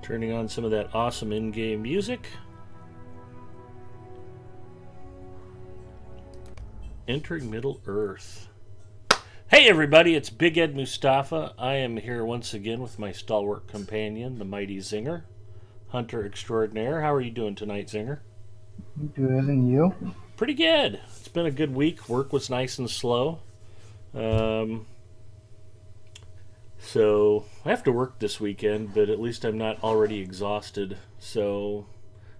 Turning on some of that awesome in-game music. Entering Middle Earth. Hey everybody, it's Big Ed Mustafa. I am here once again with my stalwart companion, the mighty Zinger, Hunter Extraordinaire. How are you doing tonight, Zinger? Good, and you? Pretty good. It's been a good week. Work was nice and slow. So I have to work this weekend, but at least I'm not already exhausted. So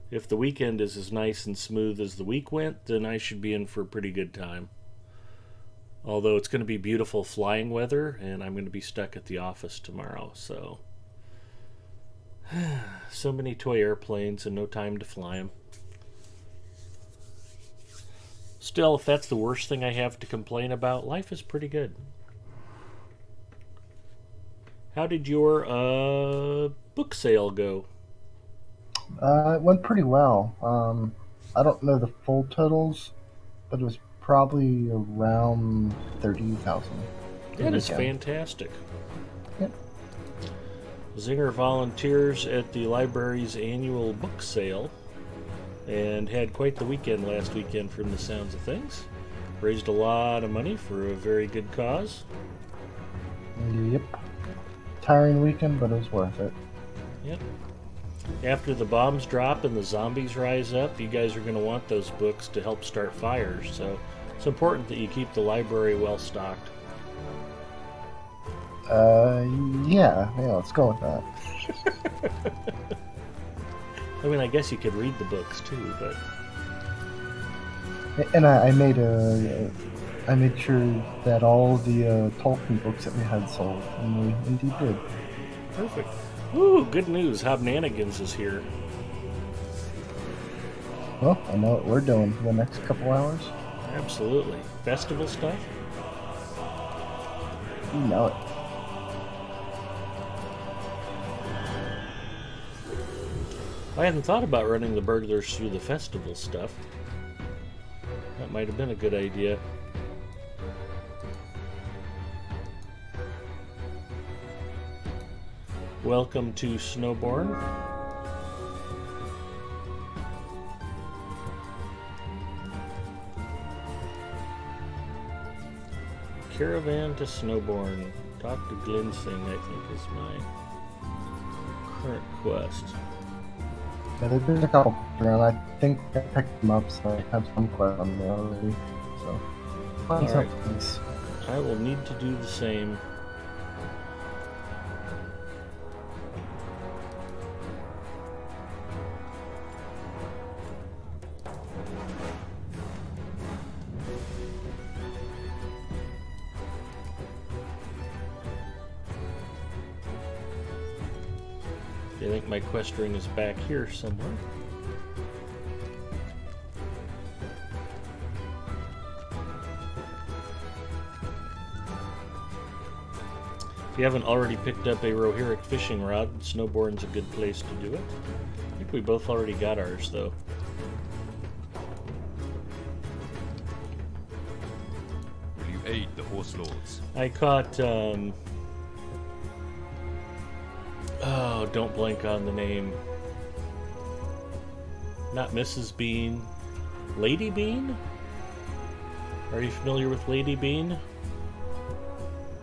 if the weekend is as nice and smooth as the week went, then I should be in for a pretty good time. Although it's going to be beautiful flying weather, and I'm going to be stuck at the office tomorrow. So many toy airplanes and no time to fly them. Still, if that's the worst thing I have to complain about, life is pretty good. How did your book sale go? It went pretty well. I don't know the full totals, but it was probably around 30,000 for the That is weekend. fantastic. Yep. Zinger volunteers at the library's annual book sale and had quite the weekend last weekend from the sounds of things. Raised a lot of money for a very good cause. Yep. Tiring weekend, but it was worth it. Yep. After the bombs drop and the zombies rise up, you guys are going to want those books to help start fires. So it's important that you keep the library well stocked. Yeah, let's go with that. I mean, I guess you could read the books too, but And I made sure that all the Tolkien books that we had sold, and we indeed did. perfect. Ooh, good news. Hobnanigans is here. Well, I know what we're doing for the next couple hours. Absolutely. Festival stuff? You know it. I hadn't thought about running the burglars through the festival stuff. That might have been a good idea. Welcome to Snowborn. Caravan to Snowborn. Talk to Glinsing, I think, is my current quest. Yeah, there's a couple around. I think I picked them up, so I have some questions on there already. So, find Alright. something, please. I will need to do the same. I think my quest ring is back here somewhere. If you haven't already picked up a Rohirric fishing rod, Snowborn's a good place to do it. I think we both already got ours, though. Will you aid the horse lords? I caught, oh, don't blank on the name. Not Mrs. Bean. Lady Bean? Are you familiar with Lady Bean?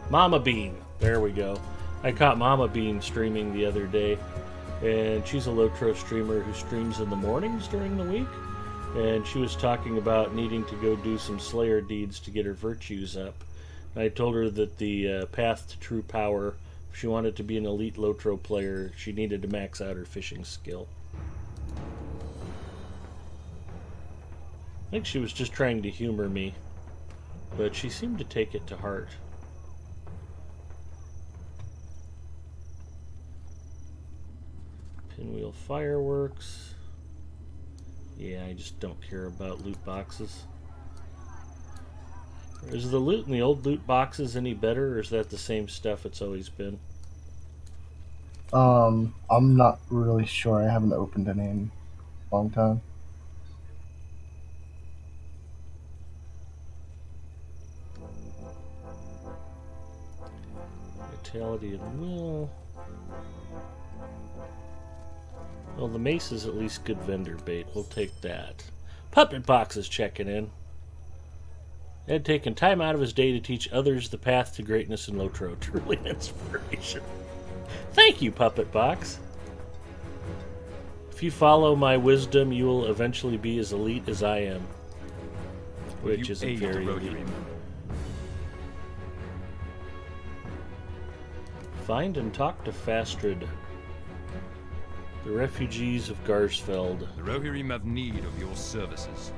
Mama Bean. There we go. I caught Mama Bean streaming the other day, and she's a Lotro streamer who streams in the mornings during the week, and she was talking about needing to go do some Slayer deeds to get her virtues up. And I told her that the path to true power, if she wanted to be an elite Lotro player, she needed to max out her fishing skill. I think she was just trying to humor me, but she seemed to take it to heart. Pinwheel fireworks. Yeah, I just don't care about loot boxes. Is the loot in the old loot boxes any better, or is that the same stuff it's always been? I'm not really sure. I haven't opened any in a long time. Vitality and will. Well, the mace is at least good vendor bait. We'll take that. Puppet Box is checking in. Ed taking time out of his day to teach others the path to greatness in Lotro. Truly an inspiration. Thank you, Puppet Box. If you follow my wisdom, you will eventually be as elite as I am. Which isn't aid the very elite. Rohirrim? Find and talk to Fastrid. The refugees of Garsfeld. The Rohirrim have need of your services.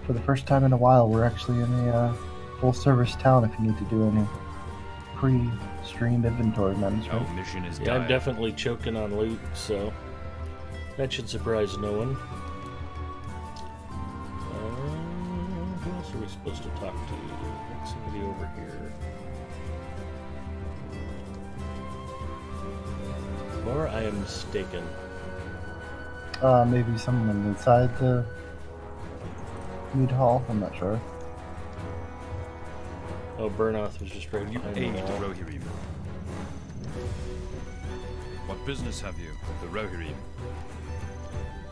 For the first time in a while, we're actually in a full-service town if you need to do any pre-streamed inventory management. Our mission is Yeah, I'm dire. definitely choking on loot, so that should surprise no one. Who else are we supposed to talk to? There's somebody over here. Or I am mistaken. Maybe someone inside the mead hall. I'm not sure. Oh, Burnoth was just right You behind aid the the wall. Rohirrim. What business have you with the Rohirrim?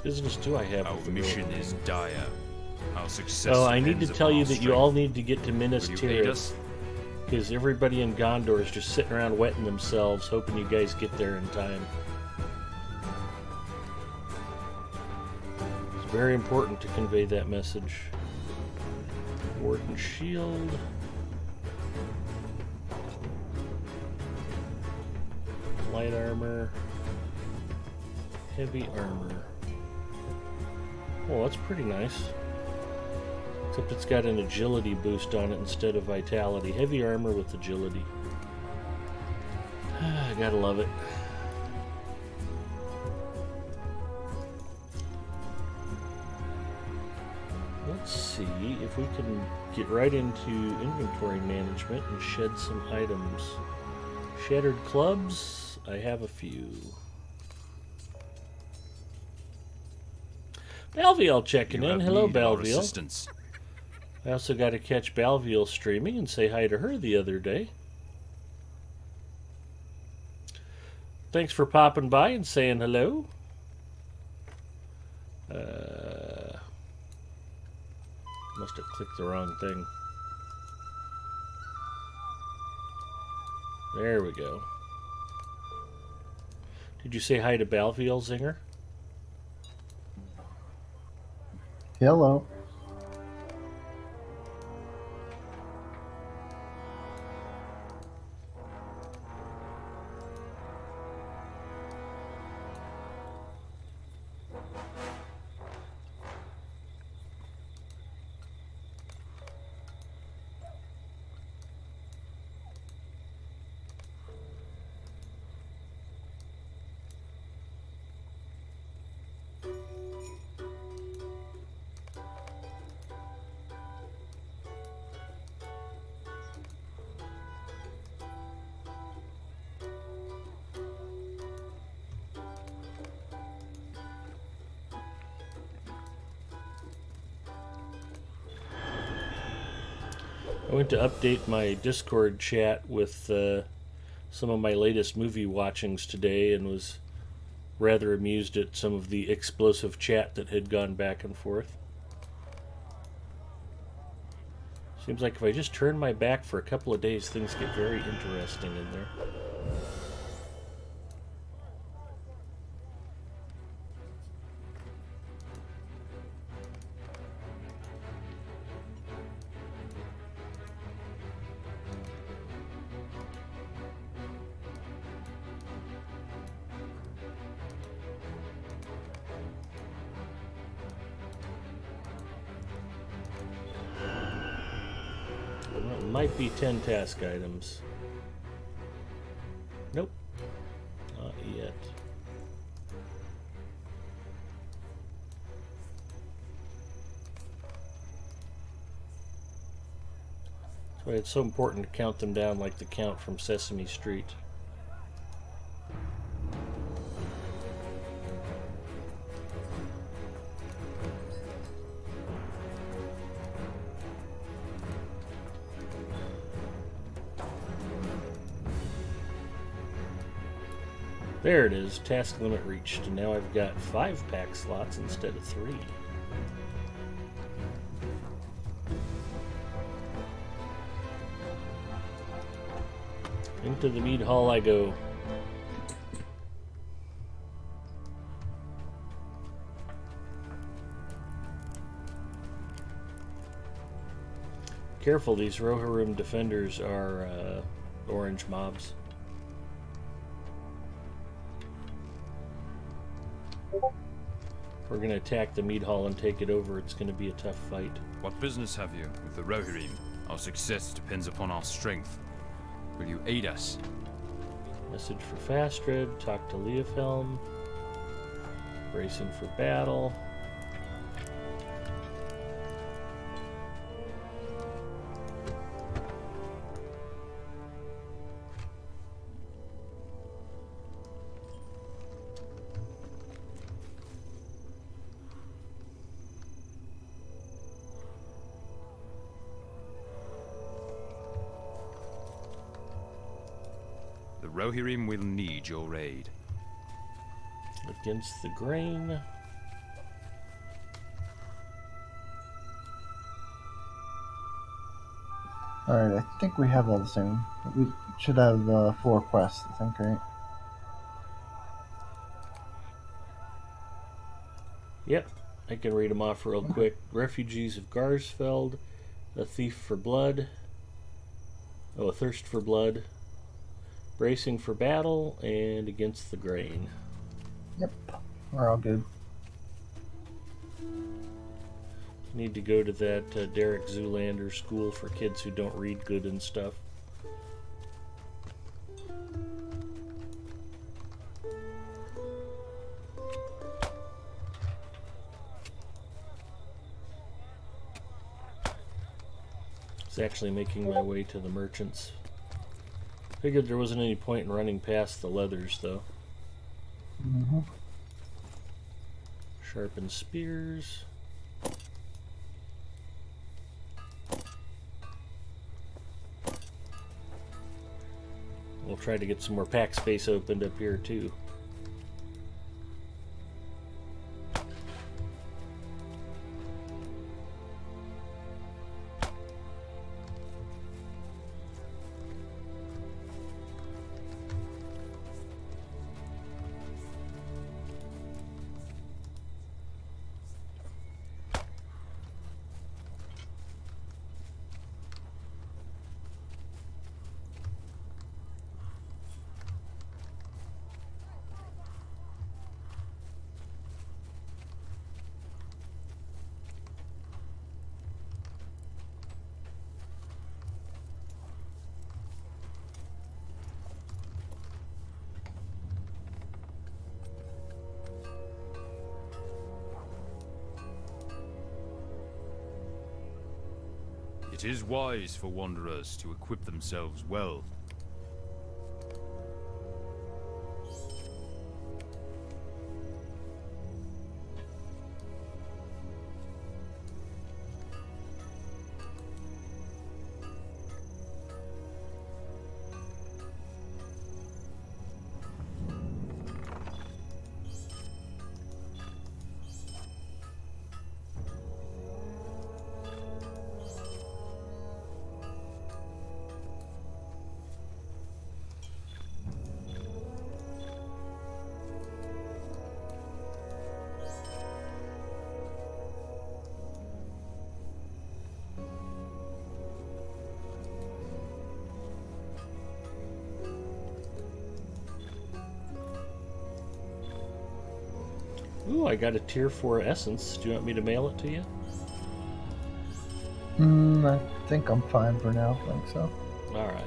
Business do I have? Our with the mission Rohirrim? is dire. Our success. Oh, I need to depends tell upon you our that you strength. all need to get to Minas Will you aid Tirith, us? because everybody in Gondor is just sitting around wetting themselves, hoping you guys get there in time. It's very important to convey that message. Warden Shield. Light armor. Heavy armor. Oh, that's pretty nice. Except it's got an agility boost on it instead of vitality. Heavy armor with agility. I gotta love it. Let's see if we can get right into inventory management and shed some items. Shattered clubs, I have a few. Balviel checking You in. have Hello, need of our Balviel. assistance. I also got to catch Balviel streaming and say hi to her the other day. Thanks for popping by and saying hello. Must have clicked the wrong thing. There we go. Did you say hi to Balviel, Zinger? Hello. I went to update my Discord chat with some of my latest movie watchings today and was rather amused at some of the explosive chat that had gone back and forth. Seems like if I just turn my back for a couple of days, things get very interesting in there. Well, it might be 10 task items. Nope. Not yet. That's why it's so important to count them down like the count from Sesame Street. There it is, task limit reached, and now I've got 5 pack slots instead of 3. Into the mead hall I go. Careful, these Rohirrim defenders are orange mobs. If we're going to attack the mead hall and take it over, it's going to be a tough fight. What business have you with the Rohirrim? Our success depends upon our strength. Will you aid us? Message for Fastred, talk to Leofhelm. Bracing for battle. The Rohirrim will need your aid. Against the grain. Alright, I think we have all the same. We should have 4 quests, I think, right? Yep, I can read them off real quick. Refugees of Garsfeld, a thief for blood. Oh, a thirst for blood. Bracing for battle, and against the grain. Yep, we're all good. Need to go to that Derek Zoolander school for kids who don't read good and stuff. It's actually making my way to the merchants. Figured there wasn't any point in running past the leathers, though. Mm-hmm. Sharpened spears. We'll try to get some more pack space opened up here, too. It is wise for wanderers to equip themselves well. Ooh, I got a tier 4 essence. Do you want me to mail it to you? I think I'm fine for now. I think so. All right.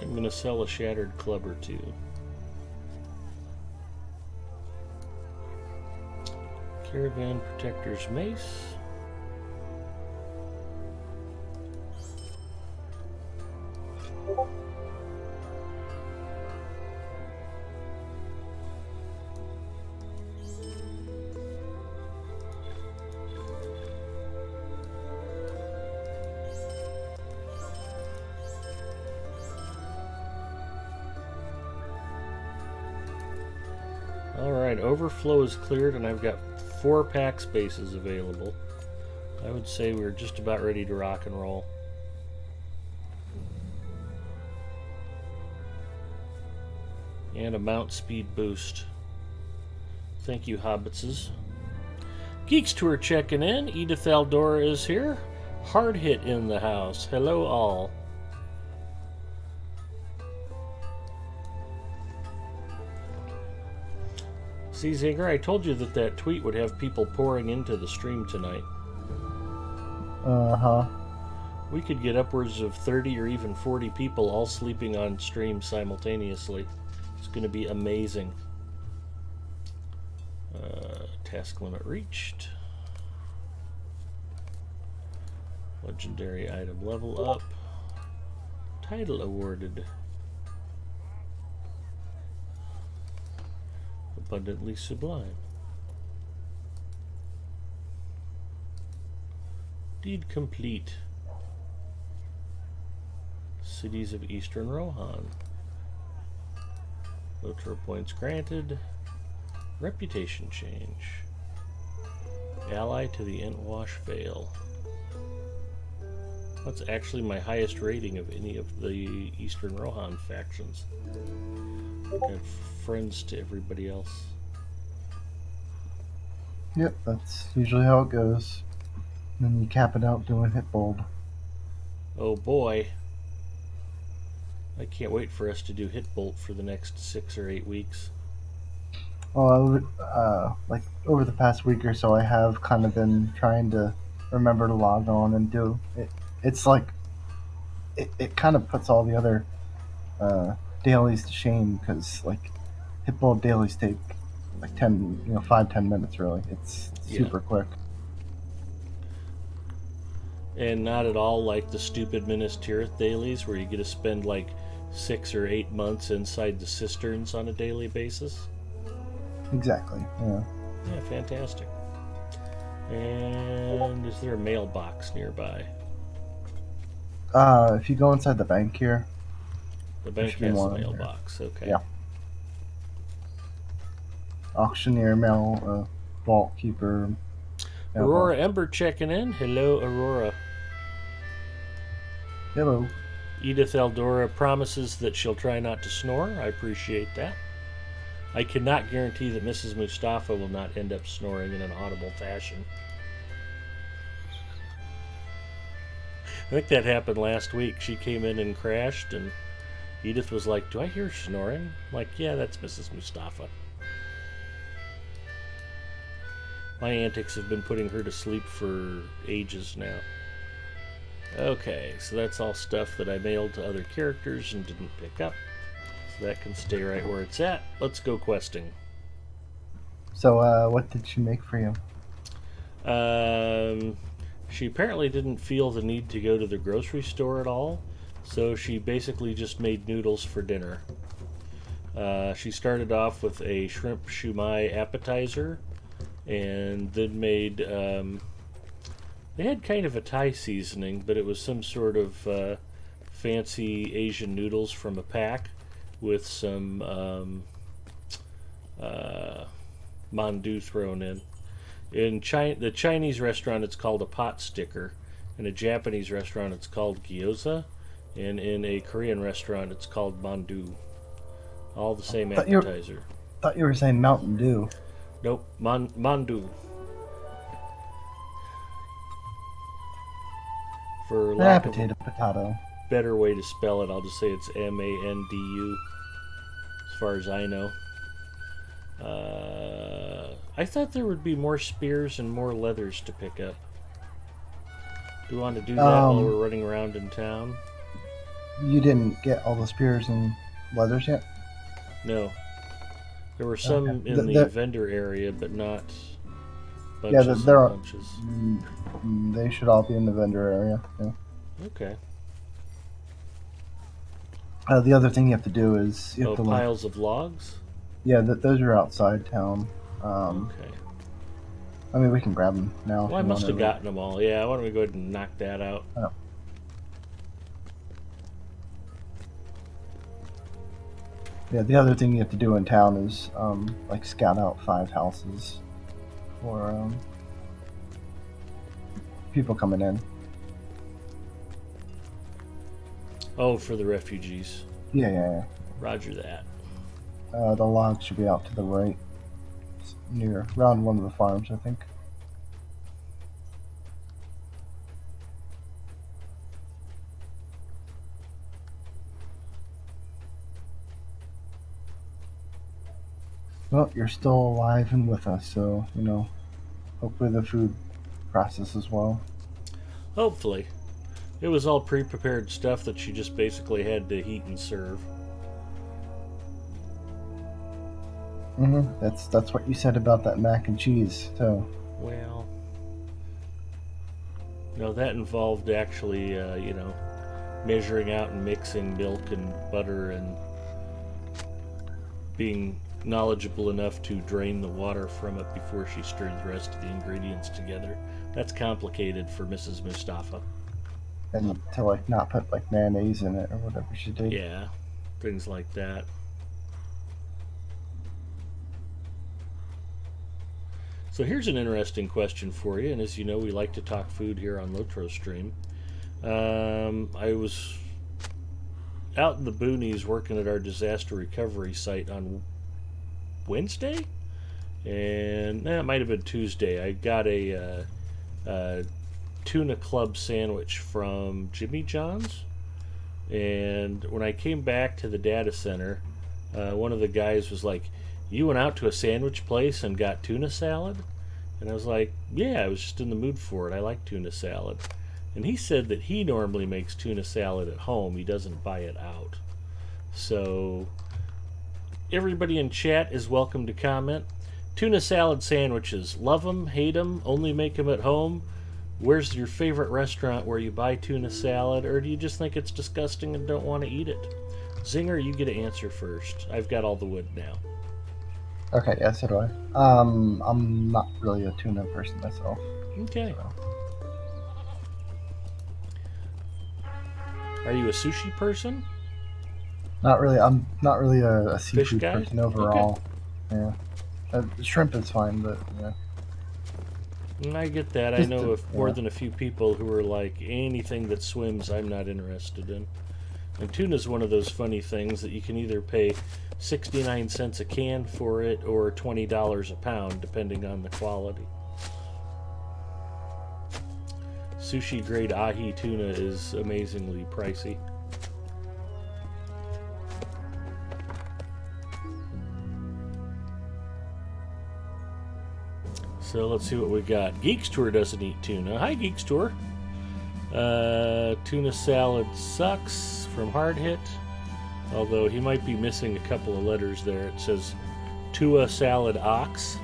I'm going to sell a shattered club or two. Caravan Protector's Mace. Alright, overflow is cleared and I've got 4 pack spaces available. I would say we're just about ready to rock and roll. And a mount speed boost. Thank you, Hobbitses. Geeks Tour checking in. Edith Aldora is here. Hard Hit in the house. Hello, all. See, Zinger, I told you that that tweet would have people pouring into the stream tonight. Uh-huh. We could get upwards of 30 or even 40 people all sleeping on stream simultaneously. It's going to be amazing. Task limit reached. Legendary item level up. Title awarded. Abundantly sublime. Deed complete. Cities of Eastern Rohan. Lotro points granted. Reputation change. Ally to the Entwash Vale. That's actually my highest rating of any of the Eastern Rohan factions. I have friends to everybody else. Yep, that's usually how it goes. And then you cap it out doing hit bold. Oh boy. I can't wait for us to do Hit Bolt for the next 6 or 8 weeks. Well, like over the past week or so, I have kind of been trying to remember to log on and do it. It's like it kind of puts all the other dailies to shame because like hit bold dailies take like 5-10 minutes really. It's super quick. And not at all like the stupid Minas Tirith dailies where you get to spend like 6 or 8 months inside the cisterns on a daily basis. Exactly. Yeah. Yeah, fantastic. And is there a mailbox nearby? If you go inside the bank here, The bank has a mailbox. Okay. Yeah. Auctioneer mail, vault keeper. Aurora Ember checking in. Hello, Aurora. Hello. Edith Eldora promises that she'll try not to snore. I appreciate that. I cannot guarantee that Mrs. Mustafa will not end up snoring in an audible fashion. I think that happened last week. She came in and crashed, and Edith was like, "Do I hear snoring?" I'm like, yeah, that's Mrs. Mustafa. My antics have been putting her to sleep for ages now. Okay, so that's all stuff that I mailed to other characters and didn't pick up. So that can stay right where it's at. Let's go questing. So, what did she make for you? She apparently didn't feel the need to go to the grocery store at all, so she basically just made noodles for dinner. She started off with a shrimp shumai appetizer, and then made, they had kind of a Thai seasoning, but it was some sort of fancy Asian noodles from a pack with some mandu thrown in. In the Chinese restaurant, it's called a pot sticker. In a Japanese restaurant, it's called gyoza. And in a Korean restaurant, it's called mandu. All the same appetizer. Thought you were saying Mountain Dew. Nope, mandu. For lack of Potato. better way to spell it, I'll just say it's mandu, as far as I know. I thought there would be more spears and more leathers to pick up. Do you want to do that while we're running around in town? You didn't get all the spears and leathers yet? No. There were some in the vendor area, but not bunches bunches. They should all be in the vendor area. Yeah. Okay. The other thing you have to do is you have to piles of logs? Yeah, those are outside town. Okay. I mean, we can grab them now. Well, I must have gotten them all. Yeah, why don't we go ahead and knock that out? Oh. Yeah, the other thing you have to do in town is like scout out 5 houses for people coming in. Oh, for the refugees. Yeah. Roger that. The log should be out to the right, around one of the farms, I think. Well, you're still alive and with us, so, hopefully the food processes well. Hopefully. It was all pre-prepared stuff that she just basically had to heat and serve. That's what you said about that mac and cheese, too. Well, no, that involved actually, measuring out and mixing milk and butter and being knowledgeable enough to drain the water from it before she stirred the rest of the ingredients together. That's complicated for Mrs. Mustafa. And to not put mayonnaise in it or whatever she did. Yeah, things like that. So here's an interesting question for you, and as you know, we like to talk food here on Lotro Stream. I was out in the boonies working at our disaster recovery site on Wednesday, and it might have been Tuesday. I got a tuna club sandwich from Jimmy John's, and when I came back to the data center, one of the guys was like, "You went out to a sandwich place and got tuna salad?" And I was like, "Yeah, I was just in the mood for it. I like tuna salad." And he said that he normally makes tuna salad at home. He doesn't buy it out. So everybody in chat is welcome to comment. Tuna salad sandwiches, love them, hate them, only make them at home? Where's your favorite restaurant where you buy tuna salad, or do you just think it's disgusting and don't want to eat it? Zinger, you get to answer first. I've got all the wood now. Okay, yeah, so do I. I'm not really a tuna person myself. Okay. So. Are you a sushi person? Not really. I'm not really a seafood guy? person overall. Okay. Yeah. Shrimp is fine, but yeah. I get that. I know of more than a few people who are like, anything that swims I'm not interested in. And tuna's one of those funny things that you can either pay 69 cents a can for it or $20 a pound, depending on the quality. Sushi grade ahi tuna is amazingly pricey. So let's see what we got. Geeks Tour doesn't eat tuna. Hi, Geeks Tour. Tuna salad sucks from Hard Hit. Although he might be missing a couple of letters there. It says Tua salad ox.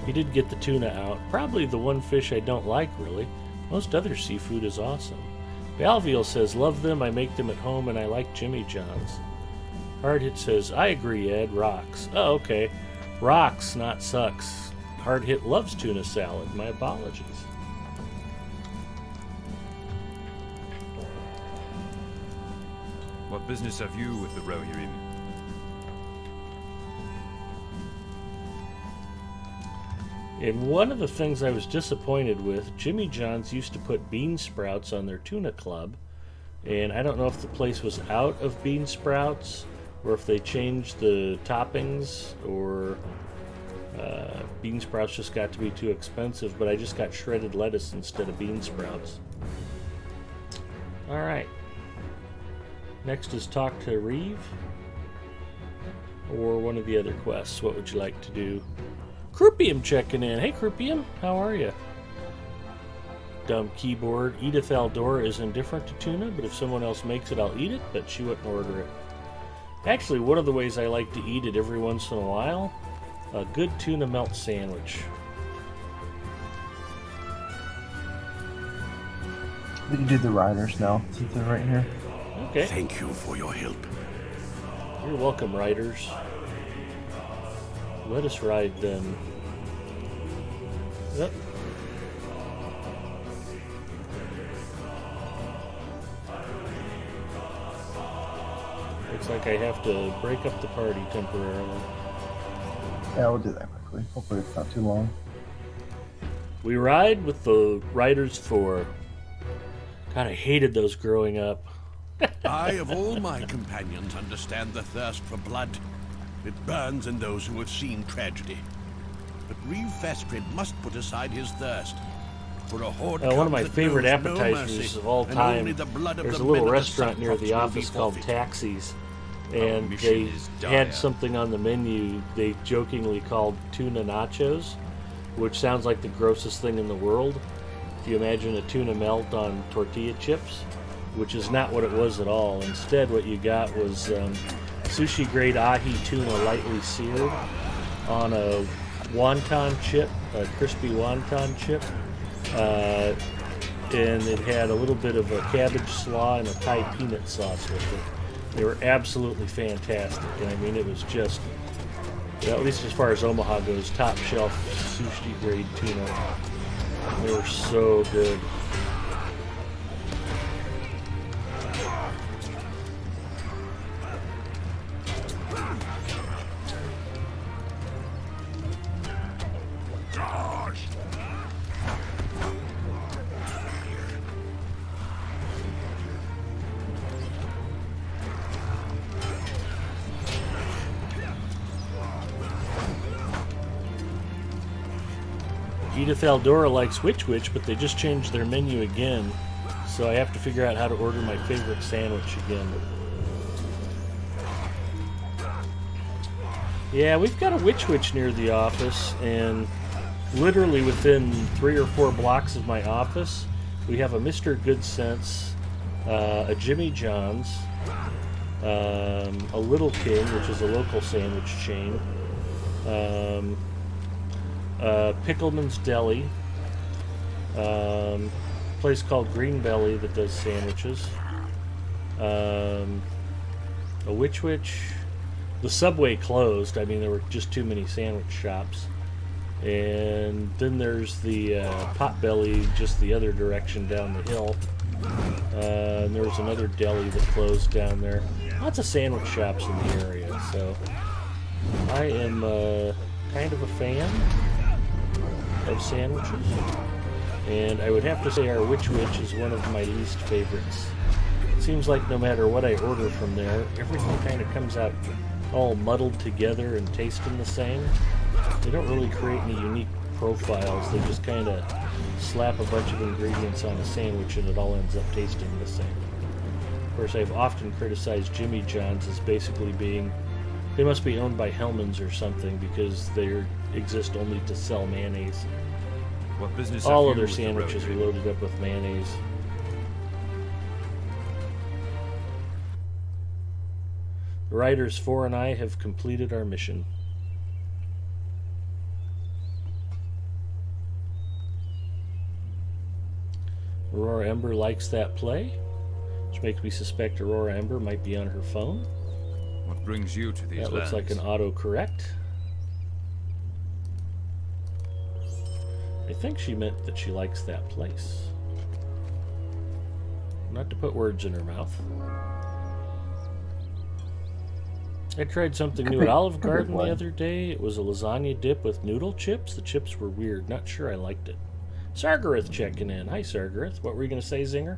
He did get the tuna out. Probably the one fish I don't like, really. Most other seafood is awesome. Balviel says, love them, I make them at home, and I like Jimmy John's. Hard Hit says, I agree, Ed, rocks. Oh, okay. Rocks, not sucks. Hard Hit loves tuna salad. My apologies. What business have you with the Rohirrim? And one of the things I was disappointed with, Jimmy John's used to put bean sprouts on their tuna club, and I don't know if the place was out of bean sprouts, or if they changed the toppings, or bean sprouts just got to be too expensive, but I just got shredded lettuce instead of bean sprouts. Alright. Next is talk to Reeve, or one of the other quests. What would you like to do? Croupium checking in. Hey Croupium, how are you? Dumb keyboard. Edith Aldor is indifferent to tuna, but if someone else makes it, I'll eat it, but she wouldn't order it. Actually, one of the ways I like to eat it every once in a while, a good tuna melt sandwich. We can do the riders now, since they're right here. Okay. Thank you for your help. You're welcome, riders. Let us ride then. Yep. Looks like I have to break up the party temporarily. Yeah, we'll do that quickly. Hopefully it's not too long. We ride with the Riders 4. God, I hated those growing up. I, of all my companions, understand the thirst for blood. It burns in those who have seen tragedy. But Reeve Festred must put aside his thirst. For a horde One of my comes that favorite knows no appetizers mercy, of all and time. only the blood of There's the a little men of the restaurant near Cyclops the will be office called forfeit. Taxis, and mission they is had dire. something on the menu they jokingly called tuna nachos, which sounds like the grossest thing in the world. If you imagine a tuna melt on tortilla chips, which is not what it was at all. Instead, what you got was sushi grade ahi tuna lightly seared on a wonton chip, a crispy wonton chip, and it had a little bit of a cabbage slaw and a Thai peanut sauce with it. They were absolutely fantastic, and I mean it was just, at least as far as Omaha goes, top shelf sushi grade tuna. They were so good. Edith Aldora likes Witch Witch, but they just changed their menu again, so I have to figure out how to order my favorite sandwich again. Yeah, we've got a Witch Witch near the office, and literally within 3 or 4 blocks of my office, we have a Mr. Good Sense, a Jimmy John's, a Little King, which is a local sandwich chain, Pickleman's Deli, place called Green Belly that does sandwiches, a Witch Witch. The Subway closed. I mean, there were just too many sandwich shops. And then there's the Potbelly just the other direction down the hill. And there was another deli that closed down there. Lots of sandwich shops in the area, so I am kind of a fan of sandwiches. And I would have to say our Witch Witch is one of my least favorites. It seems like no matter what I order from there, everything kind of comes out all muddled together and tasting the same. They don't really create any unique profiles. They just kind of slap a bunch of ingredients on a sandwich and it all ends up tasting the same. Of course, I've often criticized Jimmy John's as basically being, they must be owned by Hellman's or something because they exist only to sell mayonnaise. What business All have of you their with the sandwiches are Rohirrim? loaded up with mayonnaise. The Riders 4 and I have completed our mission. Aurora Ember likes that play, which makes me suspect Aurora Ember might be on her phone. What brings you to these That looks like lands? an autocorrect. I think she meant that she likes that place. Not to put words in her mouth. I tried something Could new be- at Olive could be Garden the one. other day. It was a lasagna dip with noodle chips. The chips were weird. Not sure I liked it. Sargareth checking in. Hi, Sargareth. What were you going to say, Zinger?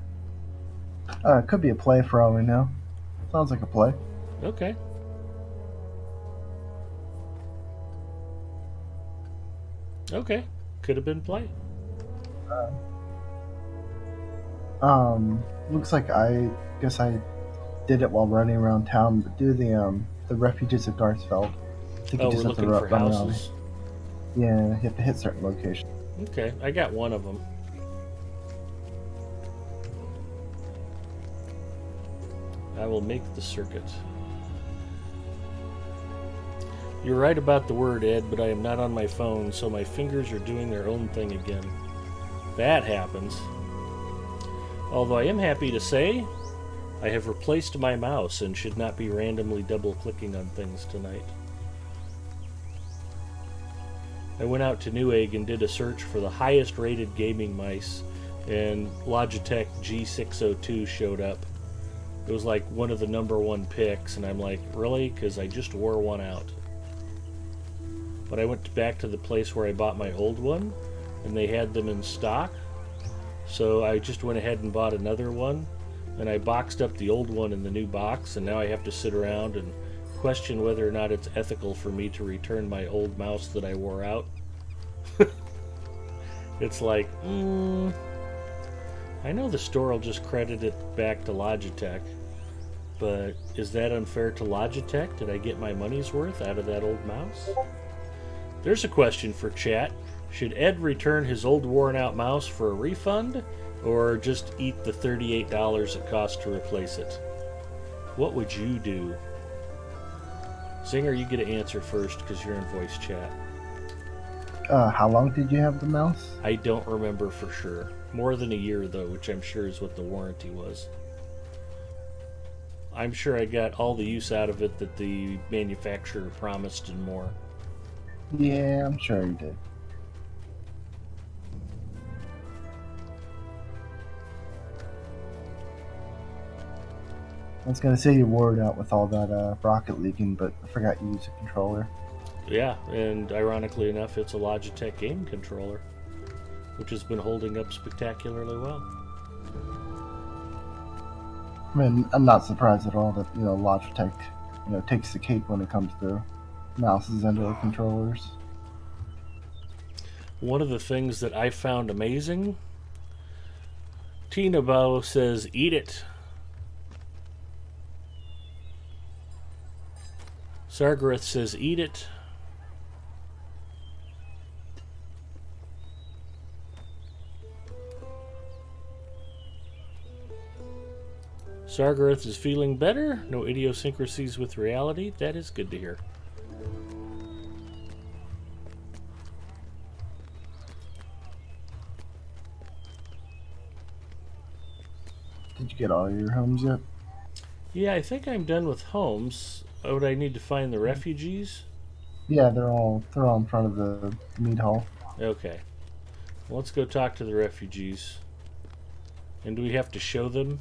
It could be a play for all we know. Sounds like a play. Okay. Okay. Could have been play. Looks like I guess I did it while running around town. But do the refuges of Garthfeld. I think Oh, you we're just have to looking for run around. houses. Yeah, you have to hit certain locations. Okay, I got one of them. I will make the circuit. You're right about the word, Ed, but I am not on my phone, so my fingers are doing their own thing again. That happens. Although I am happy to say, I have replaced my mouse and should not be randomly double-clicking on things tonight. I went out to Newegg and did a search for the highest rated gaming mice, and Logitech G602 showed up. It was like one of the #1 picks, and I'm like, really? Because I just wore one out. But I went back to the place where I bought my old one, and they had them in stock. So I just went ahead and bought another one, and I boxed up the old one in the new box, and now I have to sit around and question whether or not it's ethical for me to return my old mouse that I wore out. It's like, I know the store will just credit it back to Logitech, but is that unfair to Logitech? Did I get my money's worth out of that old mouse? There's a question for chat. Should Ed return his old worn out mouse for a refund, or just eat the $38 it costs to replace it? What would you do? Zinger, you get to answer first because you're in voice chat. How long did you have the mouse? I don't remember for sure. More than a year, though, which I'm sure is what the warranty was. I'm sure I got all the use out of it that the manufacturer promised and more. Yeah, I'm sure you did. I was gonna say you wore it out with all that rocket leaking, but I forgot you used a controller. Yeah, and ironically enough, it's a Logitech game controller, which has been holding up spectacularly well. I mean, I'm not surprised at all that Logitech takes the cake when it comes to mouses and or controllers. One of the things that I found amazing, Tina Bow says, eat it. Sargareth says, eat it. Sargareth is feeling better. No idiosyncrasies with reality. That is good to hear. Did you get all your homes yet? Yeah, I think I'm done with homes. Oh, would I need to find the refugees? Yeah, they're all in front of the meat hall. Okay. Well, let's go talk to the refugees. And do we have to show them?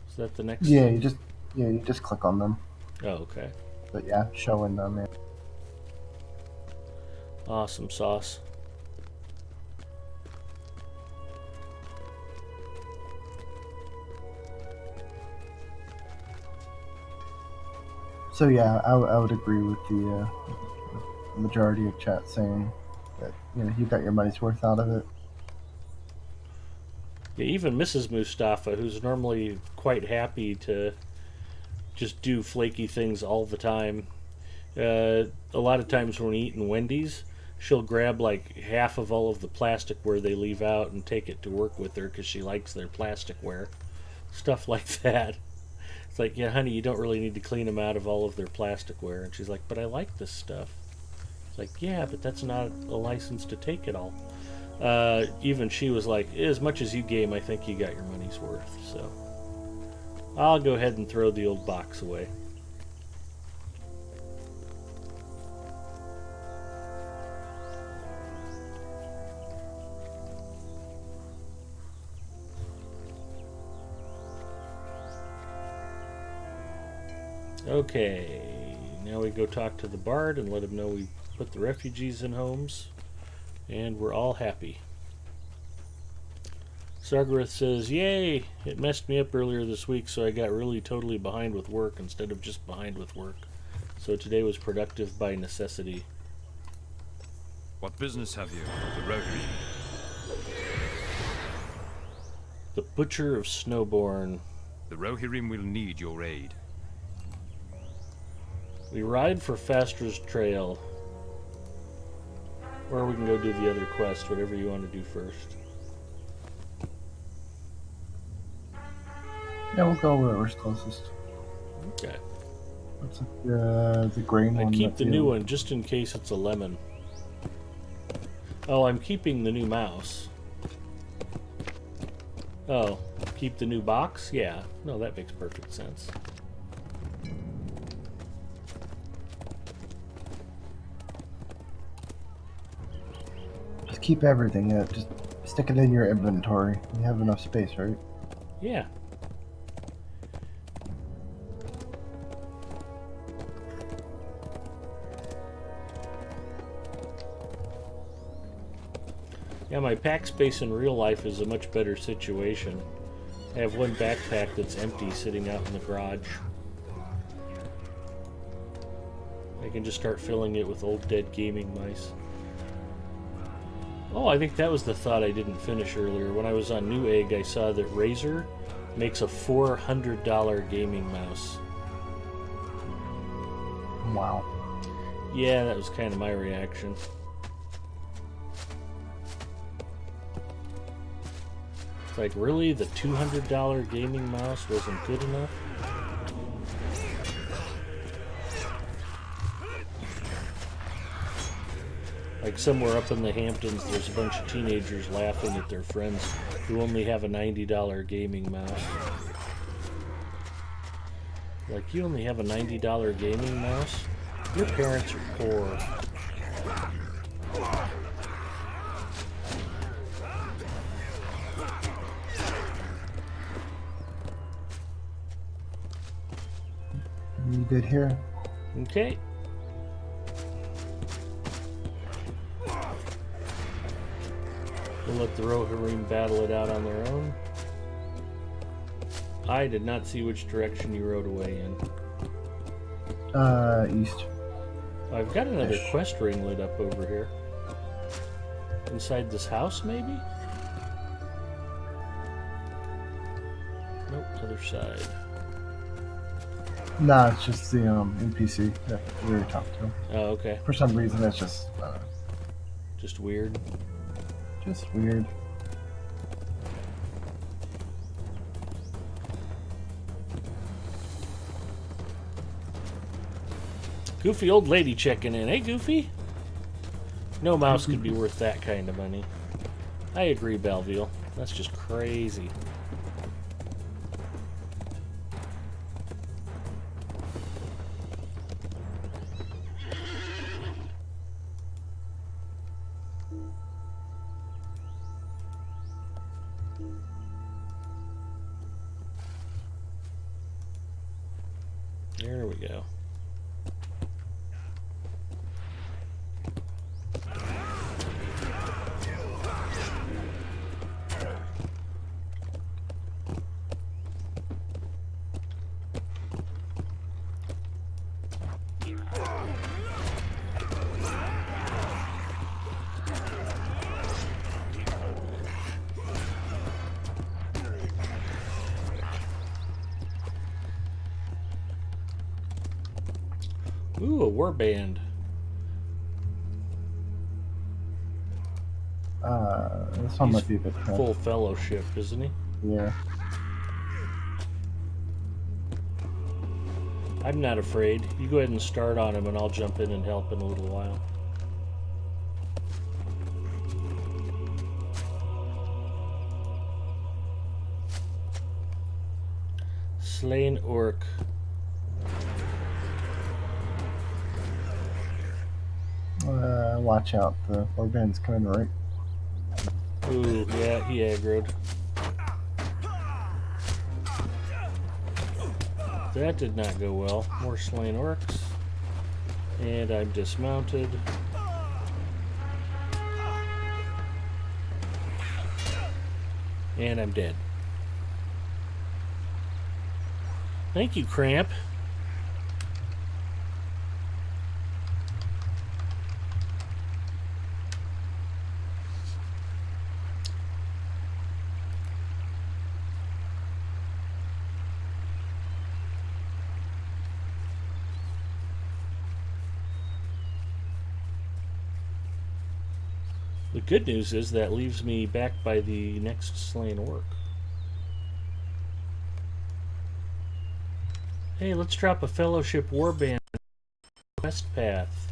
Is that the next? Yeah, you just click on them. Oh, okay. But yeah, showing them. Yeah. Awesome sauce. So yeah, I would agree with the majority of chat saying that you got your money's worth out of it. Yeah, even Mrs. Mustafa, who's normally quite happy to just do flaky things all the time. A lot of times when we eat in Wendy's, she'll grab like half of all of the plasticware they leave out and take it to work with her because she likes their plasticware. Stuff like that. It's like, yeah, honey, you don't really need to clean them out of all of their plasticware. And she's like, but I like this stuff. It's like, yeah, but that's not a license to take it all. Even she was like, as much as you game, I think you got your money's worth. So I'll go ahead and throw the old box away. Okay, now we go talk to the bard and let him know we put the refugees in homes, and we're all happy. Sargarath says, "Yay! It messed me up earlier this week, so I got really totally behind with work instead of just behind with work. So today was productive by necessity." What business have you with the Rohirrim? The Butcher of Snowborn. The Rohirrim will need your aid. We ride for Fastra's trail. Or we can go do the other quest, whatever you want to do first. Yeah, we'll go wherever's closest. Okay. Looks like the green one. I'd keep that the you- new one just in case it's a lemon. Oh, I'm keeping the new mouse. Oh, keep the new box? Yeah. No, that makes perfect sense. Just keep everything. Just stick it in your inventory. You have enough space, right? Yeah. Yeah, my pack space in real life is a much better situation. I have one backpack that's empty sitting out in the garage. I can just start filling it with old dead gaming mice. Oh, I think that was the thought I didn't finish earlier. When I was on Newegg, I saw that Razer makes a $400 gaming mouse. Wow. Yeah, that was kind of my reaction. It's like, really? The $200 gaming mouse wasn't good enough? Like somewhere up in the Hamptons, there's a bunch of teenagers laughing at their friends who only have a $90 gaming mouse. Like, you only have a $90 gaming mouse? Your parents are poor. You good here? Okay. We'll let the Rohirrim battle it out on their own. I did not see which direction you rode away in. East. I've got another Ish. quest ring lit up over here. Inside this house, maybe? Nope, other side. Nah, it's just the NPC that we already talked to. Oh, okay. For some reason, it's just Just weird. weird. Goofy old lady checking in. Hey, Goofy. No mouse could be worth that kind of money. I agree, Belville. That's just crazy. There we go. Ooh, a warband. This one He's might be a bit tough. full fellowship, isn't he? Yeah. I'm not afraid. You go ahead and start on him and I'll jump in and help in a little while. Slain orc. Watch out. The warband's coming right. Ooh, yeah, he aggroed. That did not go well. More slain orcs. And I'm dismounted. And I'm dead. Thank you, Cramp. The good news is that leaves me back by the next slain orc. Hey, let's drop a Fellowship Warband quest path.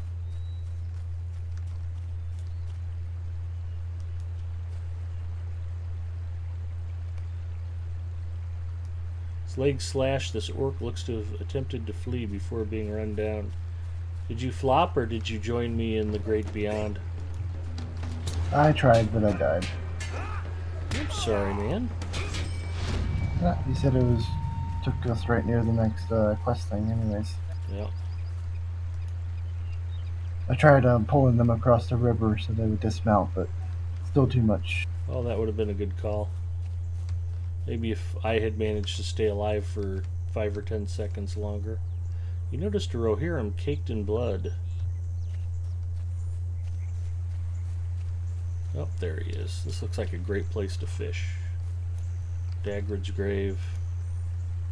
His legs slashed. This orc looks to have attempted to flee before being run down. Did you flop or did you join me in the great beyond? I tried, but I died. I'm sorry, man. Yeah, he said it took us right near the next quest thing anyways. Yep. I tried pulling them across the river so they would dismount, but still too much. Well, that would have been a good call. Maybe if I had managed to stay alive for 5 or 10 seconds longer. You noticed a Rohirrim caked in blood. Oh, there he is. This looks like a great place to fish. Dagrid's grave.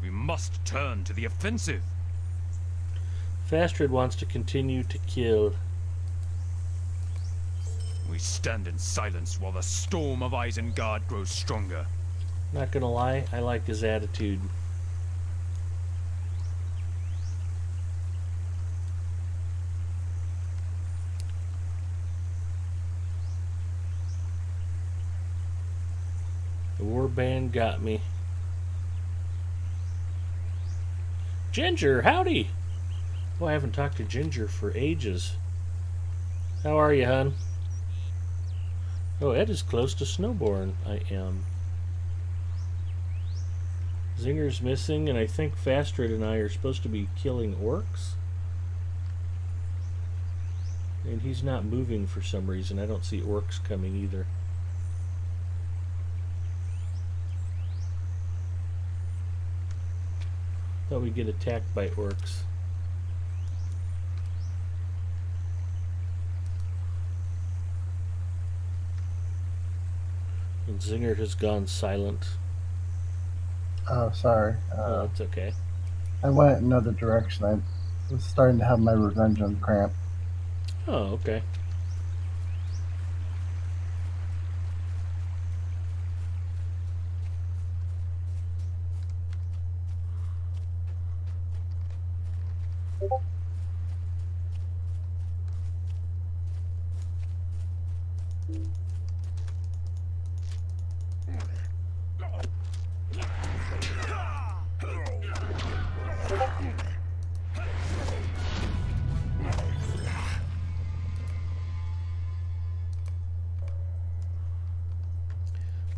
We must turn to the offensive. Fastred wants to continue to kill. We stand in silence while the storm of Isengard grows stronger. Not gonna lie, I like his attitude. The warband got me. Ginger, howdy! Oh, I haven't talked to Ginger for ages. How are you, hon? Oh, Ed is close to Snowborn. I am. Zinger's missing, and I think Fastred and I are supposed to be killing orcs. And he's not moving for some reason. I don't see orcs coming either. Thought we'd get attacked by orcs. And Zinger has gone silent. Oh, sorry. Oh, that's okay. I went another direction. I was starting to have my revenge on Cramp. Oh, okay.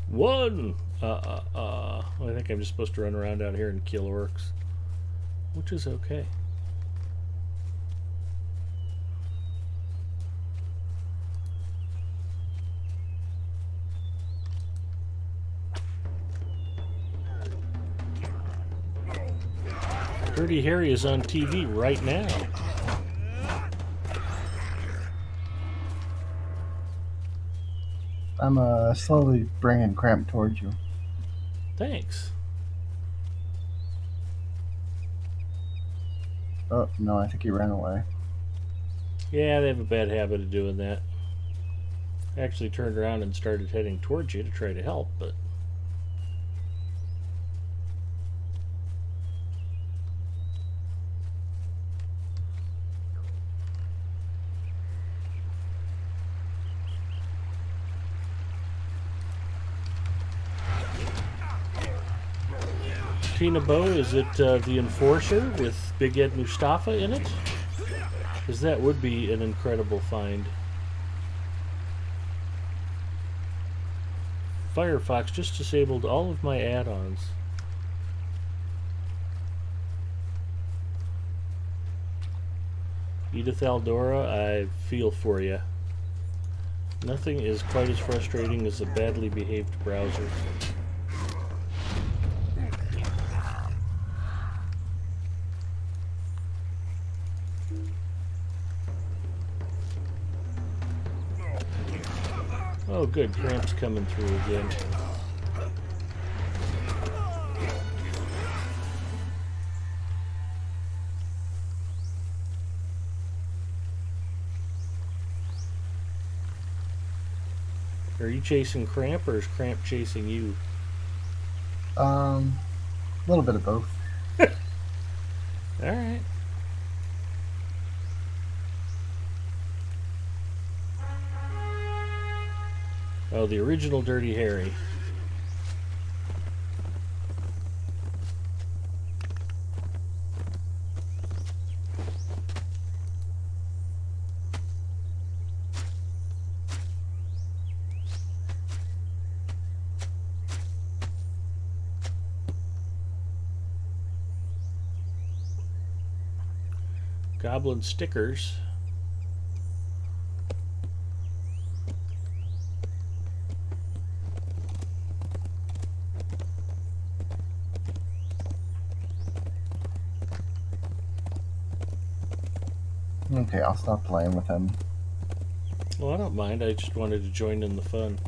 One! I think I'm just supposed to run around out here and kill orcs. Which is okay. Dirty Harry is on TV right now. I'm slowly bringing Cramp towards you. Thanks. Oh, no, I think he ran away. Yeah, they have a bad habit of doing that. I actually turned around and started heading towards you to try to help, but... Tina Bow, is it the Enforcer with Big Ed Mustafa in it? Because that would be an incredible find. Firefox just disabled all of my add-ons. Edith Aldora, I feel for you. Nothing is quite as frustrating as a badly behaved browser. Oh good, Cramp's coming through again. Are you chasing Cramp or is Cramp chasing you? A little bit of both. Alright. Oh, the original Dirty Harry. Goblin stickers. Okay, I'll stop playing with him. Well, I don't mind. I just wanted to join in the fun.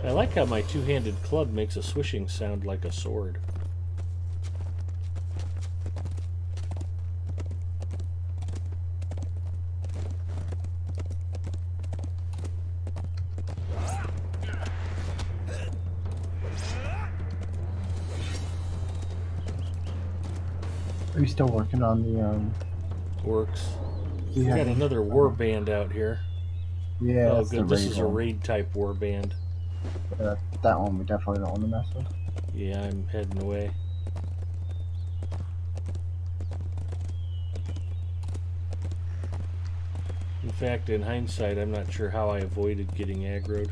I like how my two-handed club makes a swishing sound like a sword. Are you still working on the Works. we We got had- another war band out here. Yeah, Oh, that's good. the This is a one. raid type war band. That one we definitely don't want to mess with. Yeah, I'm heading away. In fact, in hindsight, I'm not sure how I avoided getting aggroed.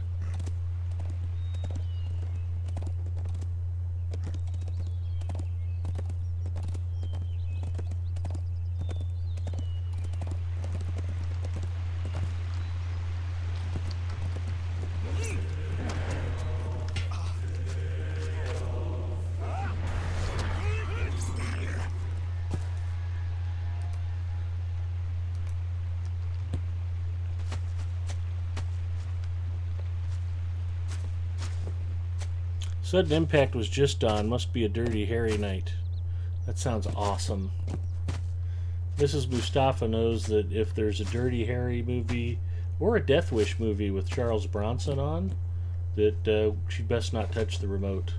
Sudden Impact was just on. Must be a Dirty Harry night. That sounds awesome. Mrs. Mustafa knows that if there's a Dirty Harry movie or a Death Wish movie with Charles Bronson on, that she'd best not touch the remote.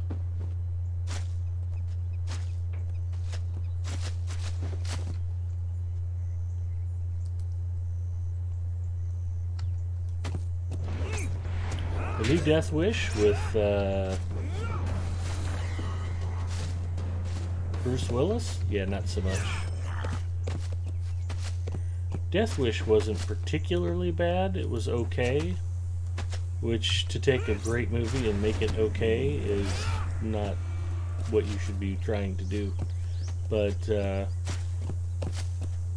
The new Death Wish with Bruce Willis? Yeah, not so much. Death Wish wasn't particularly bad. It was okay. Which, to take a great movie and make it okay is not what you should be trying to do. But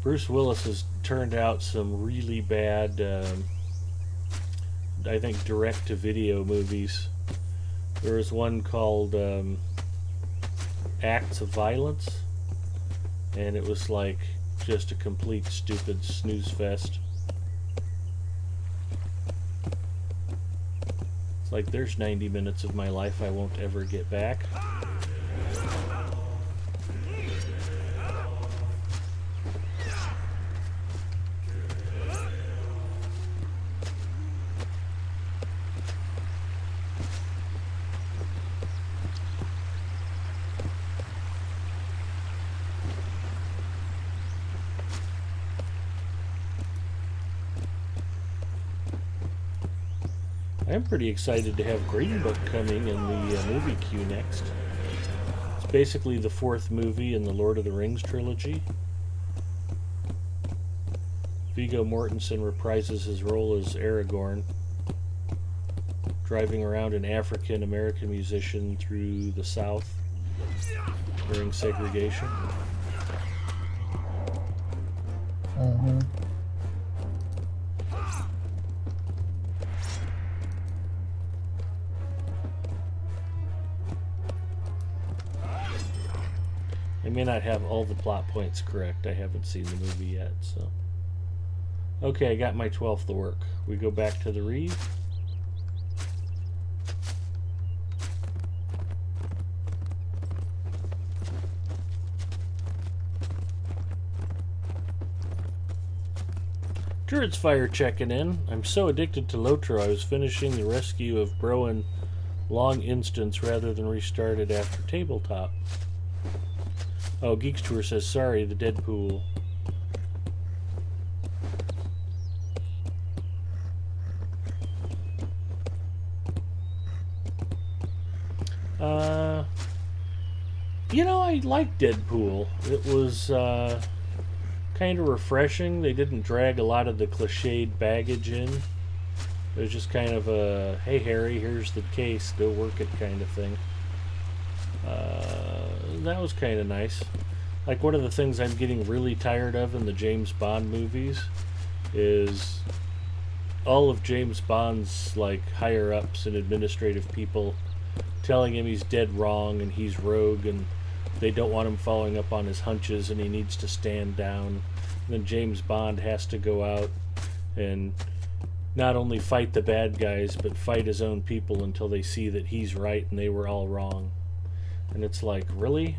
Bruce Willis has turned out some really bad, I think, direct-to-video movies. There was one called Acts of Violence, and it was like just a complete stupid snooze fest. It's like there's 90 minutes of my life I won't ever get back. I'm pretty excited to have Green Book coming in the movie queue next. It's basically the 4th movie in the Lord of the Rings trilogy. Viggo Mortensen reprises his role as Aragorn, driving around an African-American musician through the South during segregation. Mm-hmm. I may not have all the plot points correct. I haven't seen the movie yet, so. Okay, I got my 12th to work. We go back to the Reeve. Turret's fire checking in. I'm so addicted to Lotro, I was finishing the rescue of Broen long instance rather than restart it after tabletop. Oh, Geeks Tour says, sorry, the Deadpool. You know, I like Deadpool. It was kind of refreshing. They didn't drag a lot of the cliched baggage in. It was just kind of a, hey Harry, here's the case, go work it kind of thing. That was kind of nice. Like, one of the things I'm getting really tired of in the James Bond movies is all of James Bond's, like, higher-ups and administrative people telling him he's dead wrong and he's rogue and they don't want him following up on his hunches and he needs to stand down. And then James Bond has to go out and not only fight the bad guys but fight his own people until they see that he's right and they were all wrong. And it's like, really?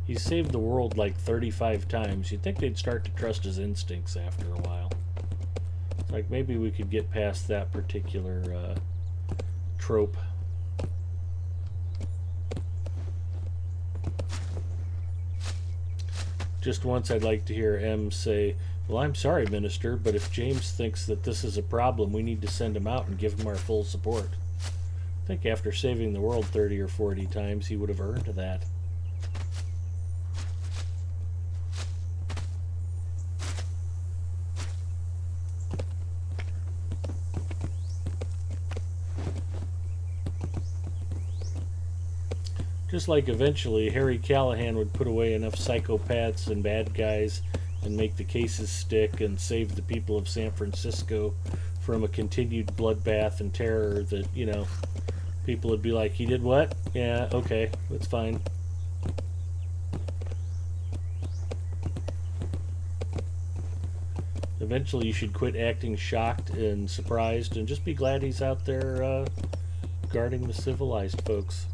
He's saved the world like 35 times. You'd think they'd start to trust his instincts after a while. It's like, maybe we could get past that particular trope. Just once I'd like to hear M say, well, I'm sorry, Minister, but if James thinks that this is a problem, we need to send him out and give him our full support. I think after saving the world 30 or 40 times, he would have earned that. Just like eventually Harry Callahan would put away enough psychopaths and bad guys and make the cases stick and save the people of San Francisco from a continued bloodbath and terror that, you know, people would be like, he did what? Yeah, okay, that's fine. Eventually you should quit acting shocked and surprised and just be glad he's out there guarding the civilized folks.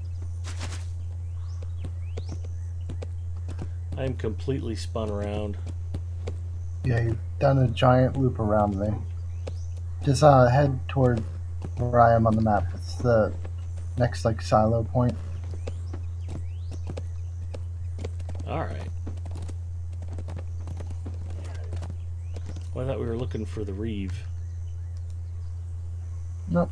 I'm completely spun around. Yeah, you've done a giant loop around me. Just head toward where I am on the map. It's the next, like, silo point. Alright. Well, I thought we were looking for the Reeve. Nope.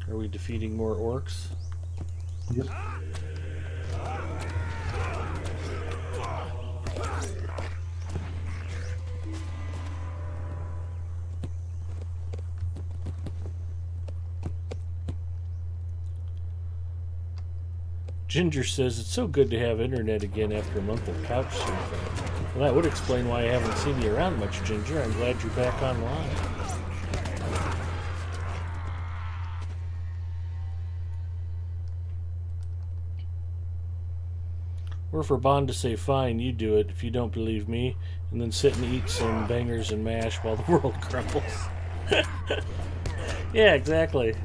Are we defeating more orcs? Yep. Ginger says, it's so good to have internet again after a month of couch surfing. Well, that would explain why I haven't seen you around much, Ginger. I'm glad you're back online. Or for Bond to say, fine, you do it if you don't believe me, and then sit and eat some bangers and mash while the world crumbles. Yeah, exactly.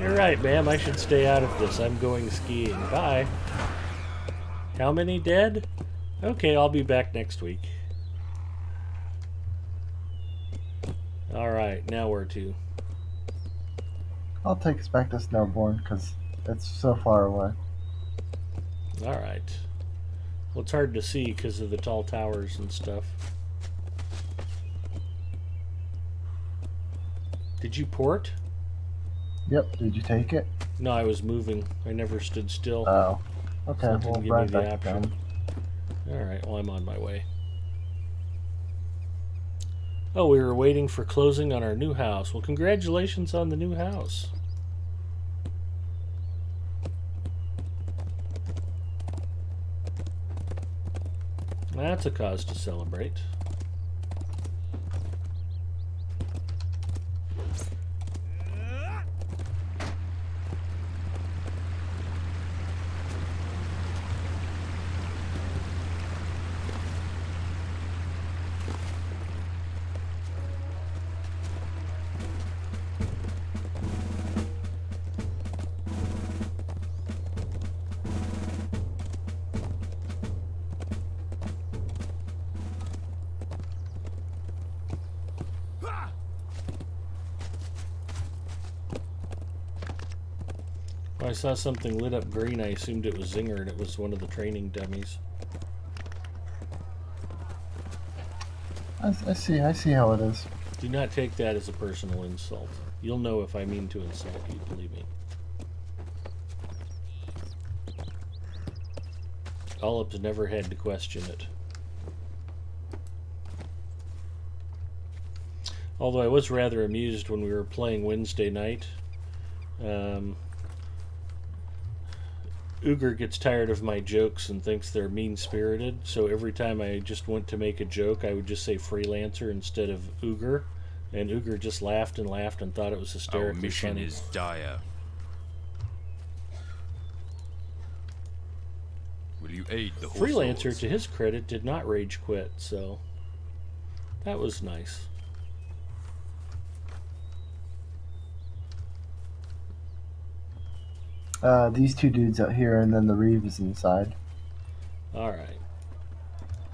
You're right, ma'am. I should stay out of this. I'm going skiing. Bye. How many dead? Okay, I'll be back next week. Alright, now where to? I'll take us back to Snowbourne because it's so far away. Alright. Well, it's hard to see because of the tall towers and stuff. Did you port? Yep. Did you take it? No, I was moving. I never stood still. Oh. Okay. So it Well, didn't give me right the back option. down. Alright, well, I'm on my way. Oh, we were waiting for closing on our new house. Well, congratulations on the new house. That's a cause to celebrate. When I saw something lit up green, I assumed it was Zinger, and it was one of the training dummies. I see. I see how it is. Do not take that as a personal insult. You'll know if I mean to insult you, believe me. Olip's never had to question it. Although I was rather amused when we were playing Wednesday night. Uger gets tired of my jokes and thinks they're mean-spirited, so every time I just went to make a joke, I would just say freelancer instead of Uger, and Uger just laughed and laughed and thought it was hysterically Our mission funny. is dire. Will you aid the horse Freelancer, lords? to his credit, did not rage quit, so that was nice. These two dudes out here, and then the Reeve is inside. Alright.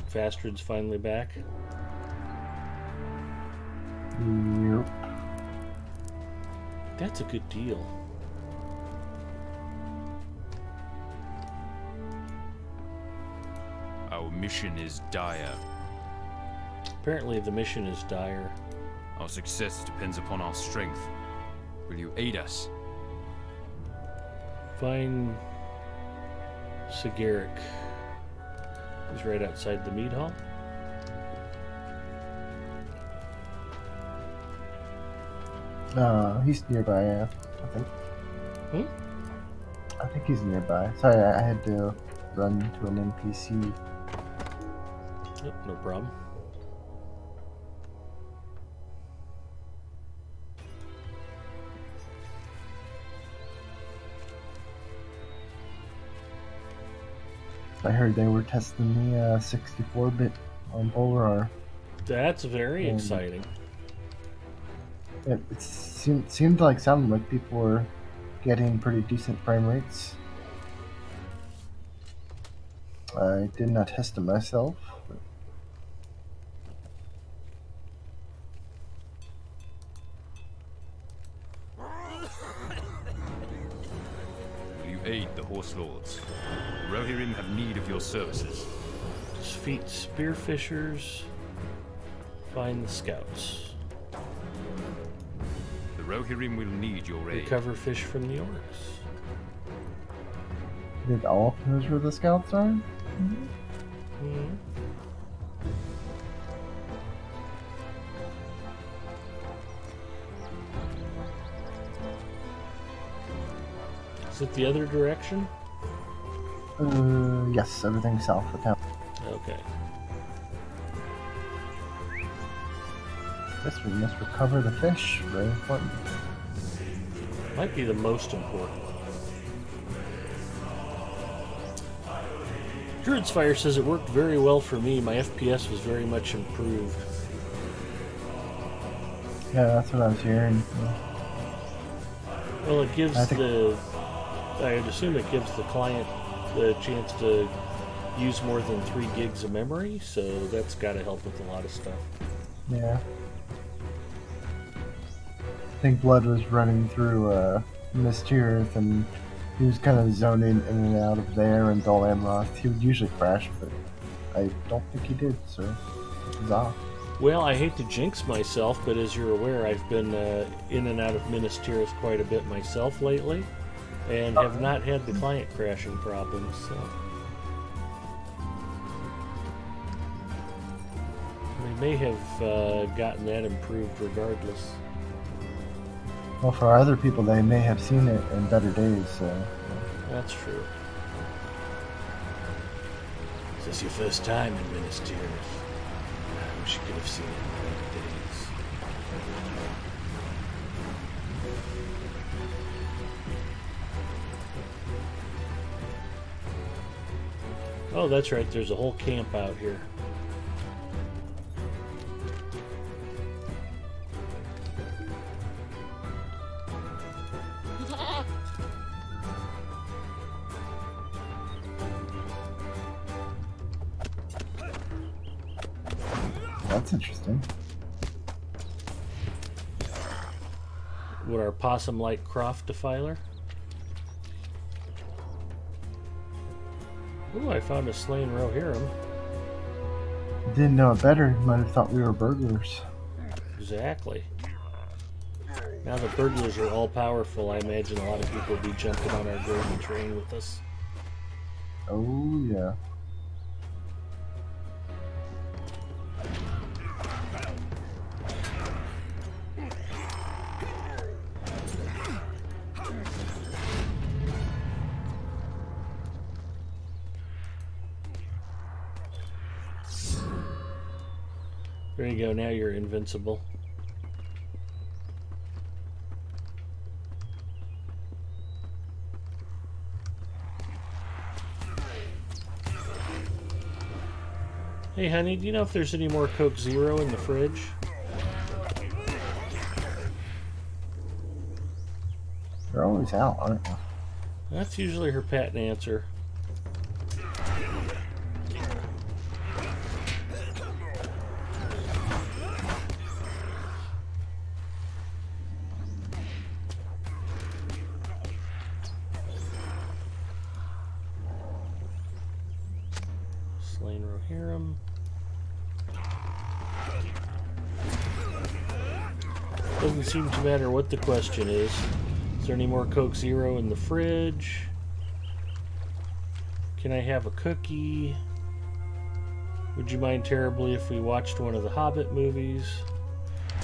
Fastred's finally back. Yep. That's a good deal. Our mission is dire. Apparently the mission is dire. Our success depends upon our strength. Will you aid us? Find Sigaric. He's right outside the mead hall. He's nearby, yeah, I think. Hmm? I think he's nearby. Sorry, I had to run to an NPC. Yep, no problem. I heard they were testing the 64-bit on Polar. That's very exciting. It sounded like people were getting pretty decent frame rates. I did not test it myself. Will you aid the horse lords? The Rohirrim have need of your services. Defeat spearfishers. Find the scouts. The Rohirrim will need your aid. Recover fish from the orcs. Did all knows where the scouts are? Hmm. Is it the other direction? Yes, everything's south of town. Okay. Guess we must recover the fish. Very important. Might be the most important. Druid's Fire says it worked very well for me. My FPS was very much improved. Yeah, that's what I was hearing. Well, it gives I think- I'd assume it gives the client the chance to use more than 3 gigs of memory, so that's got to help with a lot of stuff. Yeah. I think blood was running through Mist Earth, and he was kind of zoning in and out of there and Dol Amroth. He would usually crash, but I don't think he did, so he's off. Well, I hate to jinx myself, but as you're aware, I've been in and out of Minas Tirith quite a bit myself lately, and have not had the client crashing problems. So they may have gotten that improved regardless. Well, for other people, they may have seen it in better days, so... That's true. Is this your first time in Minas Tirith? I wish you could have seen it in better days. Oh, that's right. There's a whole camp out here. That's interesting. Would our possum like Croft Defiler? Ooh, I found a slain Rohirrim. Didn't know it better. Might have thought we were burglars. Exactly. Now that burglars are all powerful, I imagine a lot of people will be jumping on our gravy train with us. Oh, yeah. There you go, now you're invincible. Hey honey, do you know if there's any more Coke Zero in the fridge? They're always out, aren't they? That's usually her patent answer. Slain Rohirrim. Doesn't seem to matter what the question is. Is there any more Coke Zero in the fridge? Can I have a cookie? Would you mind terribly if we watched one of the Hobbit movies?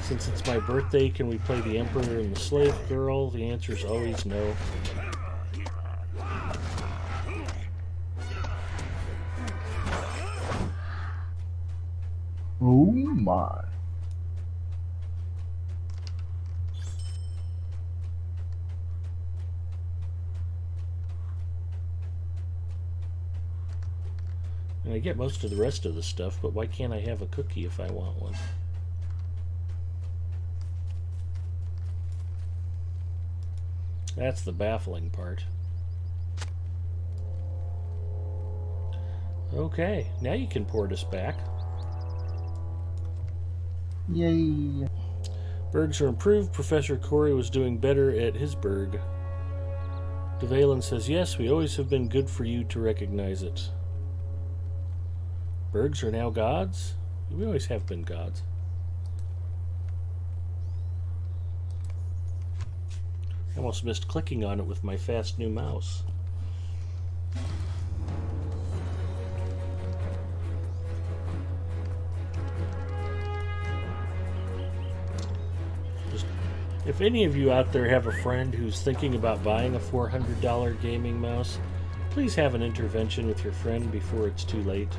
Since it's my birthday, can we play the Emperor and the Slave Girl? The answer is always no. Oh my. And I get most of the rest of the stuff, but why can't I have a cookie if I want one? That's the baffling part. Okay, now you can port us back. Yay. Bergs are improved. Professor Corey was doing better at his berg. DeValen says, yes, we always have been good for you to recognize it. Bergs are now gods? We always have been gods. I almost missed clicking on it with my fast new mouse. If any of you out there have a friend who's thinking about buying a $400 gaming mouse, please have an intervention with your friend before it's too late.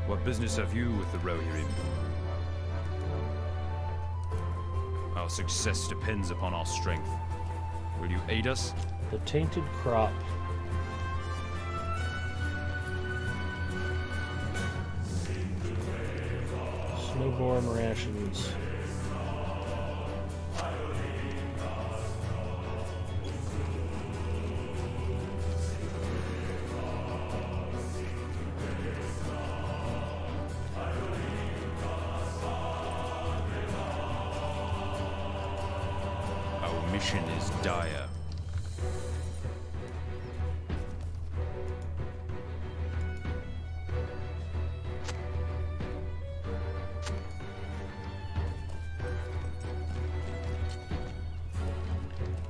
What business have you with the Rohirrim? Our success depends upon our strength. Will you aid us? The Tainted Crop. Snowborn rations. situation is dire.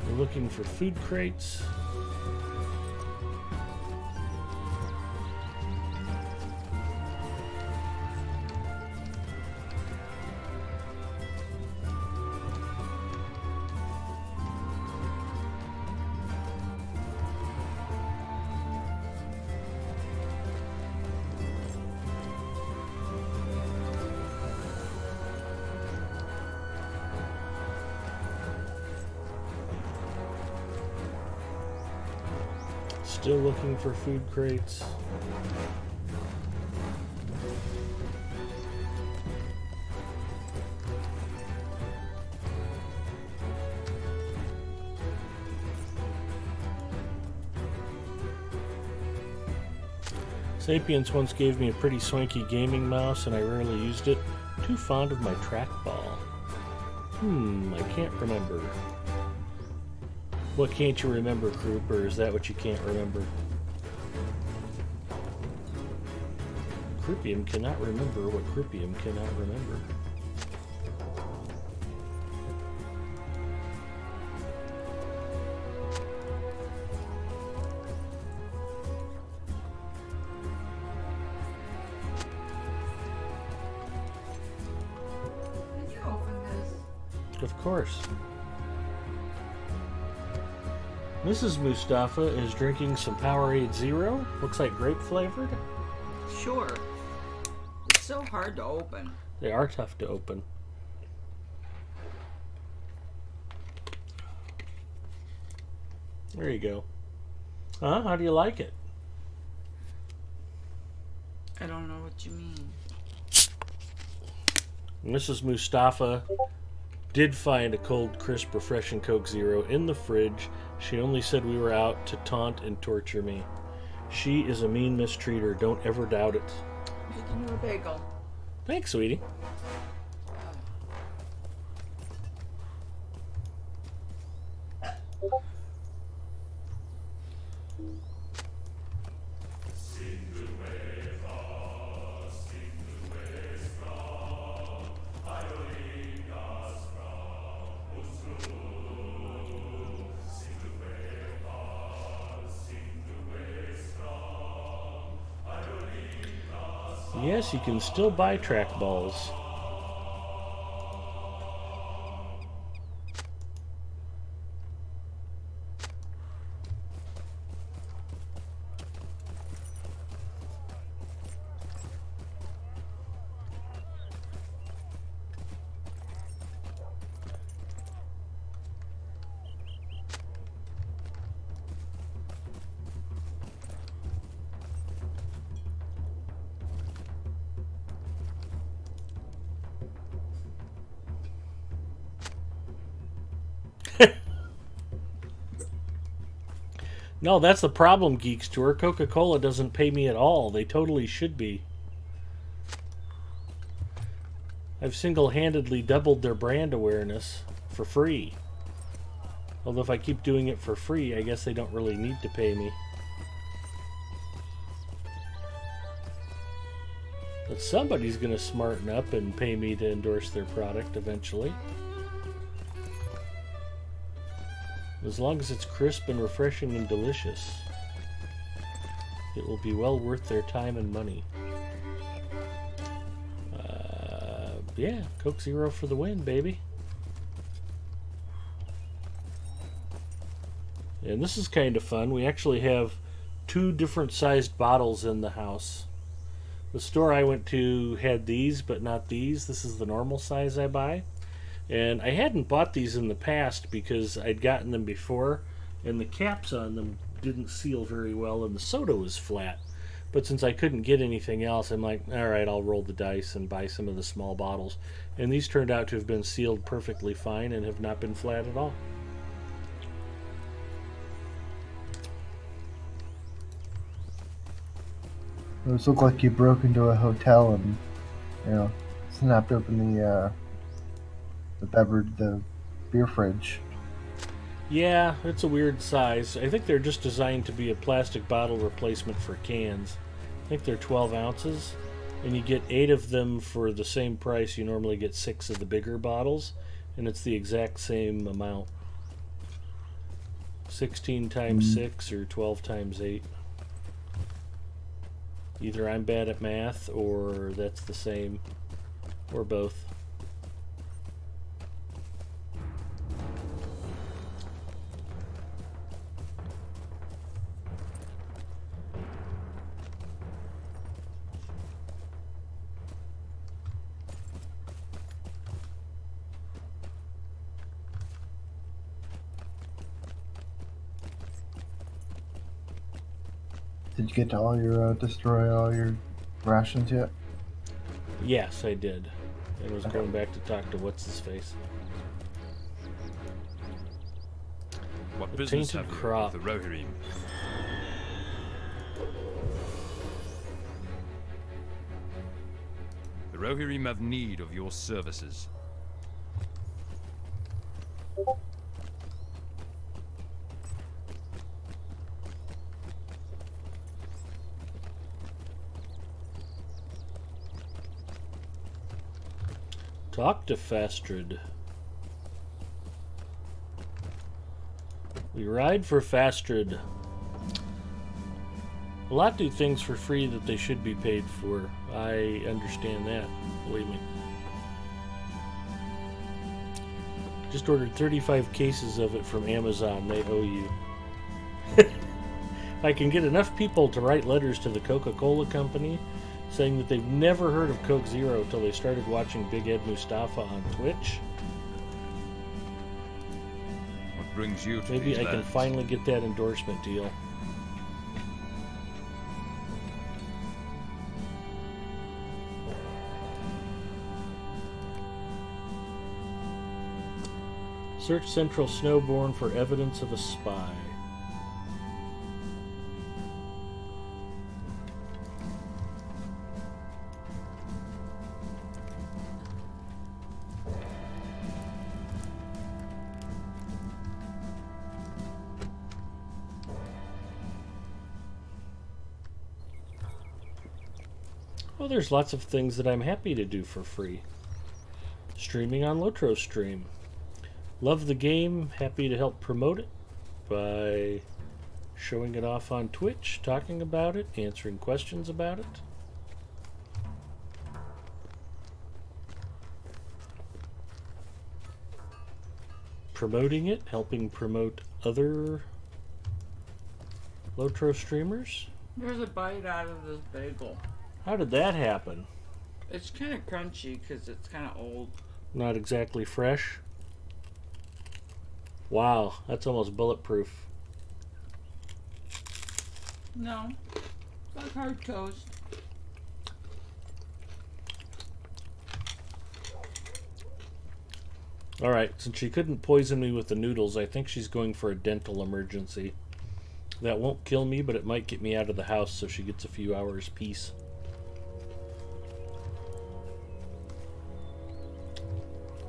We're looking for food crates. Still looking for food crates. Sapiens once gave me a pretty swanky gaming mouse and I rarely used it. Too fond of my trackball. I can't remember. What can't you remember, Croup, or is that what you can't remember? Croupium cannot remember what Croupium cannot remember. Did you open this? Of course. Mrs. Mustafa is drinking some Powerade Zero. Looks like grape flavored. Sure. It's so hard to open. They are tough to open. There you go. Huh? How do you like it? I don't know what you mean. Mrs. Mustafa did find a cold, crisp, refreshing Coke Zero in the fridge. She only said we were out to taunt and torture me. She is a mean mistreater. Don't ever doubt it. Making you a bagel. Thanks, sweetie. Yes, you can still buy trackballs. No, that's the problem, Geeks Tour. Coca-Cola doesn't pay me at all. They totally should be. I've single-handedly doubled their brand awareness for free. Although if I keep doing it for free, I guess they don't really need to pay me. But somebody's going to smarten up and pay me to endorse their product eventually. As long as it's crisp and refreshing and delicious, it will be well worth their time and money. Yeah, Coke Zero for the win, baby. And this is kind of fun. We actually have 2 different sized bottles in the house. The store I went to had these, but not these. This is the normal size I buy. And I hadn't bought these in the past because I'd gotten them before, and the caps on them didn't seal very well, and the soda was flat. But since I couldn't get anything else, I'm like, all right, I'll roll the dice and buy some of the small bottles. And these turned out to have been sealed perfectly fine and have not been flat at all. Those look like you broke into a hotel and, snapped open the beer fridge. Yeah, it's a weird size. I think they're just designed to be a plastic bottle replacement for cans. I think they're 12 ounces, and you get 8 of them for the same price. You normally get 6 of the bigger bottles, and it's the exact same amount. 16 times 6 or 12 times 8. Either I'm bad at math, or that's the same, or both. Did you get to all your destroy all your rations yet? Yes, I did. I was going back to talk to what's his face. What The business tainted have you crop. with the Rohirrim? The Rohirrim have need of your services. Talk to Fastrid. We ride for Fastrid. A lot do things for free that they should be paid for. I understand that, believe me. Just ordered 35 cases of it from Amazon. They owe you. I can get enough people to write letters to the Coca-Cola company saying that they've never heard of Coke Zero until they started watching Big Ed Mustafa on Twitch. What brings you to Maybe these I can lands? finally get that endorsement deal. Search Central Snowbourne for evidence of a spy. Well, there's lots of things that I'm happy to do for free. Streaming on Lotro Stream. Love the game, happy to help promote it by showing it off on Twitch, talking about it, answering questions about it. Promoting it, helping promote other Lotro streamers. There's a bite out of this bagel. How did that happen? It's kind of crunchy because it's kind of old. Not exactly fresh. Wow, that's almost bulletproof. No, it's like hard toast. Alright, since she couldn't poison me with the noodles, I think she's going for a dental emergency. That won't kill me, but it might get me out of the house so she gets a few hours peace.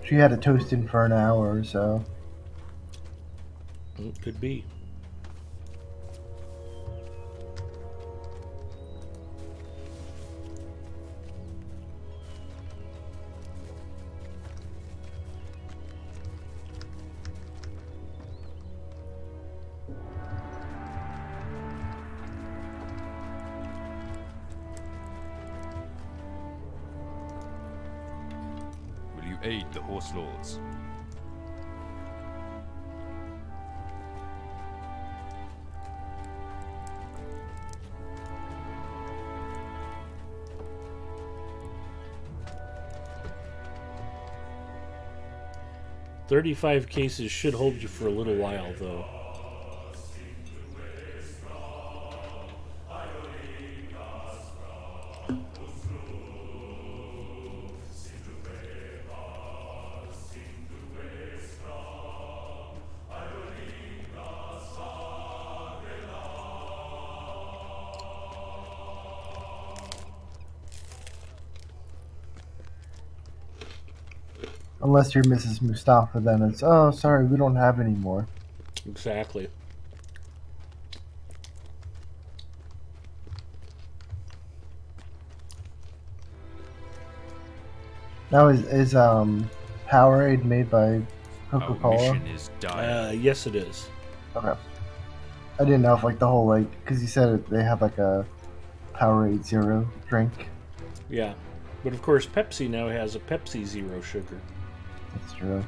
She had it toasted for an hour or so. Could be. Will you aid the Horse Lords? "35 cases should hold you for a little while, though." Unless you're Mrs. Mustafa, then it's, oh, sorry, we don't have any more. Exactly. Now is Powerade made by Our Coca-Cola? mission is dire. Yes, it is. Okay. I didn't know if like the whole like because you said they have like a Powerade Zero drink. Yeah. But of course, Pepsi now has a Pepsi Zero Sugar. That's true.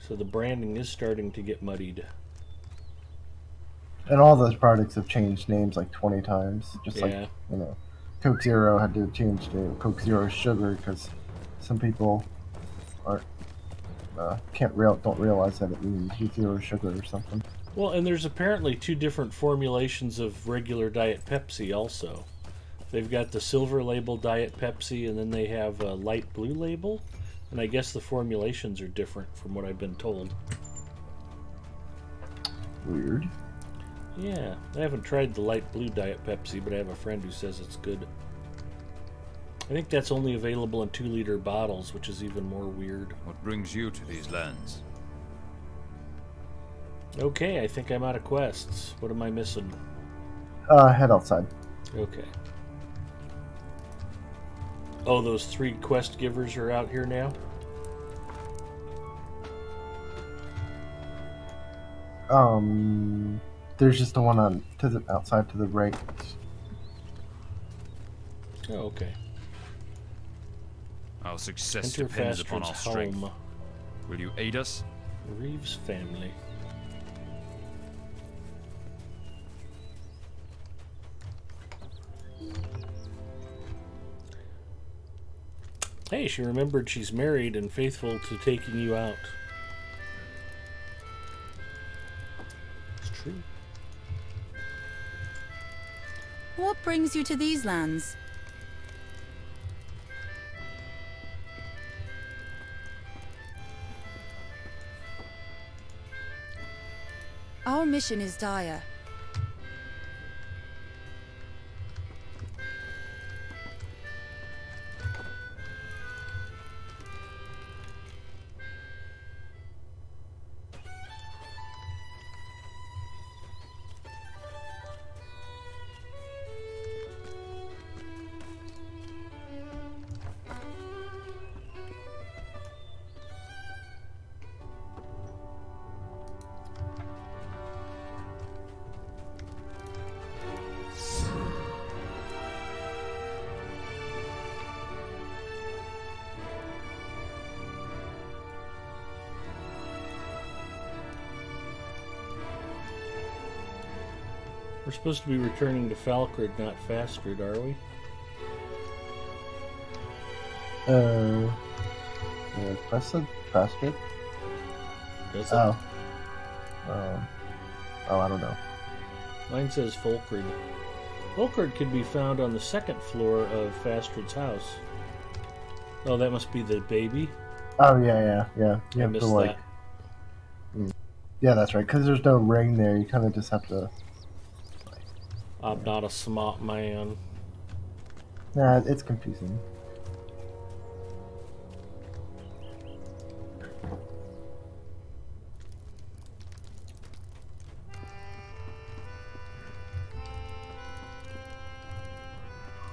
So the branding is starting to get muddied. And all those products have changed names like 20 times. Just like, Yeah. you know, Coke Zero had to change to Coke Zero Sugar because some people aren't don't realize that it means zero sugar or something. Well, and there's apparently two different formulations of regular Diet Pepsi also. They've got the silver label Diet Pepsi, and then they have a light blue label. And I guess the formulations are different from what I've been told. Weird. Yeah, I haven't tried the light blue Diet Pepsi, but I have a friend who says it's good. I think that's only available in 2-liter bottles, which is even more weird. What brings you to these lands? Okay, I think I'm out of quests. What am I missing? Head outside. Okay. Oh, those 3 quest givers are out here now? There's just the one on to the outside to the right. Oh, okay. Our success Enter depends upon Fastred's our strength. home. Will you aid us? Reeves family. Hey, she remembered she's married and faithful to taking you out. It's true. What brings you to these lands? Our mission is dire. We're supposed to be returning to Falkrid, not Fastrid, are we? Faster? Does it? Oh. I don't know. Mine says Folkrid. Folkrid can be found on the 2nd floor of Fastrid's house. Oh, that must be the baby. Oh yeah. You I have missed to like. Yeah, that's right. Because there's no ring there, you kind of just have to. I'm not a smart man. Yeah, it's confusing.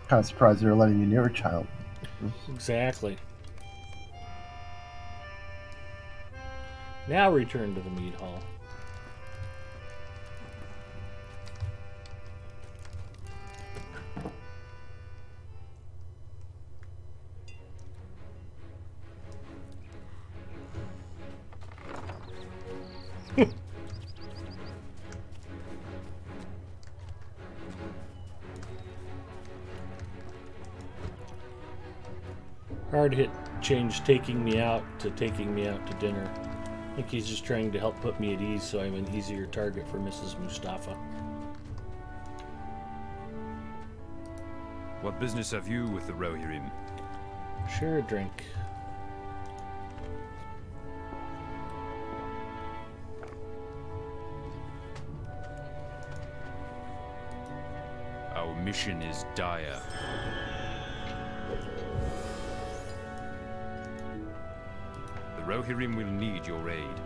Kind of surprised they're letting you near a child. Exactly. Now return to the meat hall. Hard hit changed taking me out to dinner. I think he's just trying to help put me at ease so I'm an easier target for Mrs. Mustafa. What business have you with the Rohirrim? Share a drink. Our mission is dire. The Rohirrim will need your aid.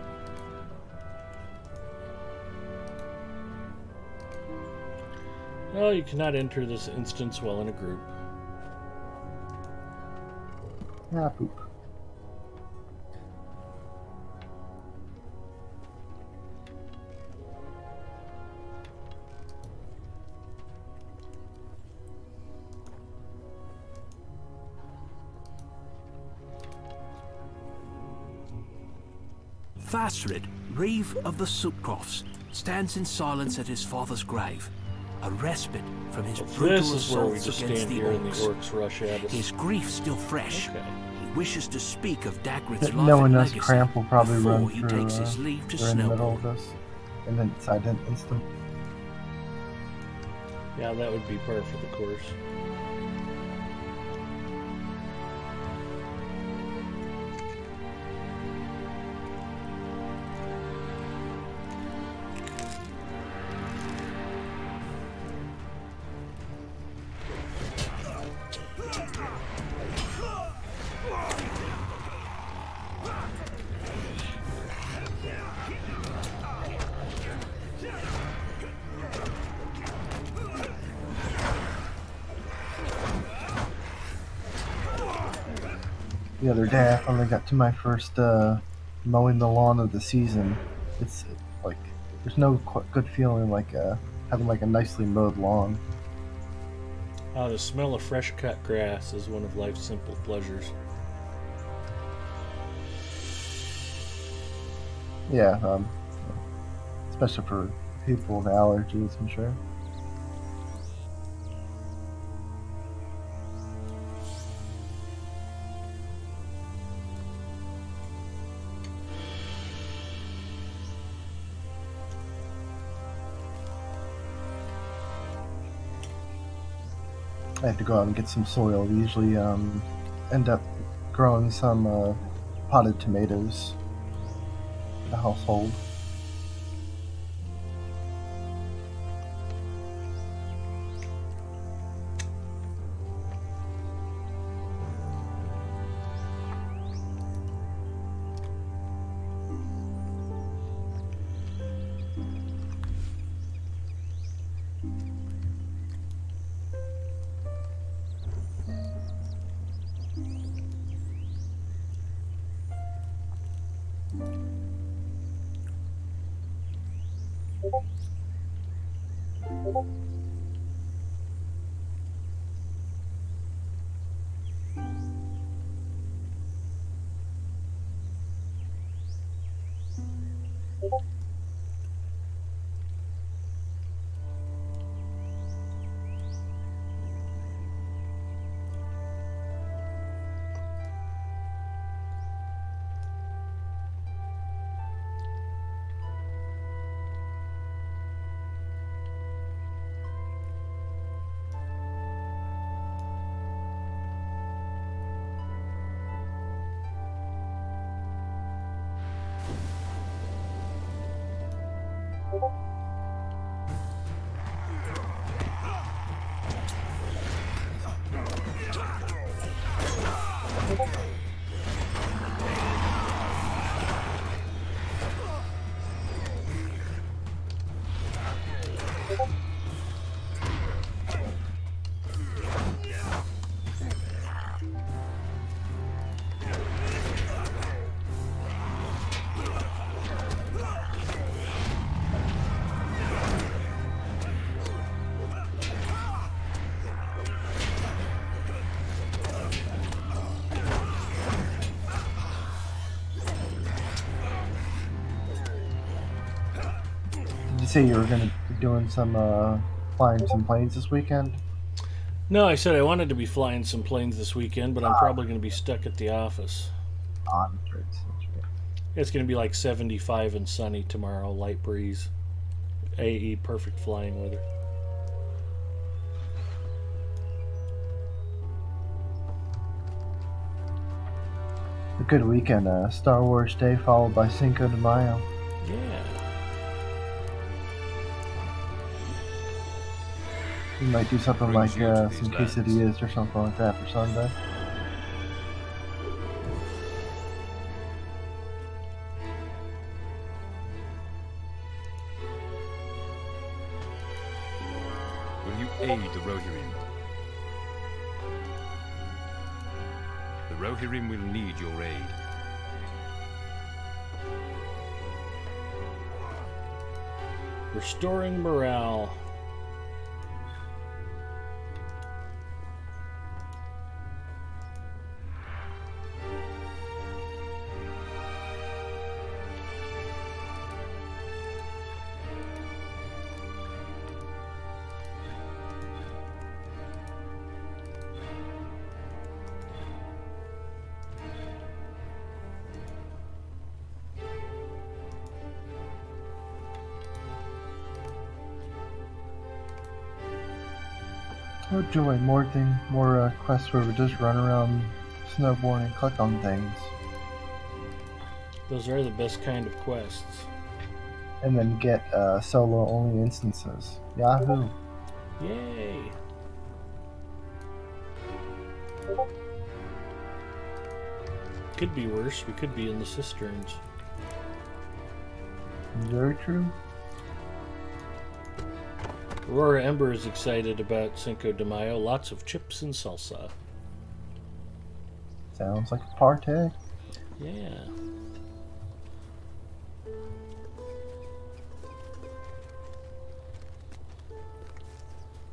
Oh, you cannot enter this instance while in a group. Ah, poop. Thasrid, Reeve of the Sootcrofts, stands in silence at his father's grave, a respite from his brutal This is where we assaults just against stand the here and the orcs. orcs rush at us. His grief still fresh. Okay. He wishes to speak of Dagrid's life Knowing and us, legacy Cramp will probably before run he through. takes his leave to We're in the middle of Snowbourne. this, and then decide to instant. Yeah, that would be par for the course. The other day, I finally got to my first mowing the lawn of the season. It's like there's no good feeling like having like a nicely mowed lawn. The smell of fresh cut grass is one of life's simple pleasures. Yeah, especially for people with allergies, I'm sure. I have to go out and get some soil. We usually end up growing some potted tomatoes in the household. Did you say you were going to be doing some flying some planes this weekend? No, I said I wanted to be flying some planes this weekend, but I'm probably going to be stuck at the office. That's right. It's going to be like 75 and sunny tomorrow, light breeze. AE, perfect flying weather. A good weekend. Star Wars Day followed by Cinco de Mayo. Yeah. We might do something like Brings you to some these lands. quesadillas or something like that for Sunday. you aid the Rohirrim? The Rohirrim will need your aid. Restoring morale. Oh joy, more quests where we just run around snowboarding and click on things. Those are the best kind of quests. And then get solo only instances. Yahoo! Yay! Could be worse. We could be in the cisterns. Very true. Aurora Ember is excited about Cinco de Mayo. Lots of chips and salsa. Sounds like a party. Yeah.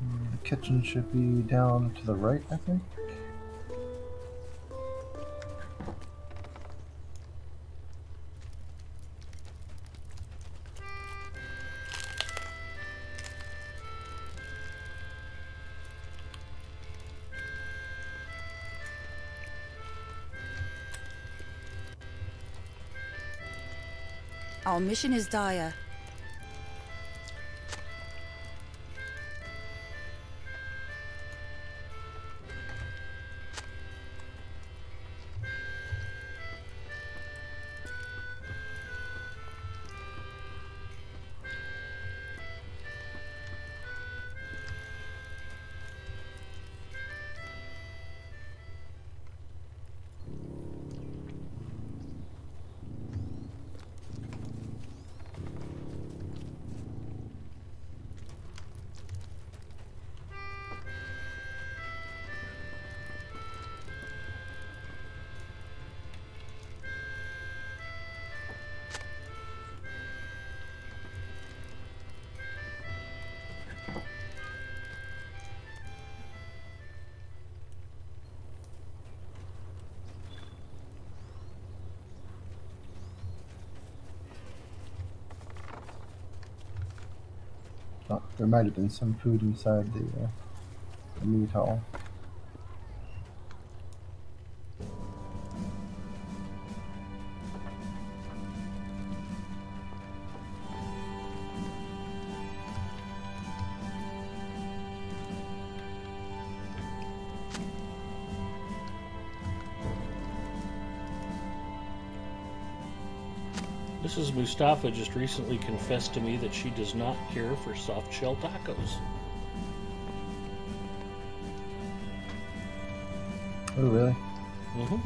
The kitchen should be down to the right, I think. Our mission is dire. Oh, there might have been some food inside the meat hall. Mrs. Mustafa just recently confessed to me that she does not care for soft shell tacos. Oh, really? Mm-hmm.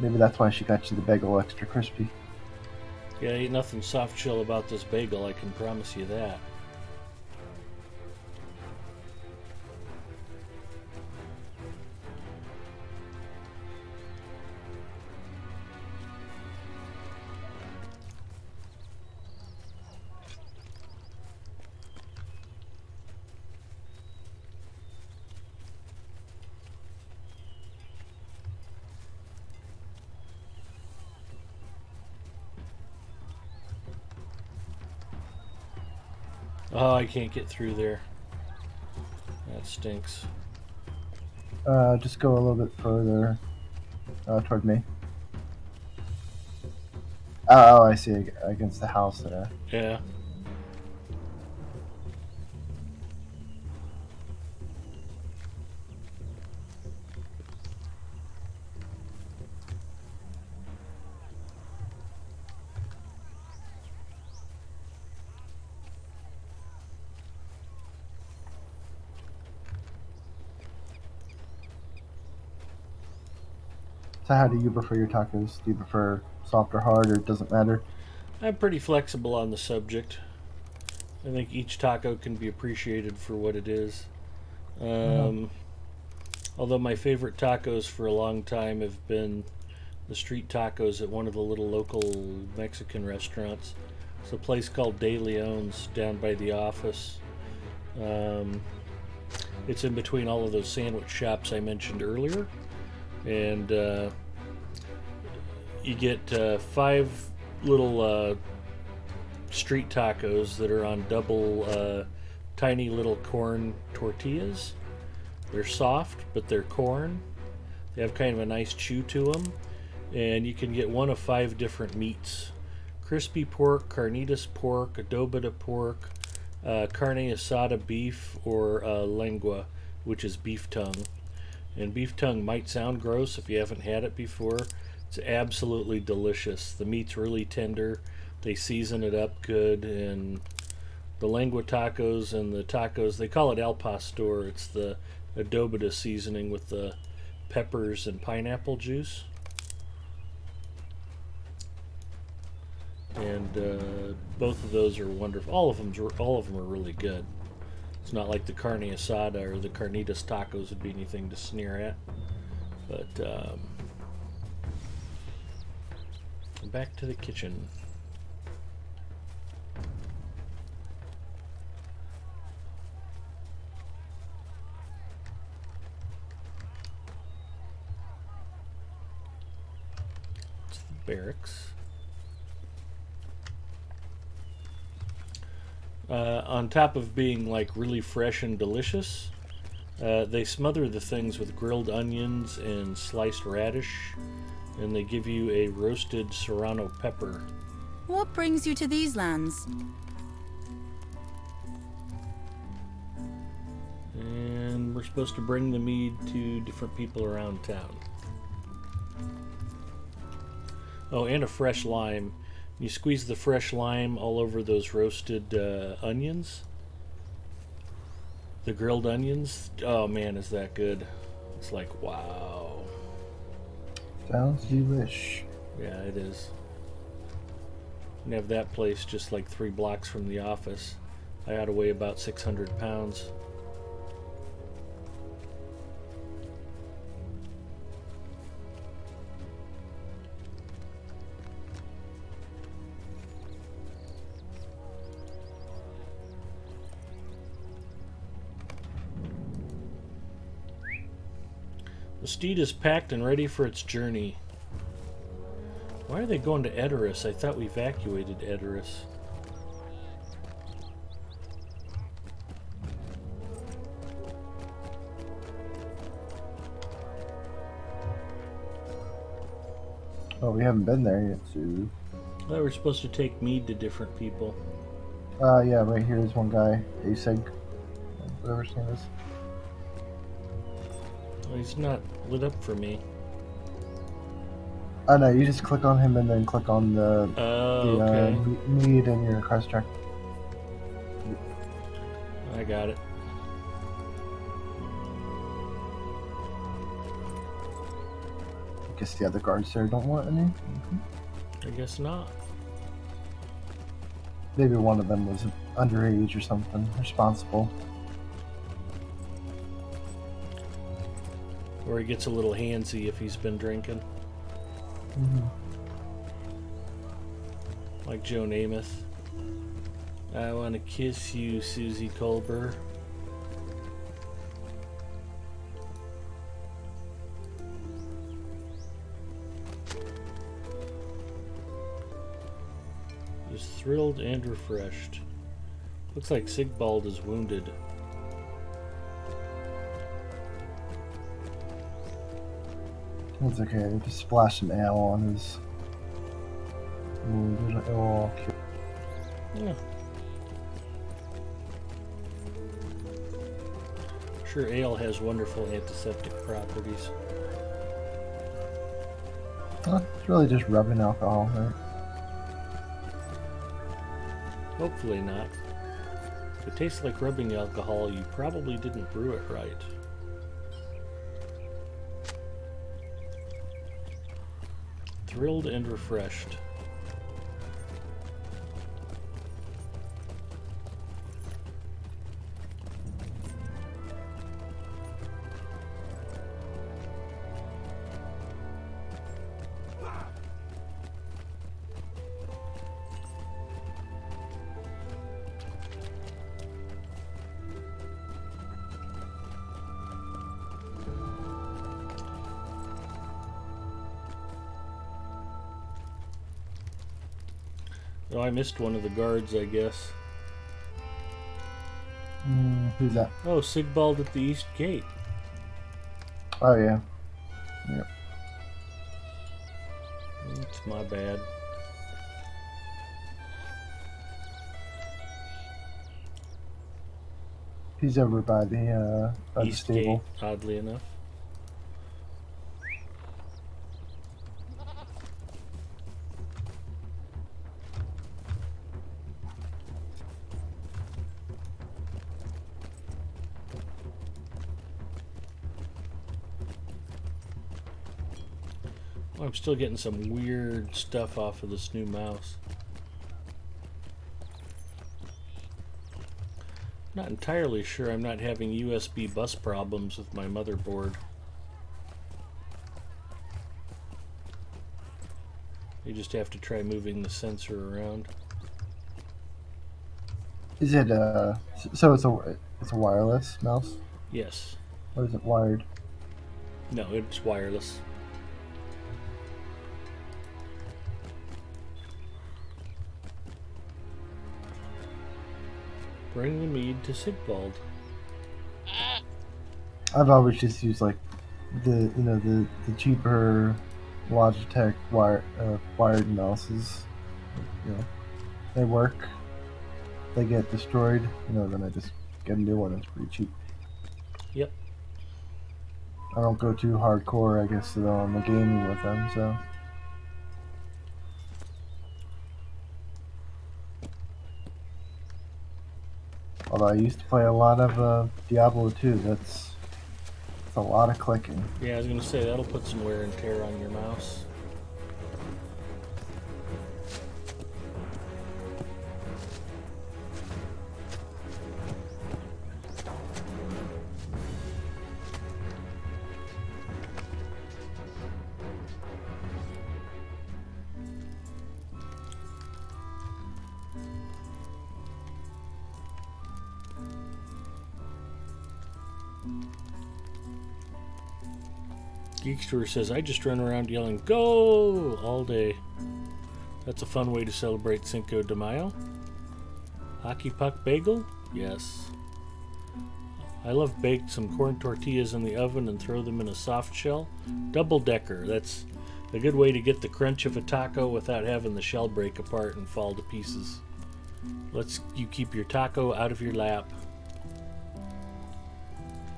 Maybe that's why she got you the bagel extra crispy. Yeah, ain't nothing soft shell about this bagel, I can promise you that. Oh, I can't get through there. That stinks. Just go a little bit further toward me. Oh, I see. Against the house there. Yeah. So how do you prefer your tacos? Do you prefer soft or hard, or it doesn't matter? I'm pretty flexible on the subject. I think each taco can be appreciated for what it is. Although my favorite tacos for a long time have been the street tacos at one of the little local Mexican restaurants. It's a place called De Leon's down by the office. It's in between all of those sandwich shops I mentioned earlier. And you get 5 little street tacos that are on double tiny little corn tortillas. They're soft, but they're corn. They have kind of a nice chew to them. And you can get one of 5 different meats. Crispy pork, carnitas pork, adobada pork, carne asada beef, or lengua, which is beef tongue. And beef tongue might sound gross if you haven't had it before. It's absolutely delicious. The meat's really tender. They season it up good, and the lengua tacos and the tacos, they call it al pastor. It's the adobada seasoning with the peppers and pineapple juice. And both of those are wonderful. All of them are really good. It's not like the carne asada or the carnitas tacos would be anything to sneer at. But back to the kitchen. It's the barracks. On top of being like really fresh and delicious, they smother the things with grilled onions and sliced radish, and they give you a roasted serrano pepper. What brings you to these lands? And we're supposed to bring the mead to different people around town. Oh, and a fresh lime. You squeeze the fresh lime all over those roasted onions. The grilled onions. Oh man, is that good. It's like, wow. Sounds delish. Yeah, it is. And have that place just like 3 blocks from the office. I ought to weigh about 600 pounds. The steed is packed and ready for its journey. Why are they going to Edoras? I thought we evacuated Edoras. Oh, we haven't been there yet, Sue. I thought we were supposed to take mead to different people. Yeah, right here is one guy, Aseg, whatever his name is. Well, he's not lit up for me. Oh no, you just click on him and then click on the Okay. mead in your quest track. I got it. I guess the other guards there don't want any. I guess not. Maybe one of them was underage or something, responsible. Or he gets a little handsy if he's been drinking. Like Joe Namath. I want to kiss you, Susie Colbert. Is thrilled and refreshed. Looks like Sigbald is wounded. It's okay, just splash some ale on his wound. It will all cure. Yeah. Sure, ale has wonderful antiseptic properties. It's really just rubbing alcohol, right? Hopefully not. If it tastes like rubbing alcohol, you probably didn't brew it right. Thrilled and refreshed. Oh, I missed one of the guards, I guess. Who's that? Oh, Sigvald at the East Gate. Oh, yeah. Yep. It's my bad. He's over by the East stable. Gate, oddly enough. Oh, I'm still getting some weird stuff off of this new mouse. Not entirely sure I'm not having USB bus problems with my motherboard. You just have to try moving the sensor around. Is it so it's a wireless mouse? Yes. Or is it wired? No, it's wireless. Bring the mead to Sigvald. I've always just used like the cheaper Logitech wired mouses. You know, they work. They get destroyed. Then I just get a new one. It's pretty cheap. Yep. I don't go too hardcore, I guess, though, on the gaming with them. So. Although I used to play a lot of Diablo 2, that's a lot of clicking. Yeah, I was going to say, that'll put some wear and tear on your mouse. Geekster says, I just run around yelling, "Go!" all day. That's a fun way to celebrate Cinco de Mayo. Hockey puck bagel? Yes. I love baked some corn tortillas in the oven and throw them in a soft shell. Double decker. That's a good way to get the crunch of a taco without having the shell break apart and fall to pieces. Lets you keep your taco out of your lap.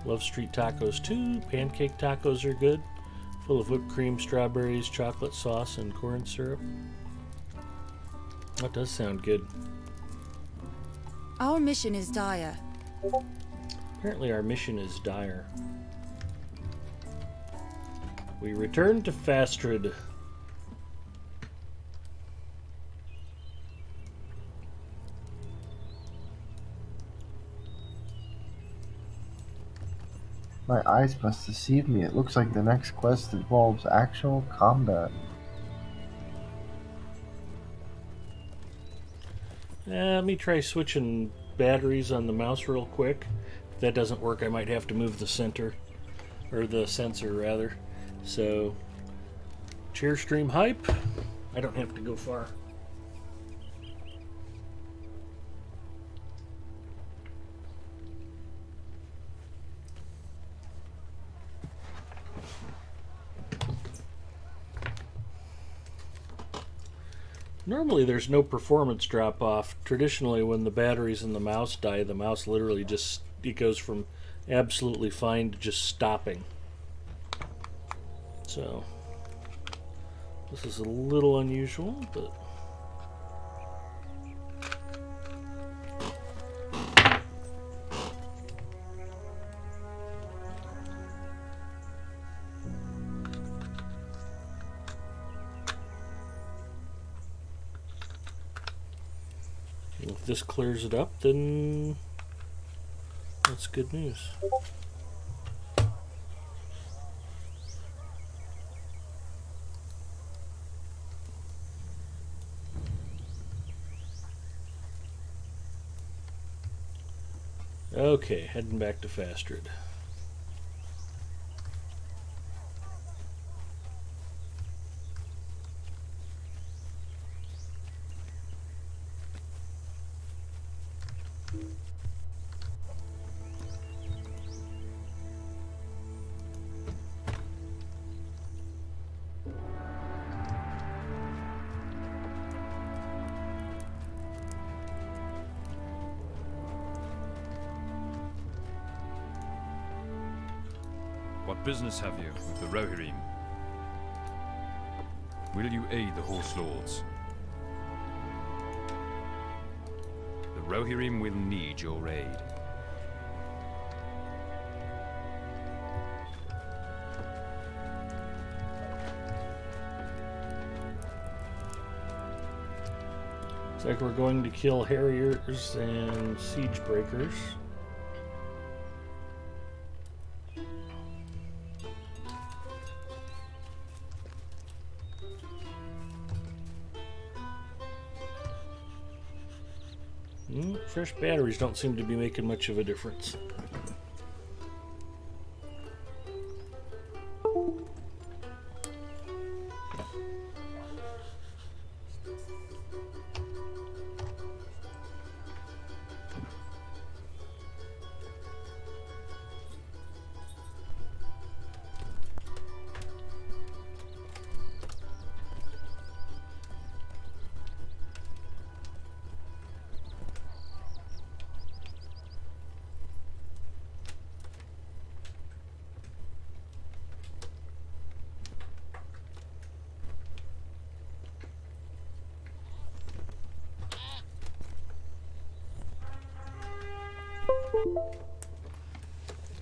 Love street tacos too. Pancake tacos are good. Full of whipped cream, strawberries, chocolate sauce, and corn syrup. That does sound good. Our mission is dire. Apparently our mission is dire. We return to Fastrid. My eyes must deceive me. It looks like the next quest involves actual combat. Let me try switching batteries on the mouse real quick. If that doesn't work, I might have to move the center, or the sensor rather. So, chair stream hype. I don't have to go far. Normally there's no performance drop off. Traditionally when the batteries in the mouse die, the mouse literally just, it goes from absolutely fine to just stopping. So this is a little unusual, but If this clears it up, then that's good news. Okay, heading back to Fastred. What business have you with the Rohirrim? Will you aid the Horse Lords? The Rohirrim will need your aid. Looks like we're going to kill Harriers and Siege Breakers. Fresh batteries don't seem to be making much of a difference.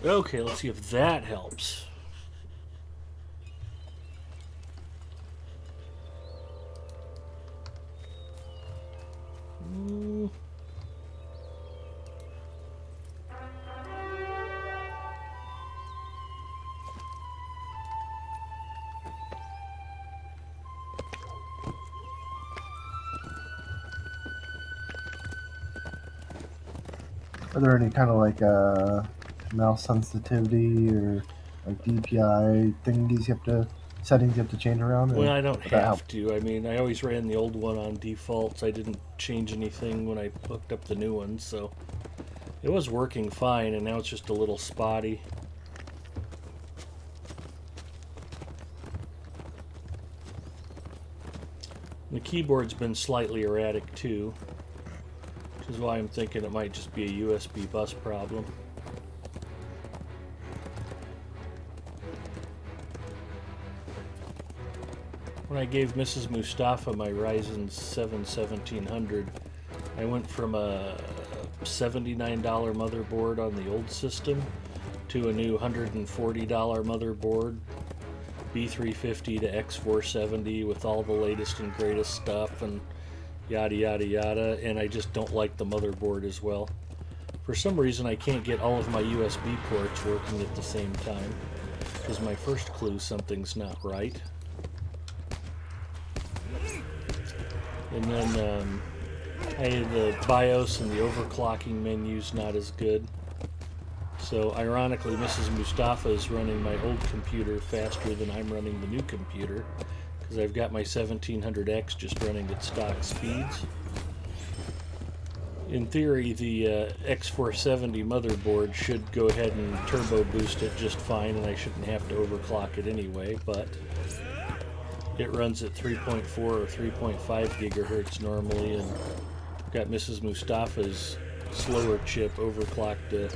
Okay, let's see if that helps. Are there any kind of like mouse sensitivity or like DPI thingies settings you have to change around? Well, I don't would that help? have to. I mean, I always ran the old one on defaults. I didn't change anything when I hooked up the new one, so it was working fine, and now it's just a little spotty. The keyboard's been slightly erratic too, which is why I'm thinking it might just be a USB bus problem. When I gave Mrs. Mustafa my Ryzen 7 1700, I went from a $79 motherboard on the old system to a new $140 motherboard, B350 to X470 with all the latest and greatest stuff and yada yada yada, and I just don't like the motherboard as well. For some reason I can't get all of my USB ports working at the same time. Is my first clue something's not right. And then the BIOS and the overclocking menu's not as good. So ironically, Mrs. Mustafa is running my old computer faster than I'm running the new computer, because I've got my 1700X just running at stock speeds. In theory, the X470 motherboard should go ahead and turbo boost it just fine, and I shouldn't have to overclock it anyway, but it runs at 3.4 or 3.5 gigahertz normally, and got Mrs. Mustafa's slower chip overclocked to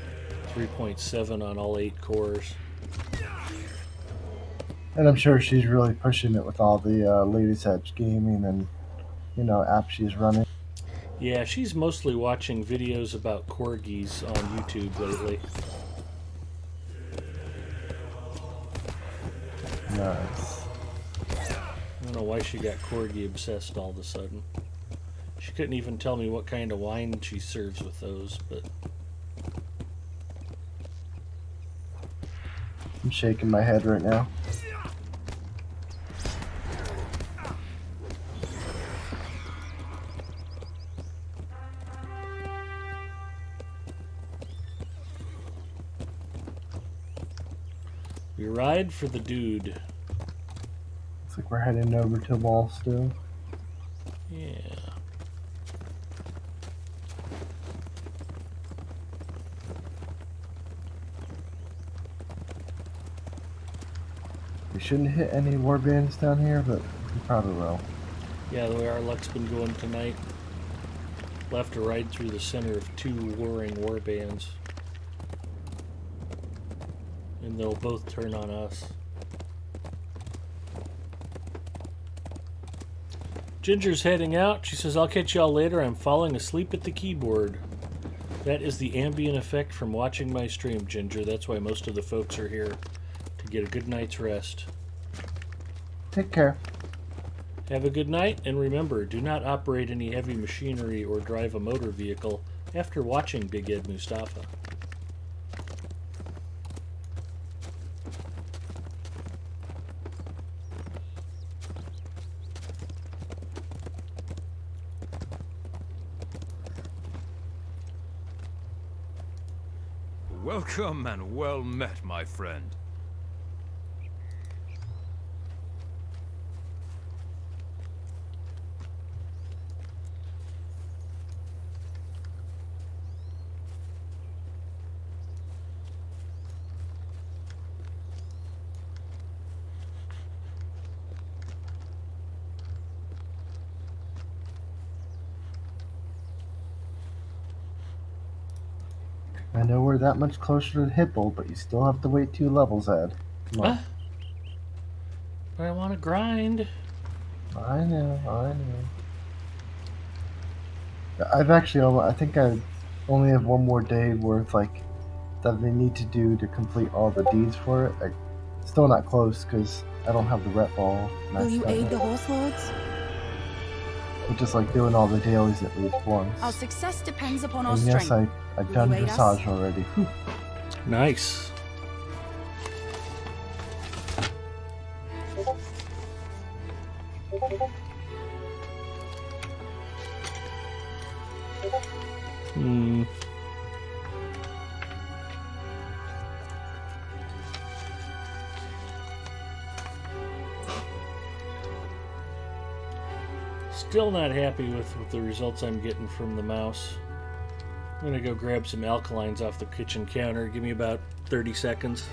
3.7 on all 8 cores. And I'm sure she's really pushing it with all the latest edge gaming and apps she's running. Yeah, she's mostly watching videos about corgis on YouTube lately. Nice. I don't know why she got corgi obsessed all of a sudden. She couldn't even tell me what kind of wine she serves with those, but I'm shaking my head right now. we ride for the dude. Looks like we're heading over to Wall still. Yeah. We shouldn't hit any war bands down here, but we probably will. Yeah, the way our luck's been going tonight. We'll have to ride through the center of 2 warring war bands. And they'll both turn on us. Ginger's heading out. She says, I'll catch y'all later. I'm falling asleep at the keyboard. That is the ambient effect from watching my stream, Ginger. That's why most of the folks are here. To get a good night's rest. Take care. Have a good night, and remember, do not operate any heavy machinery or drive a motor vehicle after watching Big Ed Mustafa. Welcome and well met, my friend. I know we're that much closer to Hipple, but you still have to wait 2 levels, Ed. Come on. But I want to grind. I know. I think I only have 1 more day worth, like, that they need to do to complete all the deeds for it. Still not close, because I don't have the rep ball. Will you maxed out aid yet. the horse lords? But just like doing all the dailies at least once. Our success depends upon our And yes, strength. I've Will done you aid us? dressage already. Whew. Nice. Still not happy with the results I'm getting from the mouse. I'm gonna go grab some alkalines off the kitchen counter. Give me about 30 seconds.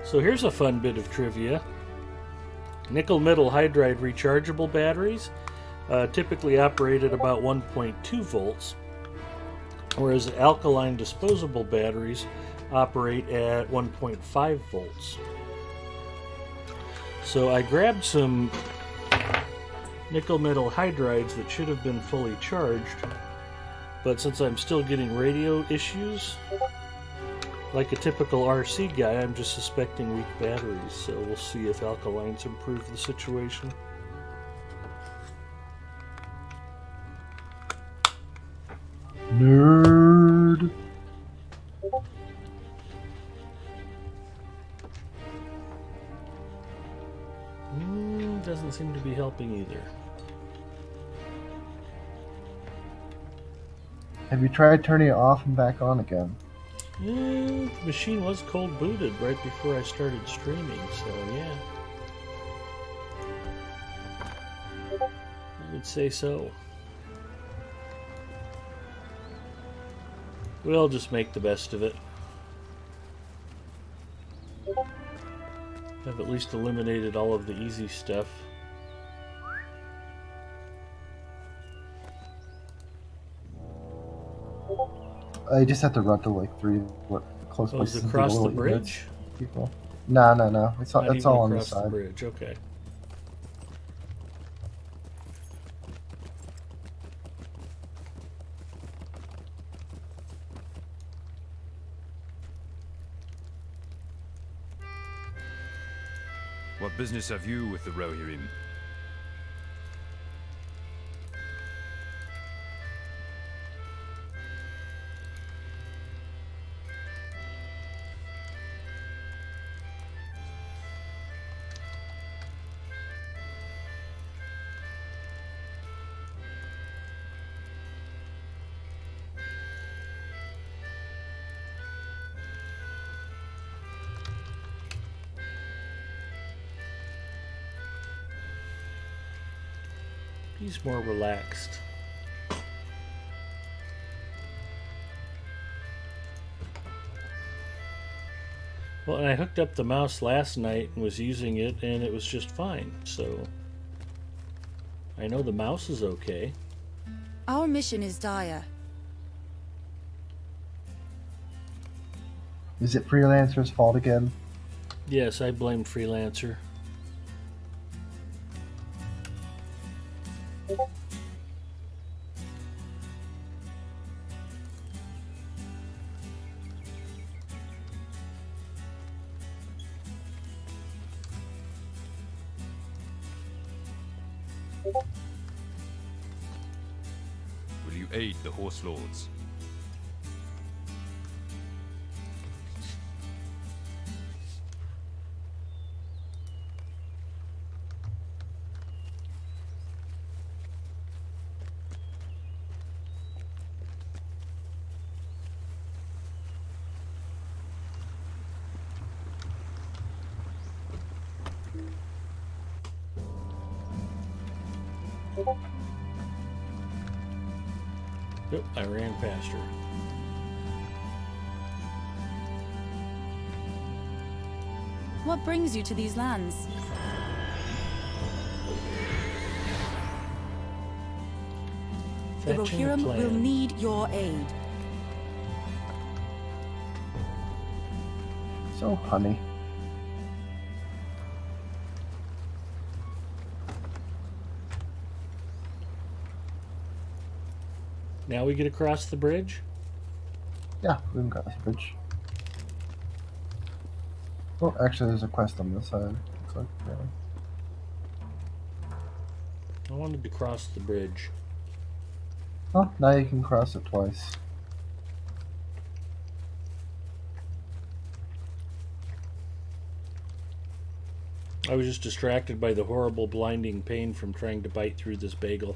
So here's a fun bit of trivia. Nickel metal hydride rechargeable batteries typically operate at about 1.2 volts, whereas alkaline disposable batteries operate at 1.5 volts. So I grabbed some nickel metal hydrides that should have been fully charged, but since I'm still getting radio issues, like a typical RC guy, I'm just suspecting weak batteries, so we'll see if alkalines improve the situation. Nerd. Doesn't seem to be helping either. Have you tried turning it off and back on again? The machine was cold booted right before I started streaming, so yeah. I would say so. We'll just make the best of it. Have at least eliminated all of the easy stuff. I just have to run to like 3 close Oh, is places it and across deal the with bridge? people. No. It's Not it's even all on the across the side. bridge. Okay. What business have you with the Rohirrim? He's more relaxed. Well, and I hooked up the mouse last night and was using it, and it was just fine. So I know the mouse is okay. Our mission is dire. Is it Freelancer's fault again? Yes, I blame Freelancer. Will you aid the Horse Lords? Yep, I ran past her. What brings you to these lands? The Fetching a Rohirrim will plan. need your aid. So honey. Now we get across the bridge? Yeah, we can cross the bridge. Oh, actually, there's a quest on this side. Looks like, I wanted to cross the bridge. Oh, now you can cross it twice. I was just distracted by the horrible blinding pain from trying to bite through this bagel.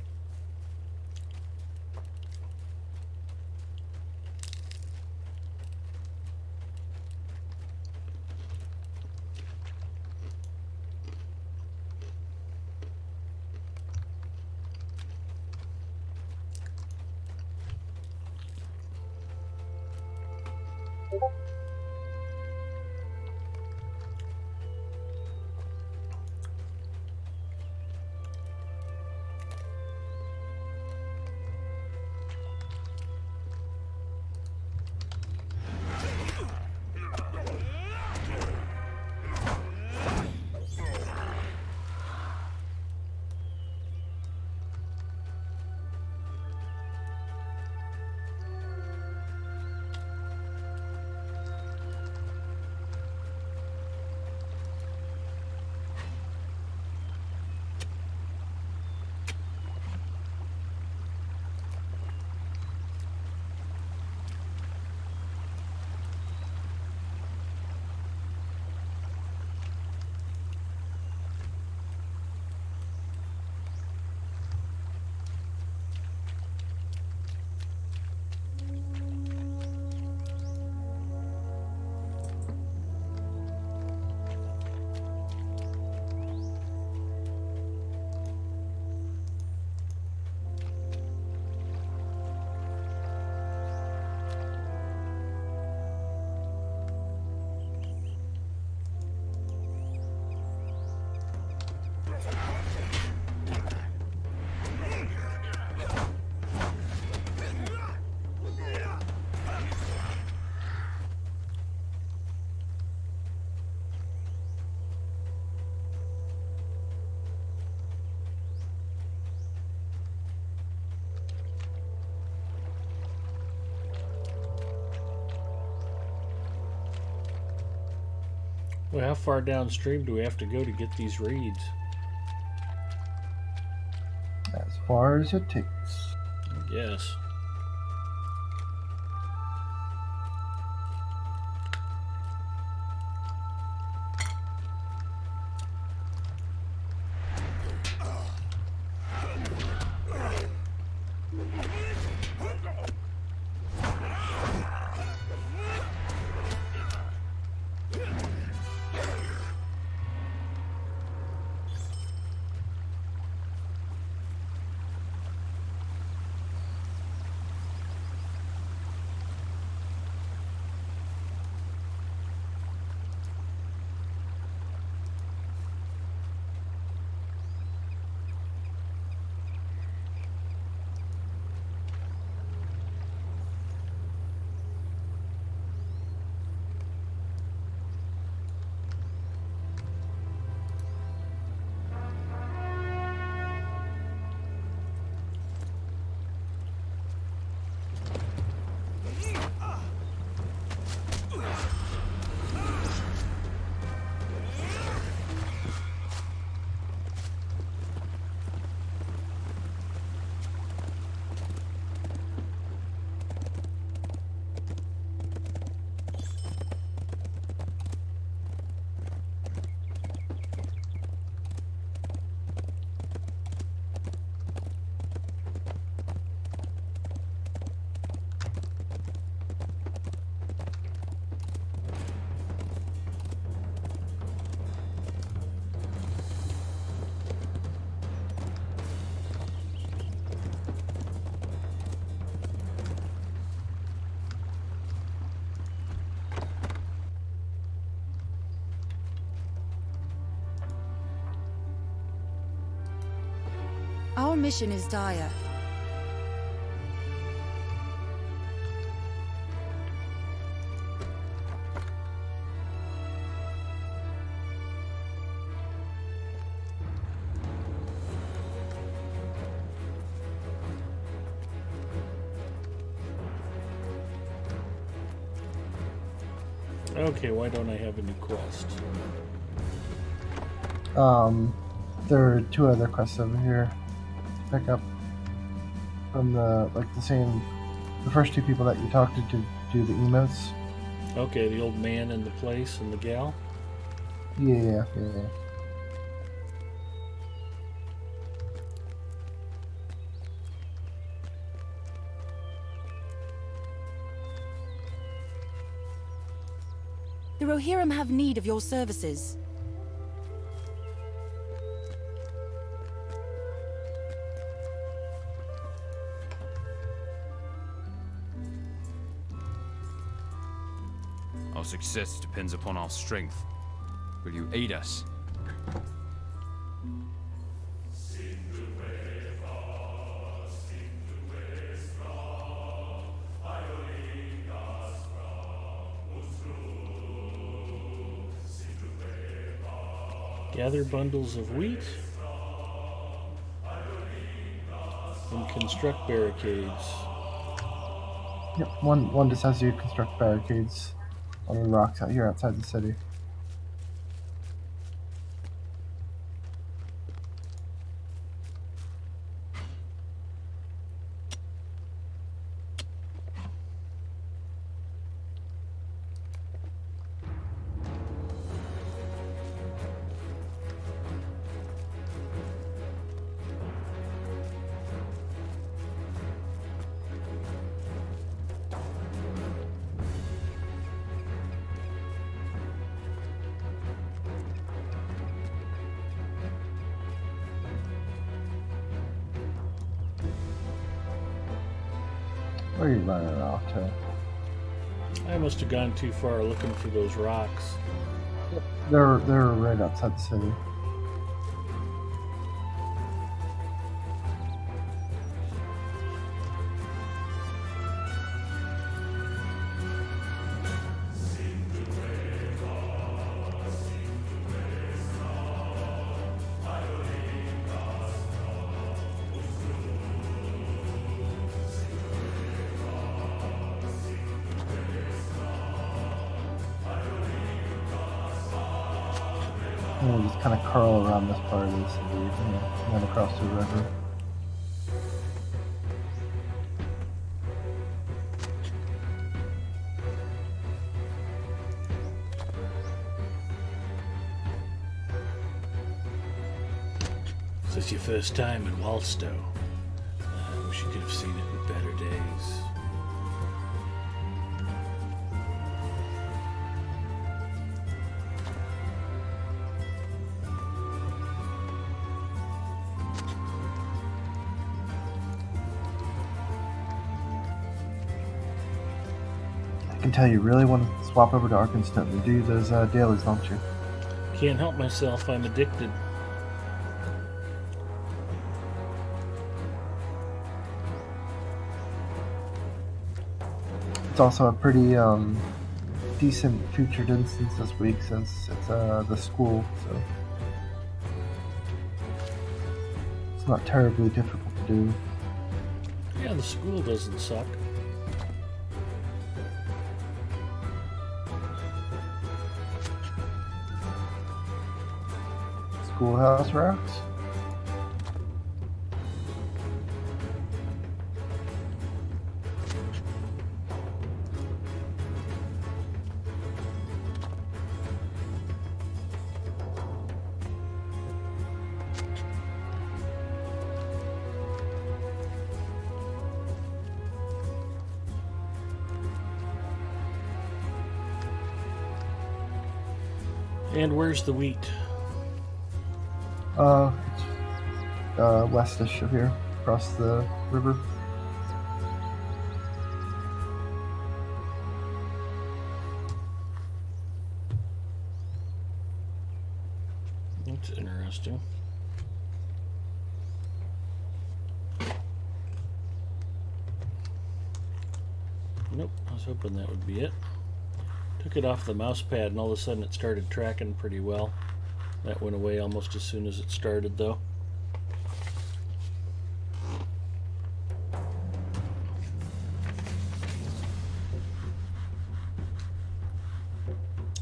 Well, how far downstream do we have to go to get these reeds? As far as it takes. I guess. Our mission is dire. Okay, why don't I have a new quest? There are 2 other quests over here to pick up from the first 2 people that you talked to do the emotes. Okay, the old man in the place and the gal. Yeah. The Rohirrim have need of your services. Our success depends upon our strength. Will you aid us? Gather bundles of wheat and construct barricades. Yep. One just has you construct barricades on the rocks out here outside the city. Where are you running off to? I must have gone too far looking for those rocks. They're right outside the city. And we'll just kind of curl around this part of the city, and then across the river. This is your first time in Walstow. I wish you could have seen it in better days. I can tell you really want to swap over to Arkansas and do those dailies, don't you? Can't help myself, I'm addicted. It's also a pretty decent featured instance this week since it's the school, so it's not terribly difficult to do. Yeah, the school doesn't suck. Schoolhouse rocks. And where's the wheat? It's westish of here, across the river. That's interesting. Nope, I was hoping that would be it. Took it off the mouse pad and all of a sudden it started tracking pretty well. That went away almost as soon as it started though.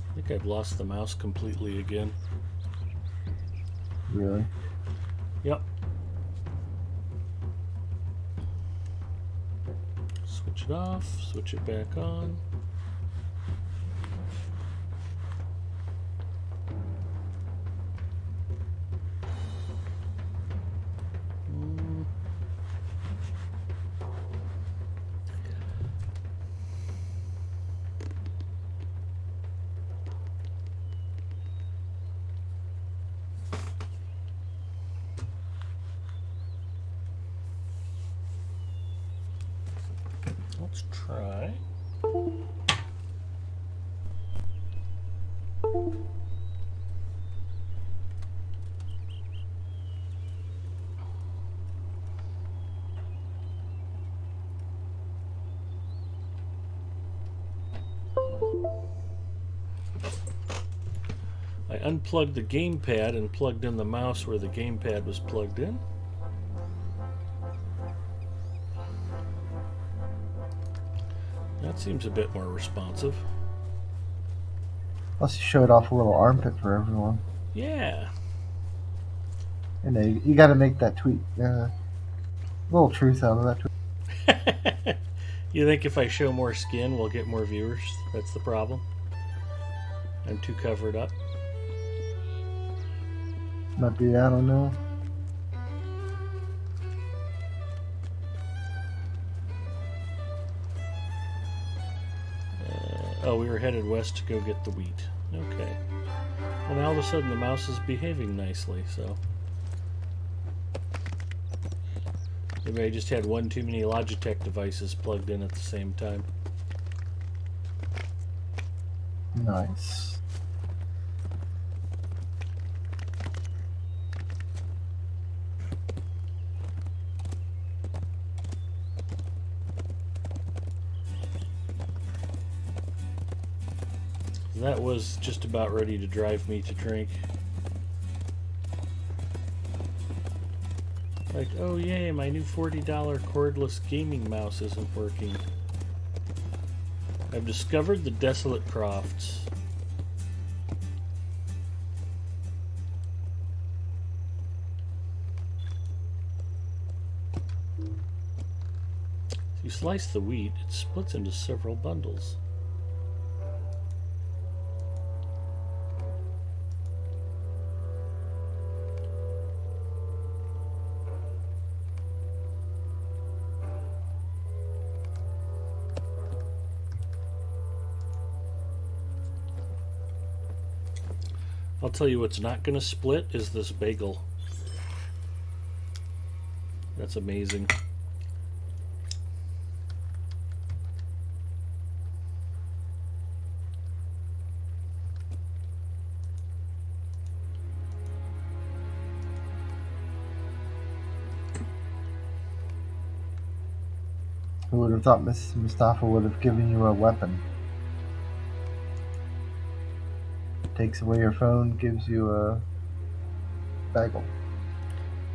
I think I've lost the mouse completely again. Really? Yep. Switch it off, switch it back on. Let's try. I unplugged the gamepad and plugged in the mouse where the gamepad was plugged in. That seems a bit more responsive. Let's show it off a little armpit for everyone. Yeah. And you got to make that tweet little truth out of that tweet. You think if I show more skin, we'll get more viewers? That's the problem. I'm too covered up. Might be, I don't know. Oh, we were headed west to go get the wheat. Okay. Well, now all of a sudden the mouse is behaving nicely, so. Maybe I just had one too many Logitech devices plugged in at the same time. Nice. That was just about ready to drive me to drink. Like, oh yay, my new $40 cordless gaming mouse isn't working. I've discovered the desolate crofts. You slice the wheat, it splits into several bundles. I'll tell you what's not going to split is this bagel. That's amazing. Who would have thought Miss Mustafa would have given you a weapon? Takes away your phone, gives you a bagel.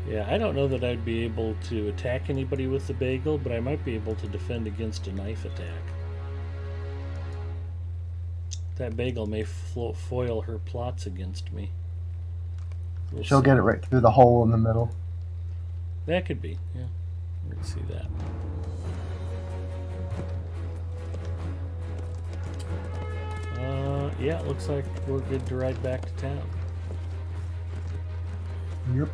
Yeah, I don't know that I'd be able to attack anybody with the bagel, but I might be able to defend against a knife attack. That bagel may foil her plots against me. She'll get it right through the hole in the middle. That could be, yeah. I can see that. Yeah, it looks like we're good to ride back to town. Yep.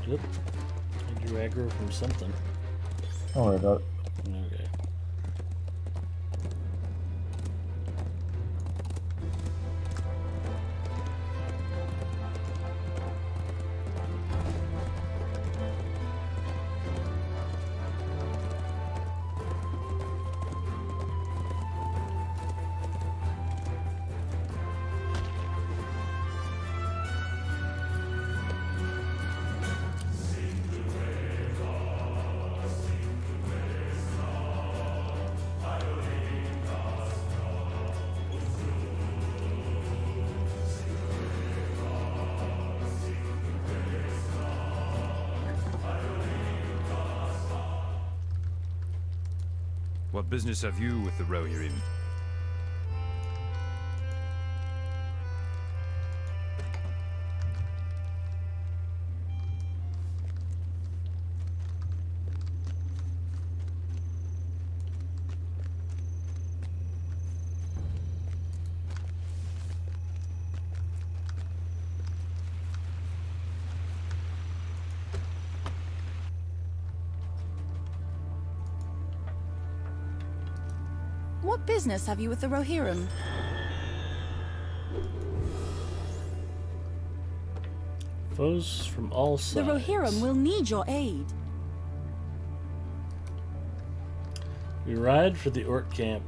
Yep. I drew aggro from something. Don't worry about it. Okay. What business have you with the Rohirrim? What business have you with the Rohirrim? Foes from all The sides. Rohirrim will need your aid. We ride for the Orc camp.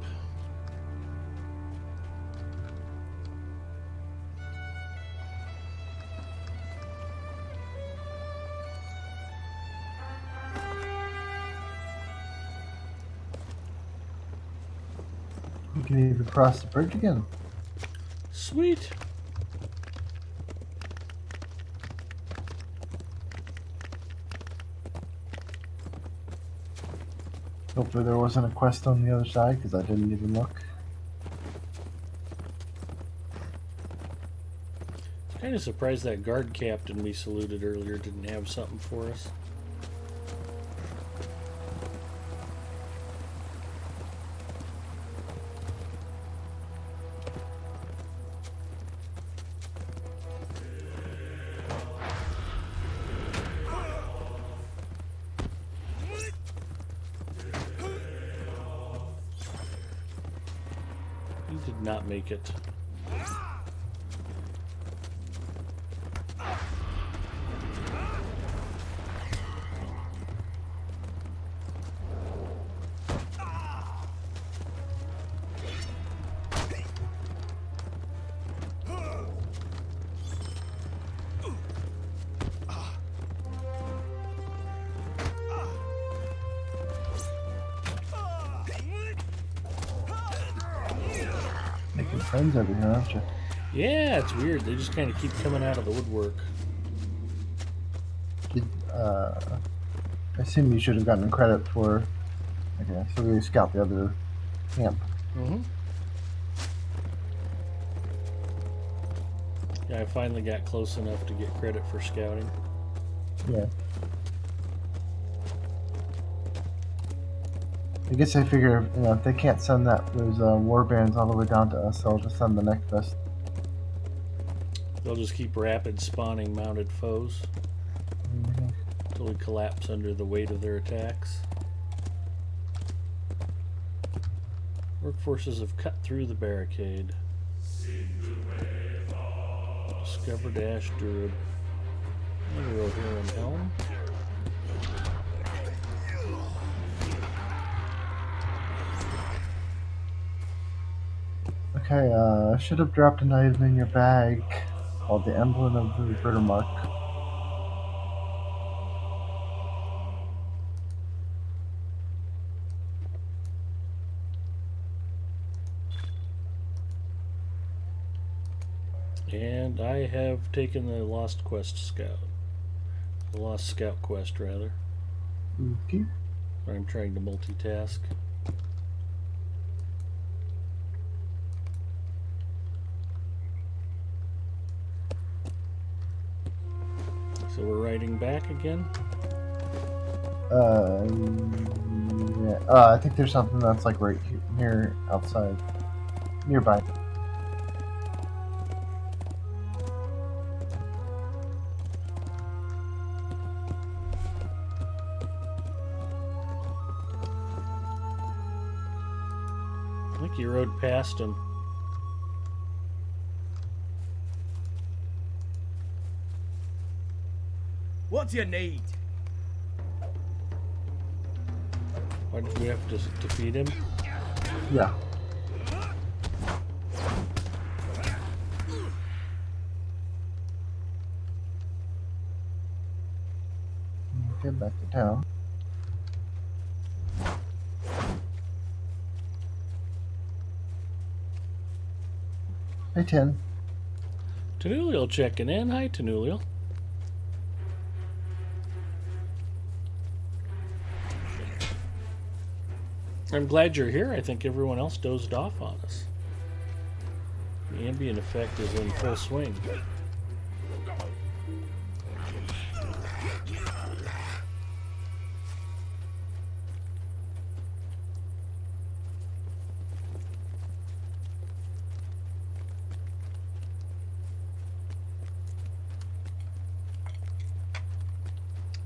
You can even cross the bridge again. Sweet. Hopefully there wasn't a quest on the other side, because I didn't even look. Kind of surprised that guard captain we saluted earlier didn't have something for us. He did not make it. Making friends over here, aren't you? Yeah, it's weird. They just kind of keep coming out of the woodwork. I assume you should have gotten credit for... Okay, so we scout the other camp. Mm-hmm. Yeah, I finally got close enough to get credit for scouting. Yeah. I guess I figure, if they can't send those war bands all the way down to us, they'll just send the next best. They'll just keep rapid spawning mounted foes until we collapse under the weight of their attacks. Workforces have cut through the barricade. Discovered Ash Druid. Hero here in Helm. Okay, I should have dropped an item in your bag called the Emblem of the Ritter Mark. And I have taken the Lost Quest Scout. The Lost Scout Quest, rather. Okay. I'm trying to multitask. So we're riding back again? Yeah. I think there's something that's like right here, outside, nearby. I think you rode past him. What do you need? Why did we have to defeat him? Yeah. Get back to town. Hey, Tin. Tenuliel checking in. Hi, Tenuliel. I'm glad you're here. I think everyone else dozed off on us. The ambient effect is in full swing.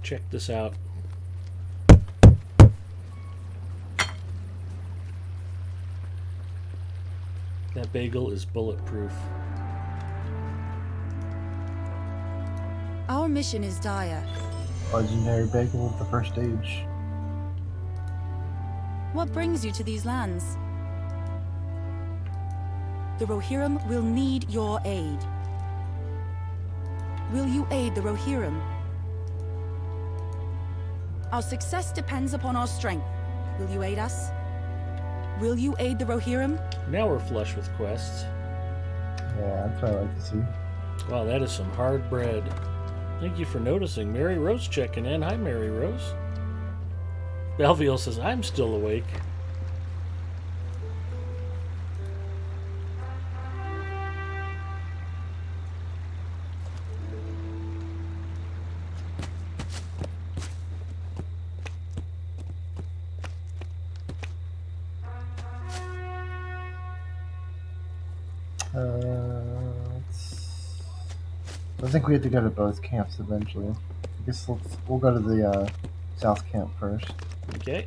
Check this out. That bagel is bulletproof. Our mission is dire. Legendary bagel of the first stage. What brings you to these lands? The Rohirrim will need your aid. Will you aid the Rohirrim? Our success depends upon our strength. Will you aid us? Will you aid the Rohirrim? Now we're flush with quests. Yeah, that's what I like to see. Wow, that is some hard bread. Thank you for noticing. Mary Rose checking in. Hi, Mary Rose. Belviel says, I'm still awake. I think we have to go to both camps eventually. I guess we'll go to the south camp first. Okay.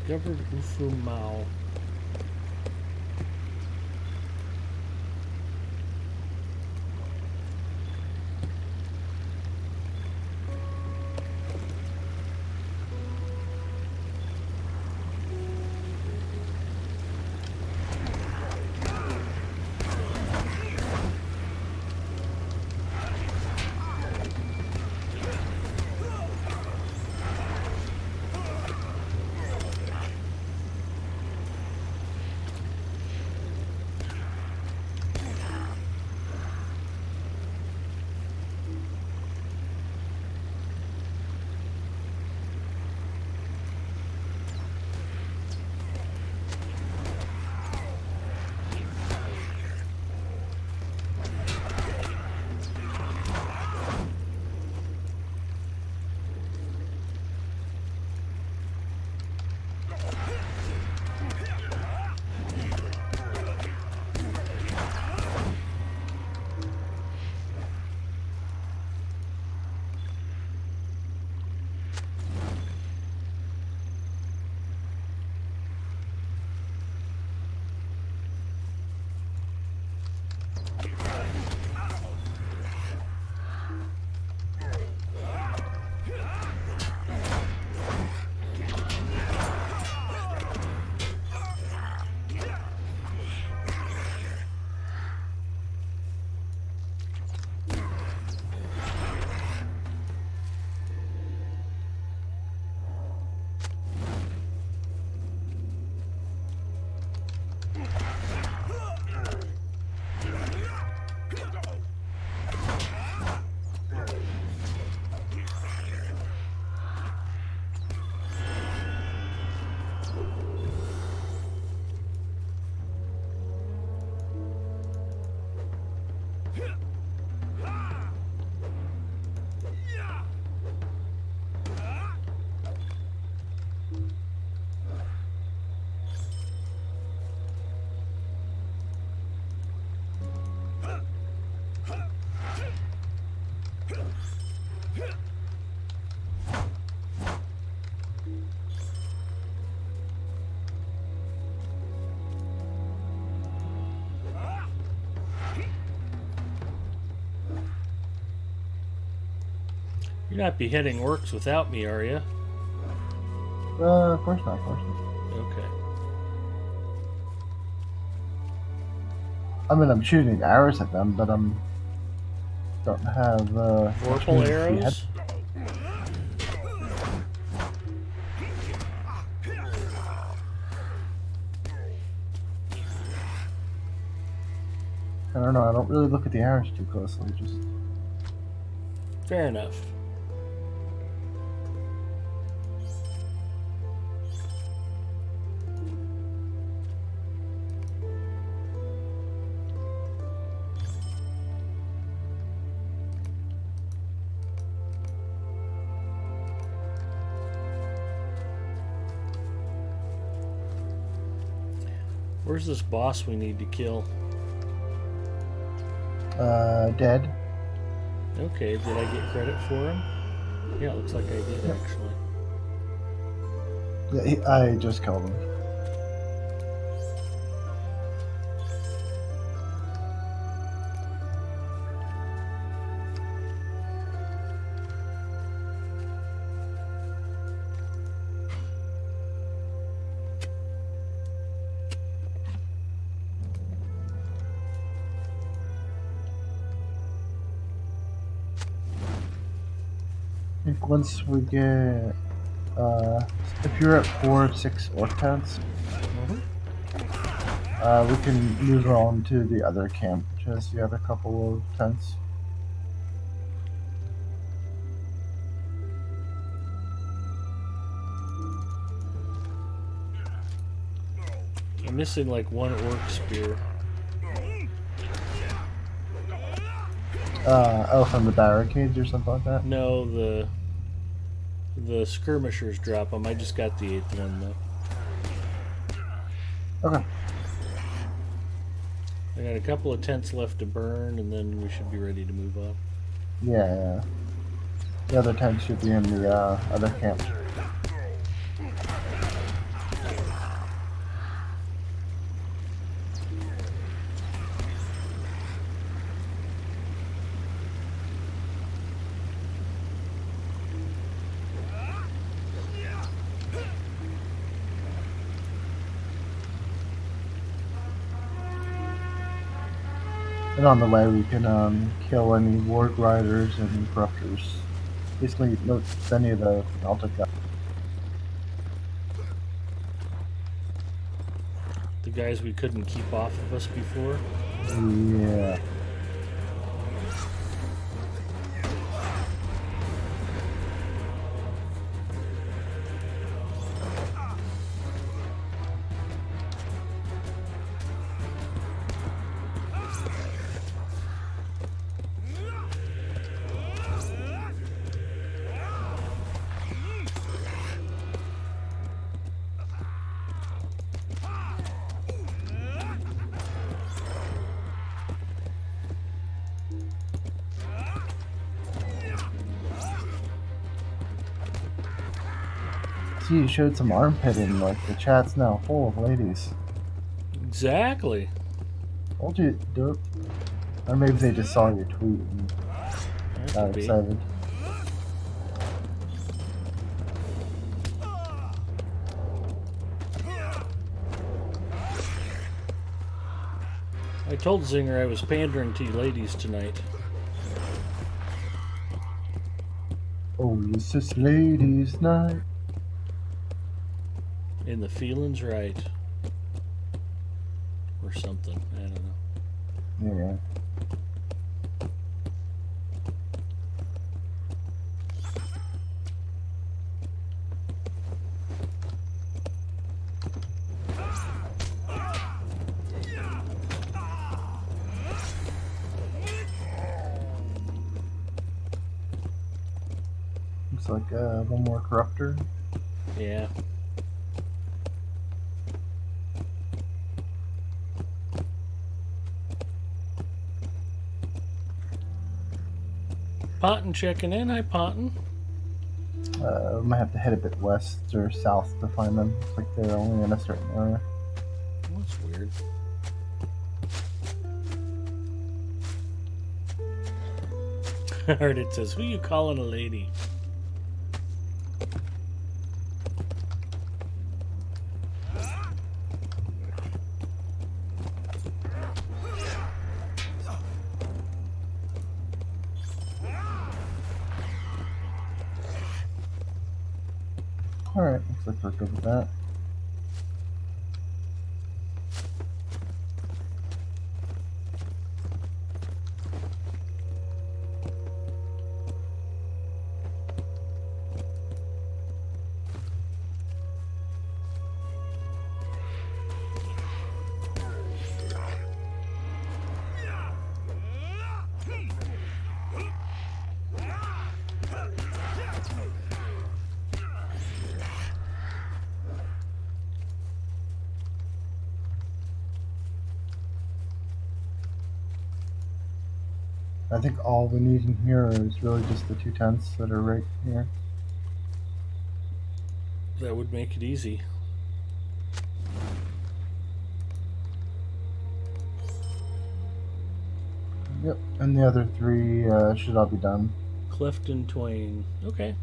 Discovered Ufu Mao. You're not beheading orcs without me, are you? Of course not, of course not. Okay. I mean, I'm shooting arrows at them, but don't have much Vorpal means to behead. arrows? I don't know. I don't really look at the arrows too closely. Just Fair enough. Where's this boss we need to kill? dead. Okay, did I get credit for him? Yeah, it looks like I did actually. Yeah, I just killed him. I think once we get, if you're at 4 of 6 orc tents, we can move on to the other camp, which has the other couple of tents. I'm missing like one orc spear. Oh, from the barricades or something like that? No, the skirmishers drop them. I just got the 8th one though. Okay. I got a couple of tents left to burn, and then we should be ready to move on. Yeah. The other tents should be in the other camp. And on the way, we can kill any ward riders and corruptors. Basically, no, any of the Alta guys. The guys we couldn't keep off of us before. Yeah. See, you showed some armpit in, like, the chat's now full of ladies. Exactly. Told you, do it. Or maybe they just saw your tweet and That got could be. excited. I told Zinger I was pandering to you ladies tonight. Oh, it's this ladies' night. And the feeling's right. Or something. I don't know. Yeah. Looks like one more corruptor. Yeah. Ponton checking in. Hi, Ponton. We might have to head a bit west or south to find them. It's like they're only in a certain area. That's weird. I heard it says, "Who you calling a lady?" Alright, looks like we're good with that. I think all we need in here is really just the 2 tents that are right here. That would make it easy. Yep, and the other 3 should all be done. Clifton Twain. Okay.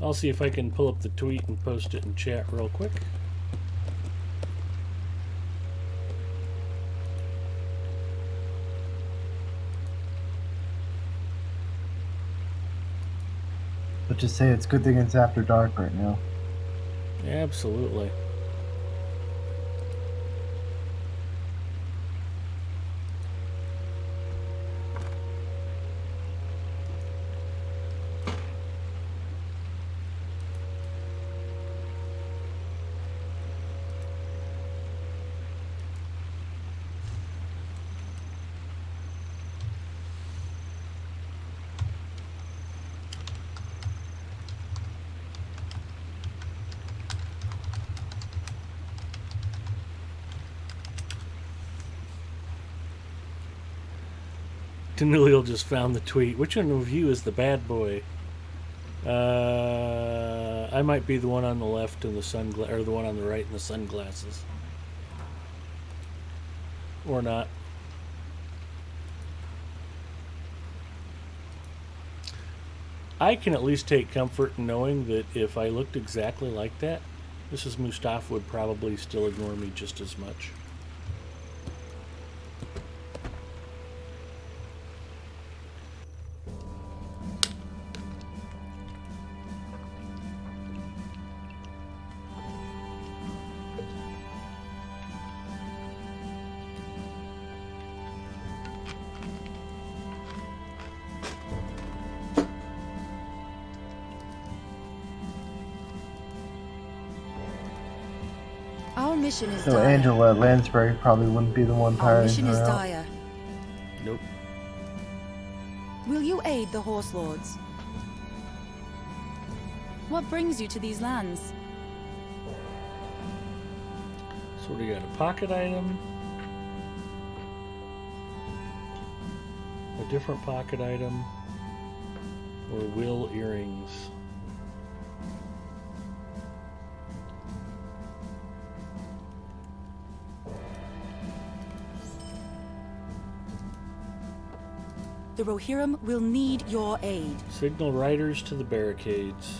I'll see if I can pull up the tweet and post it in chat real quick. But just say it's a good thing it's after dark right now. Absolutely. Danilio just found the tweet. Which one of you is the bad boy? I might be the one on the left in the or the one on the right in the sunglasses. Or not. I can at least take comfort in knowing that if I looked exactly like that, Mrs. Mustafa would probably still ignore me just as much. Our mission is So dire. Angela Lansbury probably wouldn't be the one Our tiring mission is her out. dire. Nope. Will you aid the Horse Lords? What brings you to these lands? So we got a pocket item, a different pocket item, or will earrings. The Rohirrim will need your aid. Signal riders to the barricades.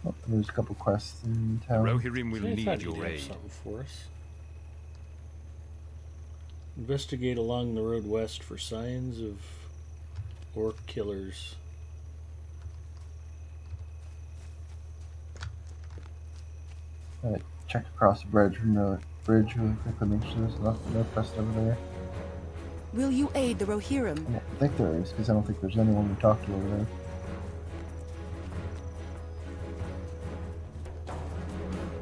Oh, there's a couple quests in The town. Rohirrim will I need thought your he'd have aid. something for us. Investigate along the road west for signs of orc killers. Check across the bridge really quickly, make sure there's no quest over there. Will you aid the Rohirrim? I think there is, because I don't think there's anyone to talk to over there.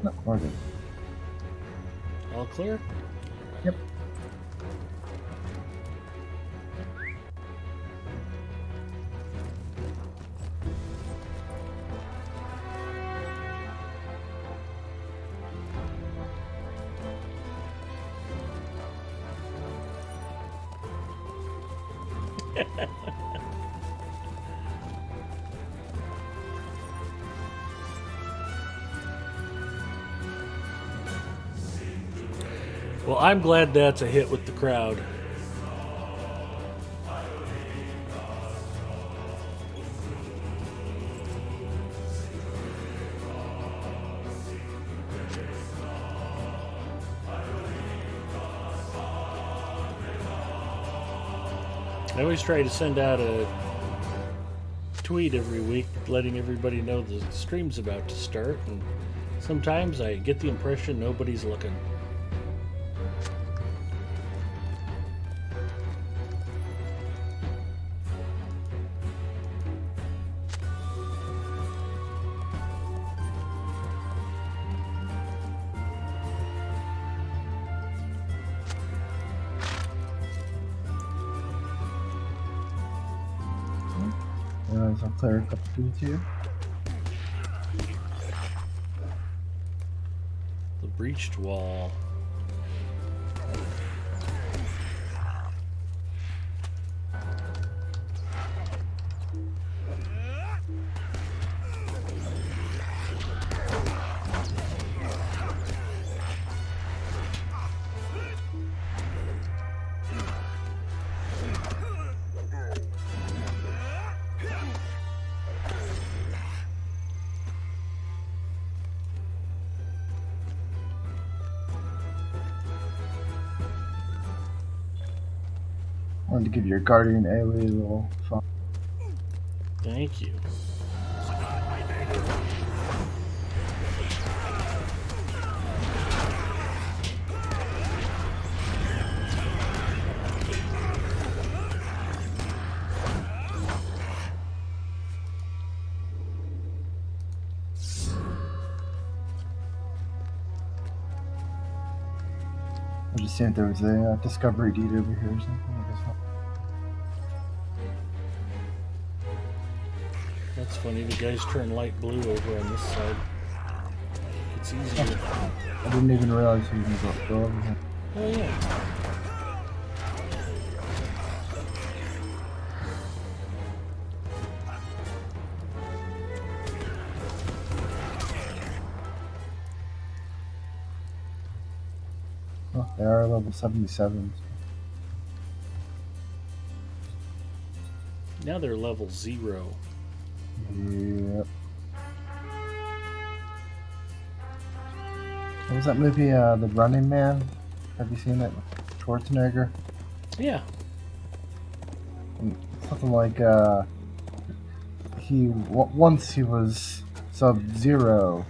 No, we're good. All clear? Yep. Well, I'm glad that's a hit with the crowd. I always try to send out a tweet every week letting everybody know the stream's about to start, and sometimes I get the impression nobody's looking. I'll clear a couple dudes here. The breached wall. Wanted to give your guardian AoE a little fun. Thank you. I was just seeing if there was a discovery deed over here or something. I guess not. That's funny, the guys turn light blue over on this side. It's easier. I didn't even realize you can go over here. Oh yeah. Oh, they are level 77. Now they're level 0. Yep. What was that movie, The Running Man? Have you seen it? Schwarzenegger? Yeah. Something like, once he was Sub-Zero,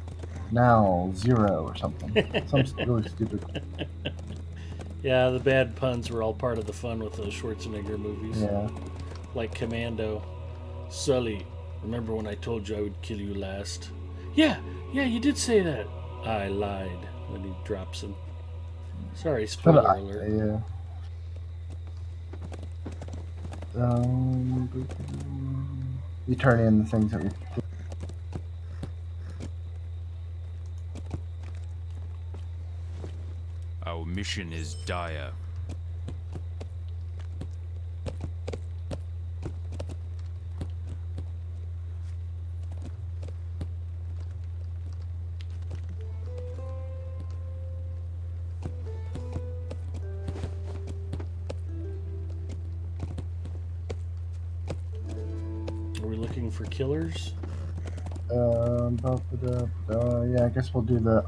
now Zero or something. Something really stupid. Yeah, the bad puns were all part of the fun with those Schwarzenegger movies. Yeah. Like Commando. Sully, remember when I told you I would kill you last? Yeah, you did say that. I lied. Then he drops him. Sorry, spoiler alert. Yeah. You turn in the things that we... Our mission is dire. Are we looking for killers? Yeah, I guess we'll do the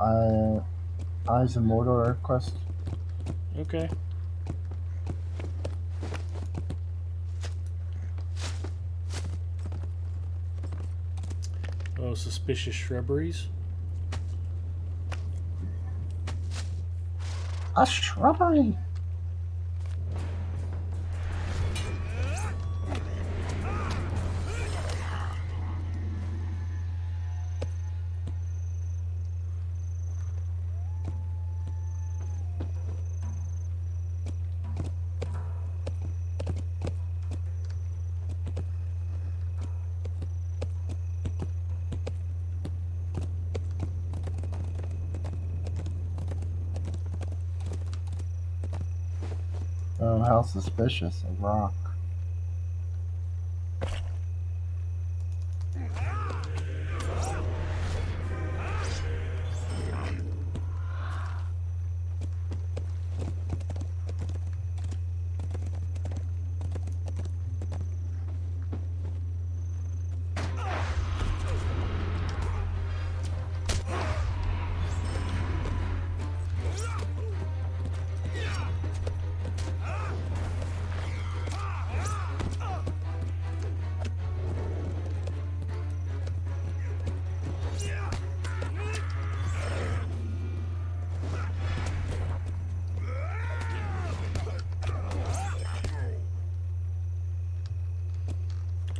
Eyes of Mordor quest. Okay. Oh, suspicious shrubberies. A shrubbery. Oh, how suspicious. A rock.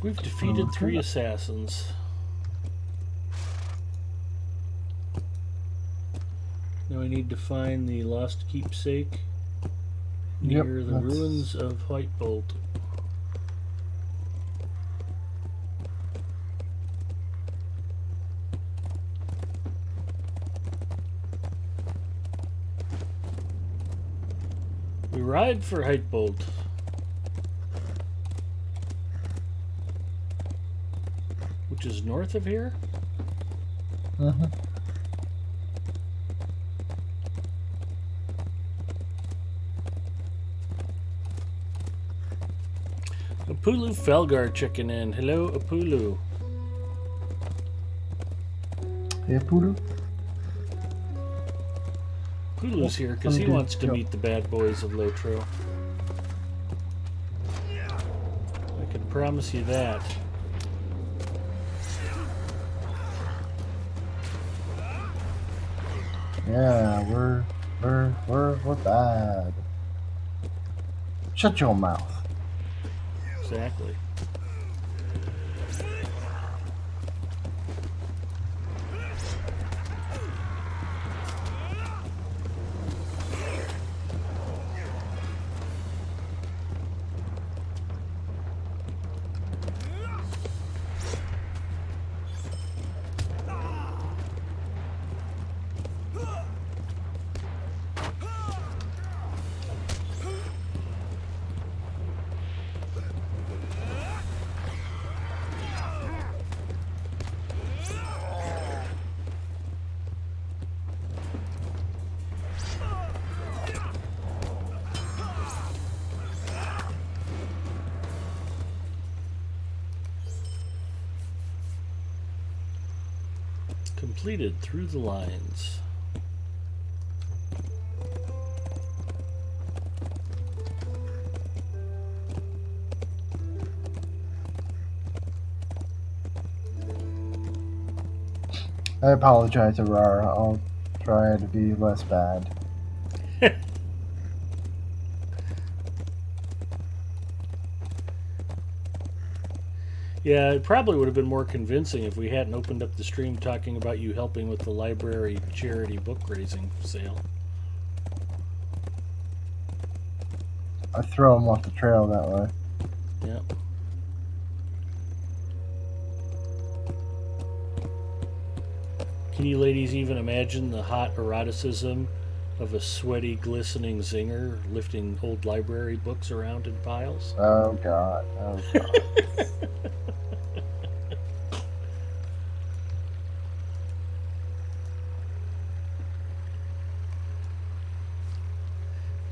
We've defeated 3 assassins. Now we need to find the lost keepsake near the that's- ruins of White Bolt. We ride for White Bolt. Which is north of here? Mm-hmm. Apulu Felgar checking in. Hello, Apulu. Hey, Poodle. Apulu's here because he wants to meet the bad boys of Lotro. I can promise you that. Yeah, we're bad. Shut your mouth. Exactly. Completed through the lines. I apologize, Aurora. I'll try to be less bad. Yeah, it probably would have been more convincing if we hadn't opened up the stream talking about you helping with the library charity book raising sale. I throw them off the trail that way. Yep. Can you ladies even imagine the hot eroticism of a sweaty, glistening zinger lifting old library books around in piles? Oh God. Oh God.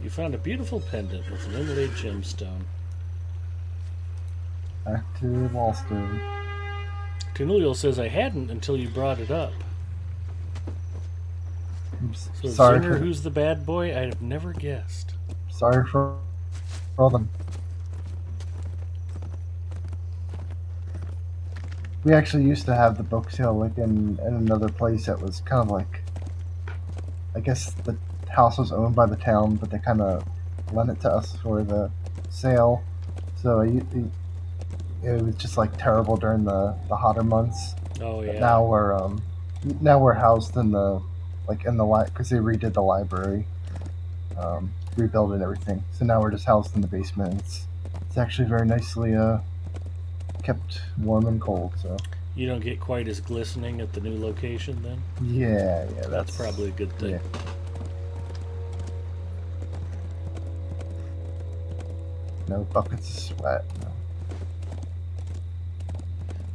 You found a beautiful pendant with an inlaid gemstone. Back to Wallstone. Canulio says I hadn't until you brought it up. So Sorry Zinger, for who's the bad boy? I have never guessed. sorry for all them. We actually used to have the book sale like in another place that was kind of like, I guess the house was owned by the town, but they kind of lent it to us for the sale. So it was just like terrible during the hotter months. Oh But yeah. now we're housed in the because they redid the library, rebuilt and everything. So now we're just housed in the basement. It's actually very nicely kept warm and cold. So You don't get quite as glistening at the new location then? yeah, That's probably a good thing. Yeah. No buckets of sweat. No.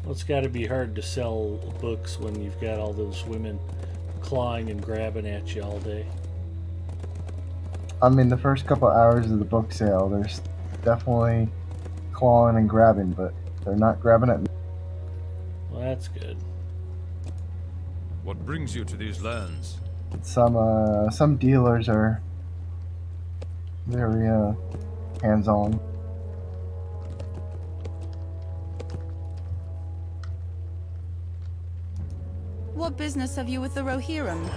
Well, it's got to be hard to sell books when you've got all those women clawing and grabbing at you all day. I mean, the first couple hours of the book sale, there's definitely clawing and grabbing, but they're not grabbing at me. Well, that's good. What brings you to these lands? Some dealers are very hands-on. What business have you with the Rohirrim?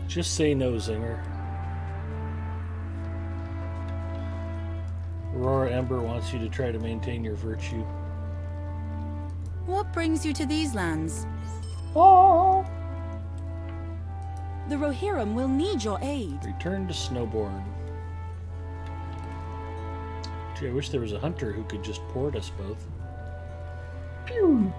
Just say no, Zinger. Aurora Ember wants you to try to maintain your virtue. What brings you to these lands? Oh. The Rohirrim will need your aid. Return to Snowborn. Gee, I wish there was a hunter who could just port us both. Pew.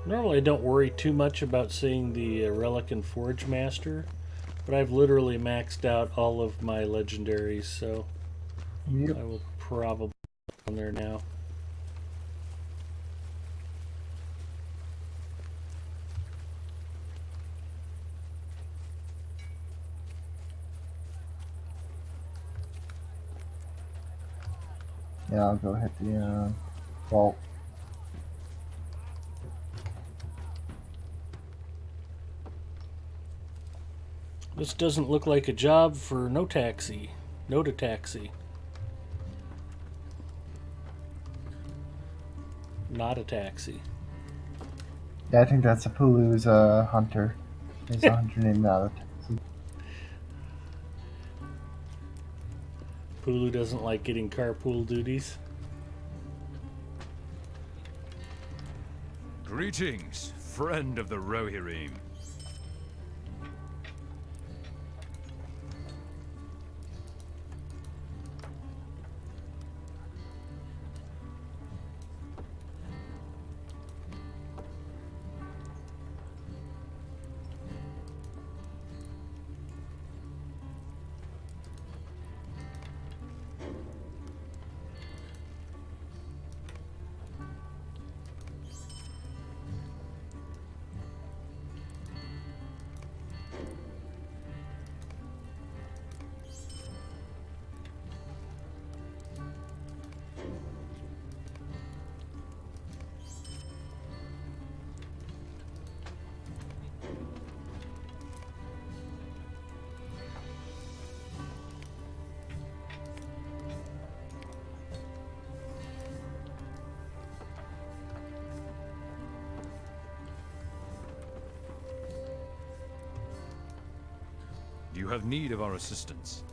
Normally I don't worry too much about seeing the Relic and Forge Master, but I've literally maxed out all of my legendaries, so Yep. I will probably put on there now. Yeah, I'll go hit the vault. This doesn't look like a job for no taxi. No to taxi. Not a taxi. Yeah, I think that's a Pulu's hunter. There's a hunter named Nada. Pulu doesn't like getting carpool duties. Greetings, friend of the Rohirrim. You have need of our assistance.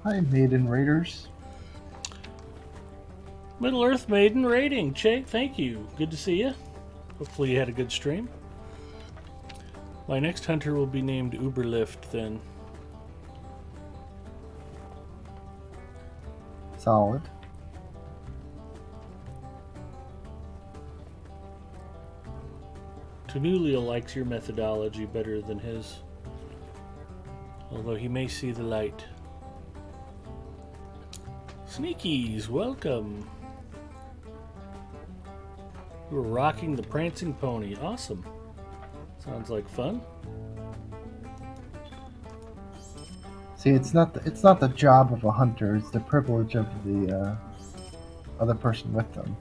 Hi, Maiden Raiders. Middle Earth Maiden rating. Thank you. Good to see you. Hopefully you had a good stream. My next hunter will be named Uberlift then. Solid. Tanulia likes your methodology better than his. Although he may see the light. Sneakies, welcome. You were rocking the prancing pony. Awesome. Sounds like fun. See, it's not the job of a hunter; it's the privilege of the other person with them.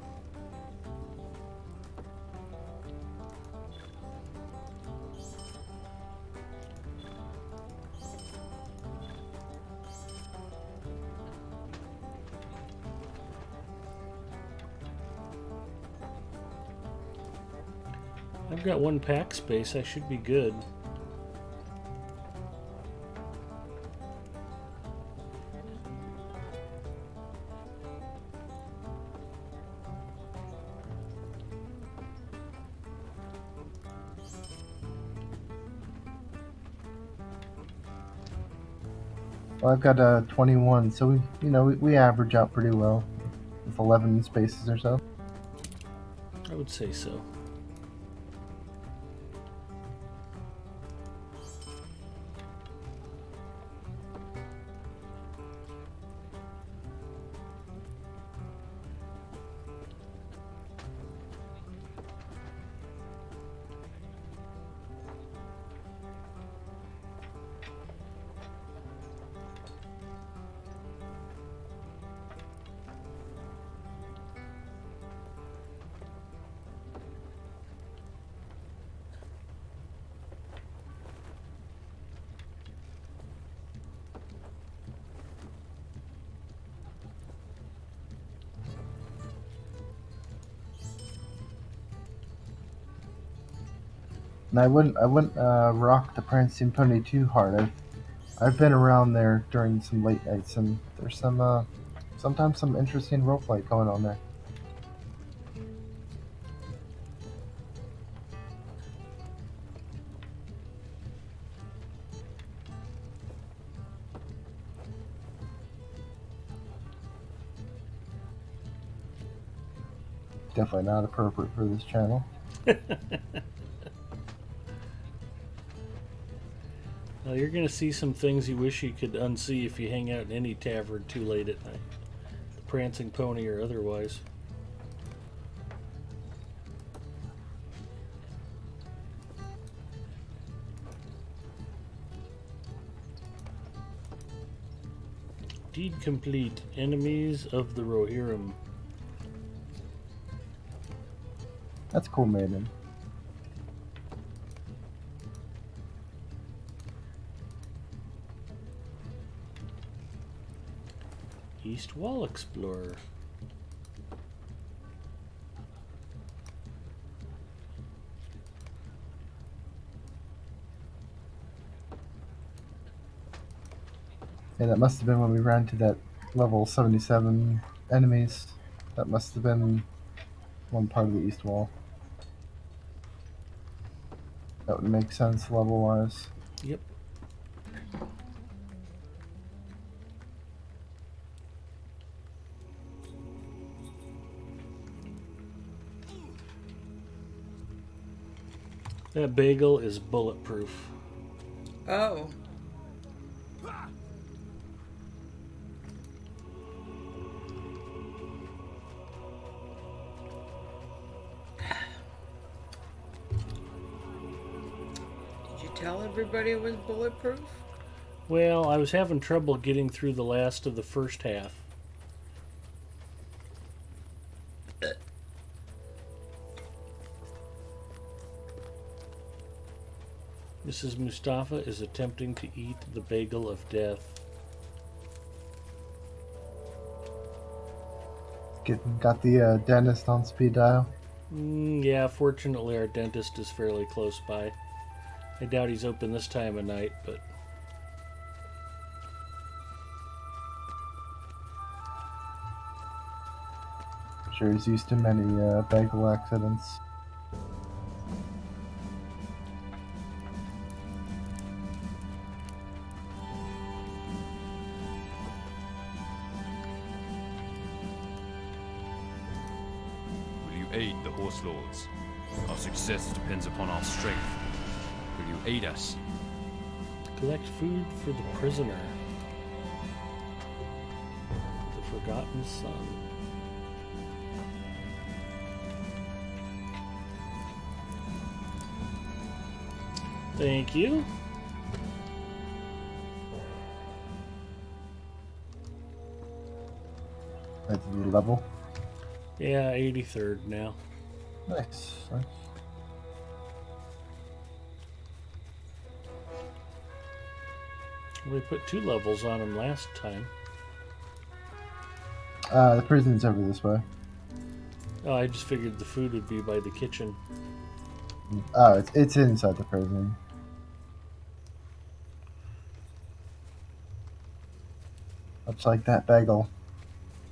I've got one pack space. I should be good. Well, I've got 21, so we average out pretty well with 11 spaces or so. I would say so. And I wouldn't rock the prancing pony too hard. I've been around there during some late nights, and there's sometimes some interesting roleplay going on there. Definitely not appropriate for this channel. Well, you're going to see some things you wish you could unsee if you hang out in any tavern too late at night. The prancing pony or otherwise. Deed complete. Enemies of the Rohirrim. That's cool, Maiden. East Wall Explorer. Yeah, that must have been when we ran to that level 77 enemies. That must have been one part of the East Wall. That would make sense level-wise. Yep. That bagel is bulletproof. Oh. Did you tell everybody it was bulletproof? Well, I was having trouble getting through the last of the first half. Mrs. Mustafa is attempting to eat the bagel of death. Got the dentist on speed dial. Yeah, fortunately our dentist is fairly close by. I doubt he's open this time of night, but... sure he's used to many bagel accidents. Will you aid the Horse Lords? Our success depends upon our strength. Will you aid us? Collect food for the prisoner. The Forgotten Son. Thank you. That's the level. Yeah, 83rd now. Nice. We put 2 levels on him last time. The prison's over this way. Oh, I just figured the food would be by the kitchen. Oh, it's inside the prison. Much like that bagel.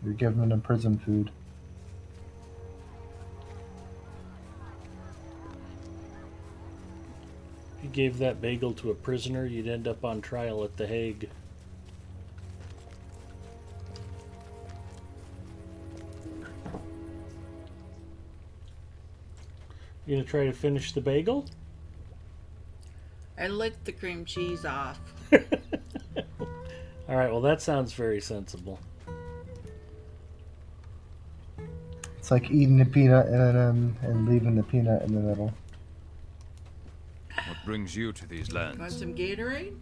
You're giving him prison food. If you gave that bagel to a prisoner, you'd end up on trial at The Hague. You gonna try to finish the bagel? I licked the cream cheese off. Alright, well that sounds very sensible. It's like eating a peanut and leaving the peanut in the middle. What brings you to these Want lands? some Gatorade?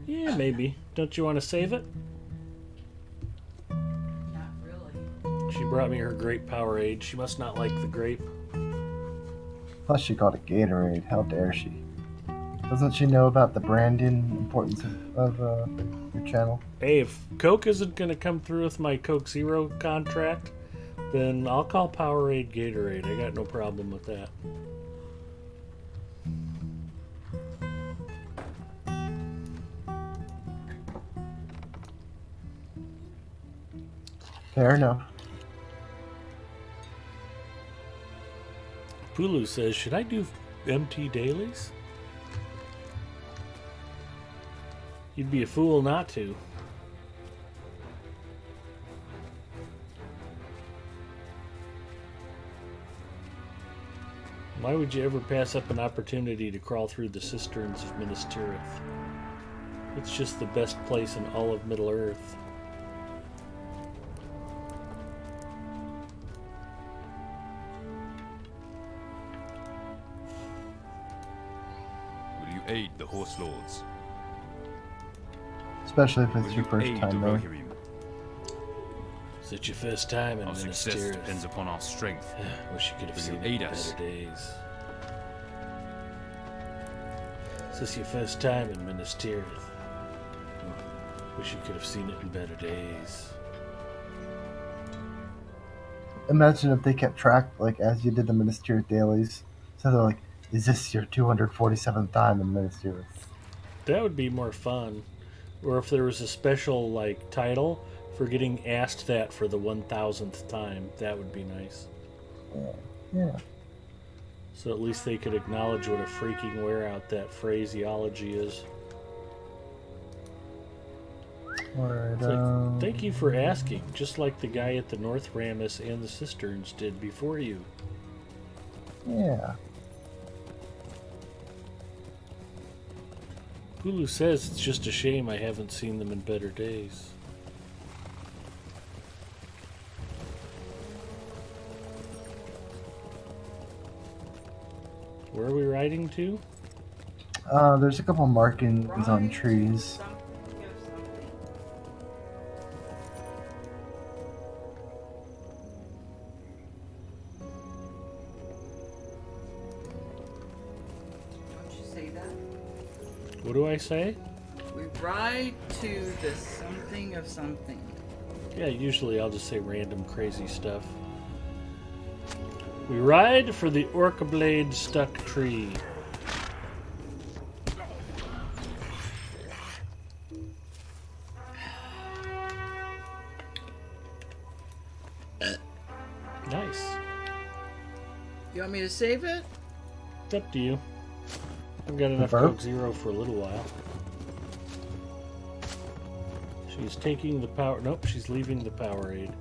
Yeah, maybe. Don't you want to save it? Not really. She brought me her grape Powerade. She must not like the grape. Plus, she called it Gatorade. How dare she? Doesn't she know about the branding importance of your channel? Hey, if Coke isn't going to come through with my Coke Zero contract, then I'll call Powerade Gatorade. I got no problem with that. Fair enough. Pulu says, should I do MT dailies? You'd be a fool not to. Why would you ever pass up an opportunity to crawl through the cisterns of Minas Tirith? It's just the best place in all of Middle-earth. Will you aid the Horse Lords? Especially if Will it's your you first aid time the there. Rohirrim? Is it your first time in Our Minas success Tirith? depends upon our strength. Wish you could have Will seen you it in aid better us? days. Is this your first time in Minas Tirith? Wish you could have seen it in better days. Imagine if they kept track, like, as you did the Minas Tirith dailies. So they're like, is this your 247th time in Minas Tirith? That would be more fun. Or if there was a special, like, title for getting asked that for the 1000th time, that would be nice. Yeah. So at least they could acknowledge what a freaking wear out that phraseology is. Alright, It's like, thank you for asking, just like the guy at the North Ramus and the Cisterns did before you. yeah. Hulu says it's just a shame I haven't seen them in better days. Where are we riding to? There's a couple markings on trees. Don't you say that? What do I say? We ride to the something of something. Yeah, usually I'll just say random crazy stuff. We ride for the Orca Blade Stuck Tree. Nice. You want me to save it? It's up to you. I've got enough burp? Coke Zero for a little while. She's taking the power... Nope, she's leaving the Powerade.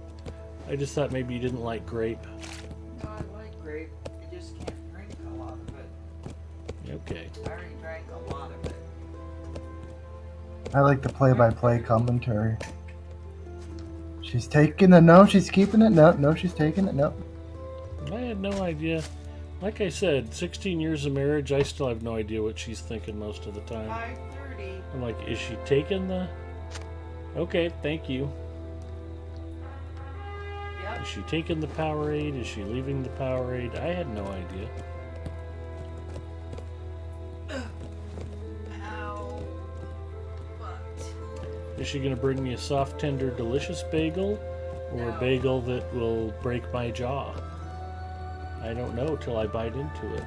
I just thought maybe you didn't like grape. No, I like grape. I just can't drink a lot of it. Okay. I already drank a lot of it. I like the play-by-play commentary. She's taking it. No, she's keeping it. No, she's taking it. No. I had no idea. Like I said, 16 years of marriage, I still have no idea what she's thinking most of the time. 5:30. I'm like, is she taking the... Okay, thank you. Yep. Is she taking the Powerade? Is she leaving the Powerade? I had no idea. Ow. But Is she going to bring me a soft, tender, delicious bagel? Or a No. bagel that will break my jaw? I don't know till I bite into it.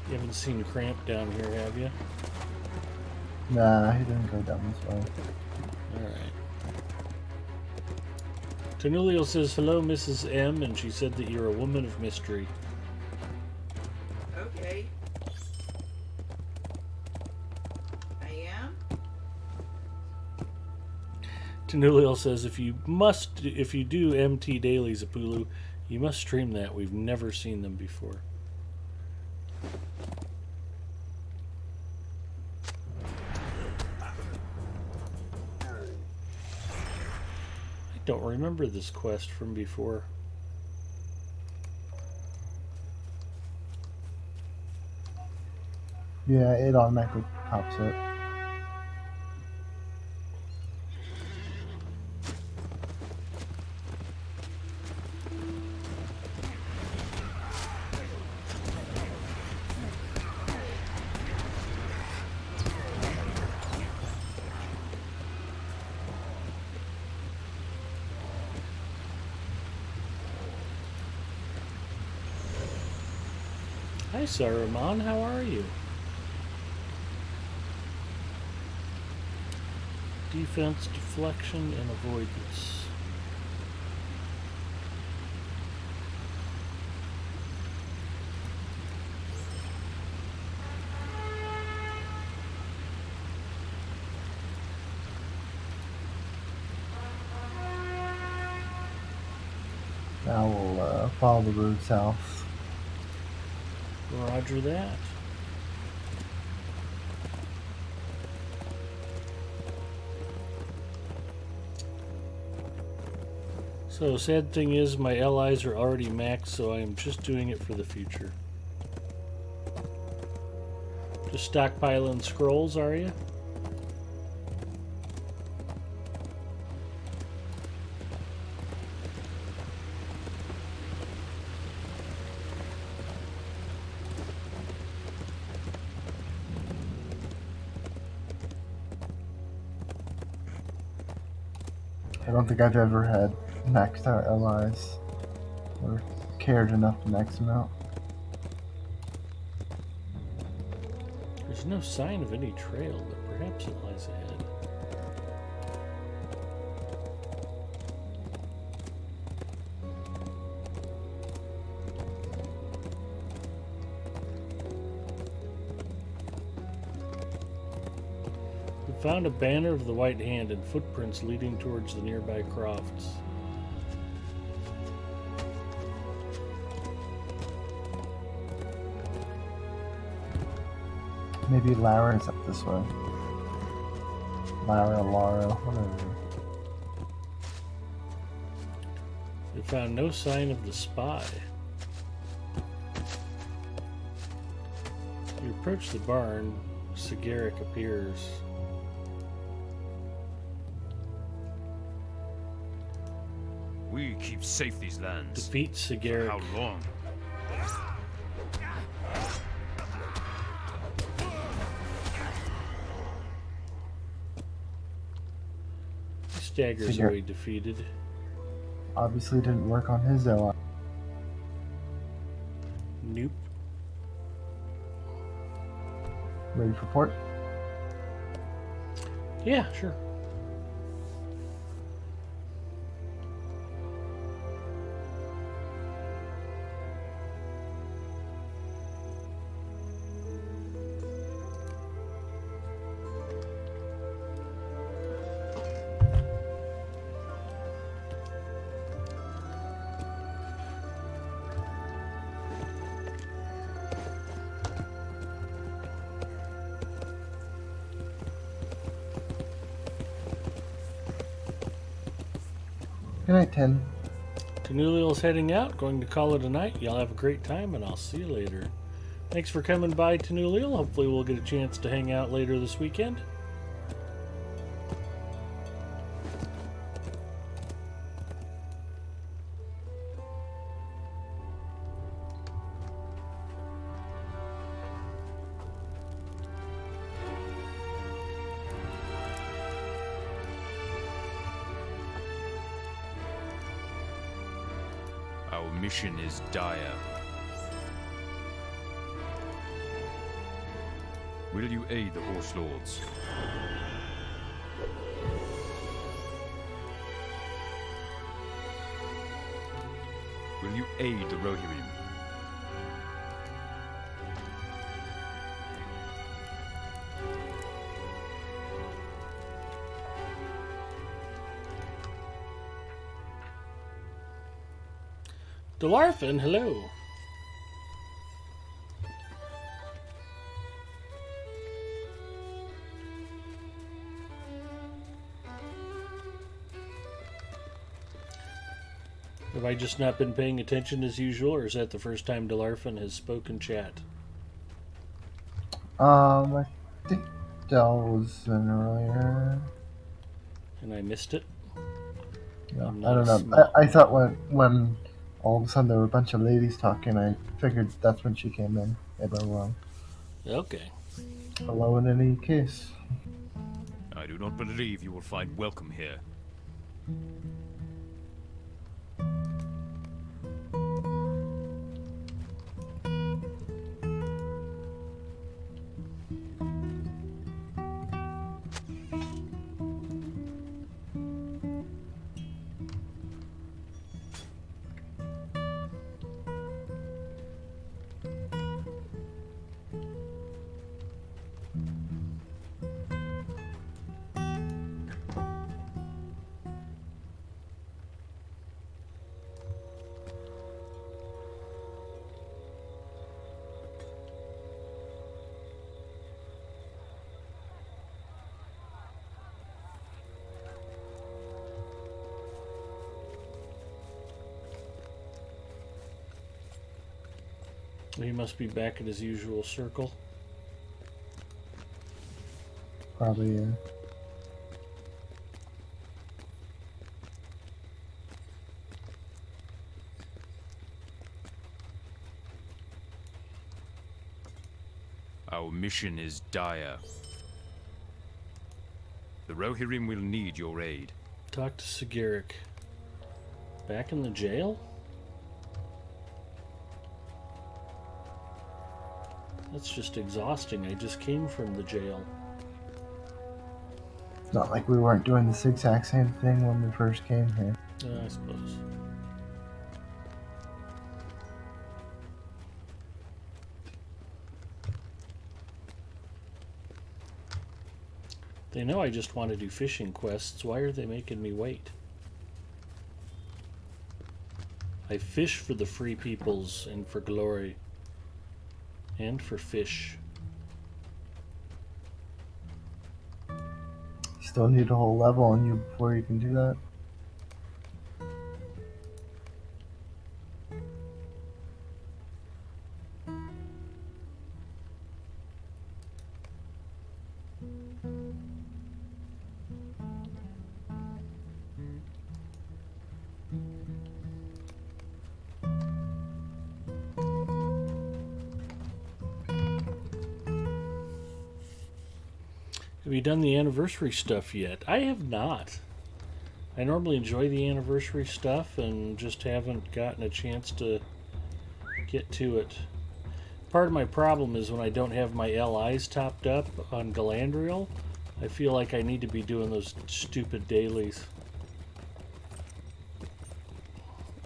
You haven't seen Cramp down here, have you? Nah, he didn't go down this way. Alright. Tenulio says, hello, Mrs. M, and she said that you're a woman of mystery. okay. I am? Tenulio says, if you do MT dailies, Apulu, you must stream that. We've never seen them before. I don't remember this quest from before. Yeah, it automatically pops up. Hi, Saruman. How are you? Defense, deflection, and avoidance. Now we'll follow the road south. Roger that. So, sad thing is, my allies are already maxed, so I am just doing it for the future. Just stockpiling scrolls, are you? I don't think I've ever had maxed out allies or cared enough to max them out. There's no sign of any trail, but perhaps it lies ahead. We found a banner of the White Hand and footprints leading towards the nearby crofts. Maybe Lara's up this way. Lara, whatever. We found no sign of the spy. We approach the barn. Sigaric appears. We keep safe these lands. Defeat Sigaric. How long? Staggerzoid defeated. Obviously didn't work on his though. Nope. Ready for port? Yeah, sure. Good night, 10. Tanuliel's heading out, going to call it a night. Y'all have a great time, and I'll see you later. Thanks for coming by, Tanuliel. Hopefully we'll get a chance to hang out later this weekend. Our mission is dire. Will you aid the Horse Lords? Will you aid the Rohirrim? Delarfin, hello. Have I just not been paying attention as usual, or is that the first time Delarfin has spoken chat? I think Del was in earlier. And I missed it? Yeah, I'm I not don't know. smart. I thought when all of a sudden there were a bunch of ladies talking, I figured that's when she came in. Maybe I'm wrong. Okay. Hello in any case. I do not believe you will find welcome here. He must be back at his usual circle. Probably, yeah. Our mission is dire. The Rohirrim will need your aid. Talk to Sigiric. Back in the jail? That's just exhausting. I just came from the jail. It's not like we weren't doing the exact same thing when we first came here. I suppose. They know I just want to do fishing quests. Why are they making me wait? I fish for the free peoples and for glory. And for fish. Still need a whole level on you before you can do that. Have you done the anniversary stuff yet? I have not. I normally enjoy the anniversary stuff and just haven't gotten a chance to get to it. Part of my problem is when I don't have my LIs topped up on Galandriel, I feel like I need to be doing those stupid dailies.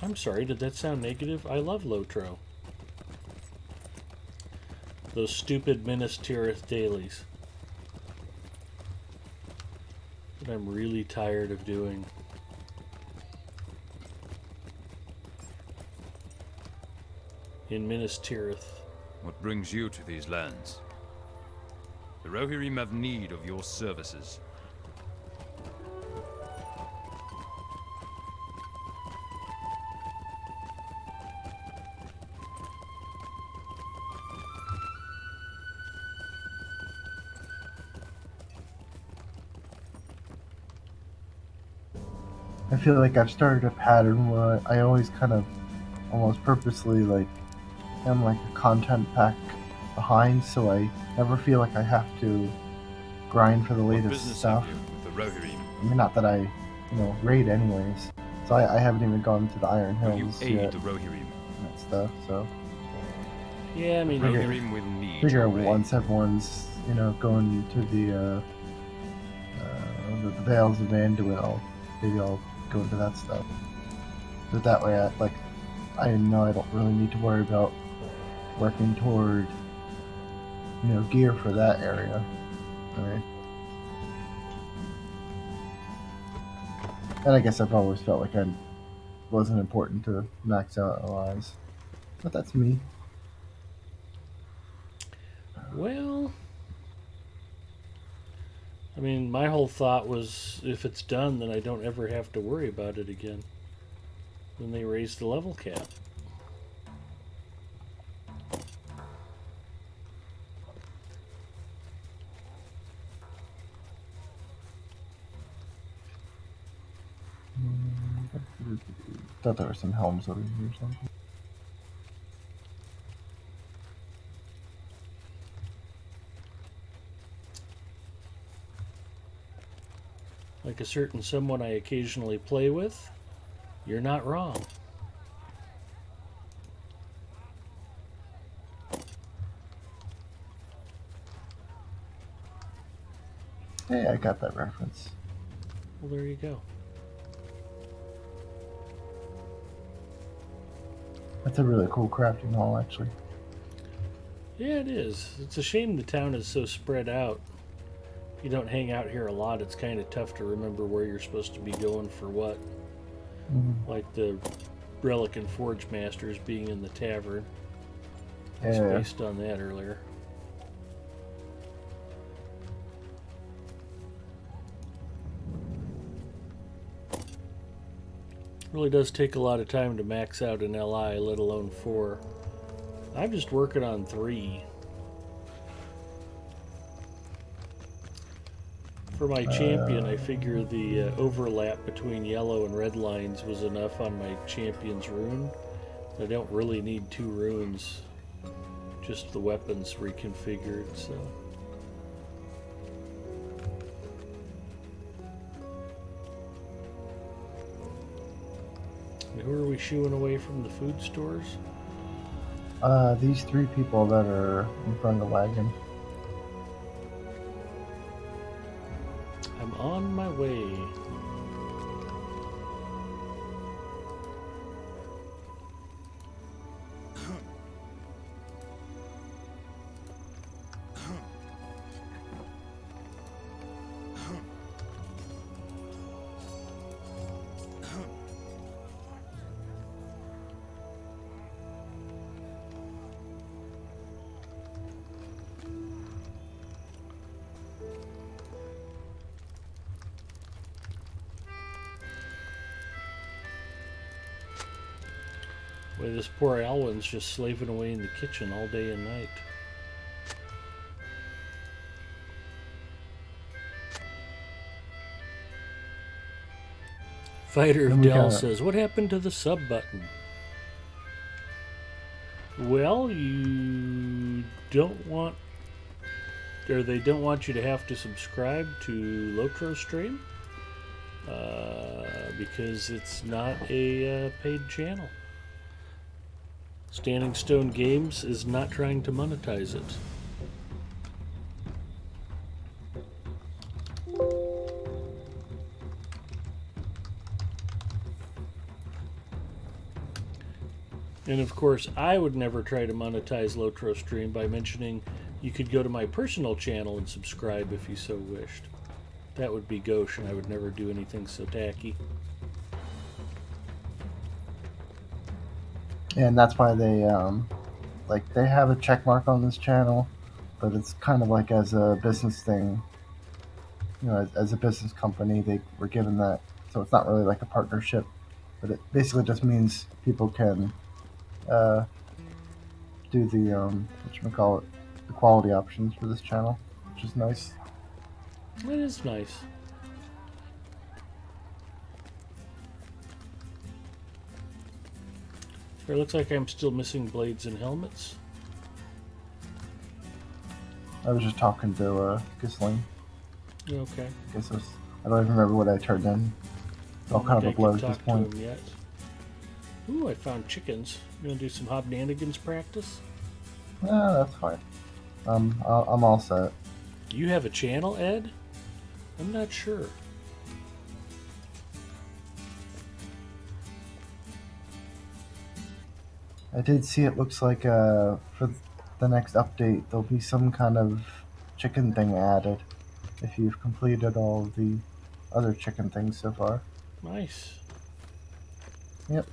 I'm sorry, did that sound negative? I love Lotro. Those stupid Minas Tirith dailies that I'm really tired of doing. In Minas Tirith. What brings you to these lands? The Rohirrim have need of your services. I feel like I've started a pattern where I always kind of almost purposely like am like a content pack behind, so I never feel like I have to grind for the What latest business stuff. have you with the Rohirrim? I mean, not that I, raid anyways. So I haven't even gone to the Iron Will you Hills aid yet the Rohirrim? and that stuff. So Yeah, I mean, Figure- Rohirrim will need figure your aid. once everyone's going to the Vales of Anduin, maybe I'll go into that stuff. But that way, I know I don't really need to worry about working toward gear for that area. Right. And I guess I've always felt like I wasn't important to max out allies. But that's me. well, I mean, my whole thought was if it's done, then I don't ever have to worry about it again. When they raise the level cap. Thought there were some helms over here or something. Like a certain someone I occasionally play with, you're not wrong. Hey, I got that reference. Well, there you go. That's a really cool crafting hall, actually. Yeah, it is. It's a shame the town is so spread out. If you don't hang out here a lot, it's kind of tough to remember where you're supposed to be going for what. Like the Relic and Forge Masters being in the tavern. I was Yeah. based on that earlier. Really does take a lot of time to max out an LI, let alone 4. I'm just working on 3. For my champion, I figure the overlap between yellow and red lines was enough on my champion's rune. I don't really need 2 runes, just the weapons reconfigured, so. And who are we shooing away from the food stores? These 3 people that are in front of the wagon. I'm on my way. Boy, this poor Alwyn's just slaving away in the kitchen all day and night. Fighter of And we Dell gotta- says, what happened to the sub button? Well, you don't want, or they don't want you to have to subscribe to Lotro Stream. because it's not a paid channel. Standing Stone Games is not trying to monetize it. And of course, I would never try to monetize Lotro Stream by mentioning you could go to my personal channel and subscribe if you so wished. That would be gauche, and I would never do anything so tacky. And that's why they they have a check mark on this channel, but it's kind of like as a business thing. You know, as a business company, they were given that, so it's not really like a partnership, but it basically just means people can do the whatchamacallit, the quality options for this channel, which is nice. It is nice. It looks like I'm still missing blades and helmets. I was just talking to Ghislaine. Okay. I don't even remember what I turned in. It's all kind of a blur at this point. To him yet. Ooh, I found chickens. You want to do some hobnanigans practice? Yeah, that's fine. I'm all set. You have a channel, Ed? I'm not sure. I did see it looks like for the next update there'll be some kind of chicken thing added if you've completed all of the other chicken things so far. Nice. Yep.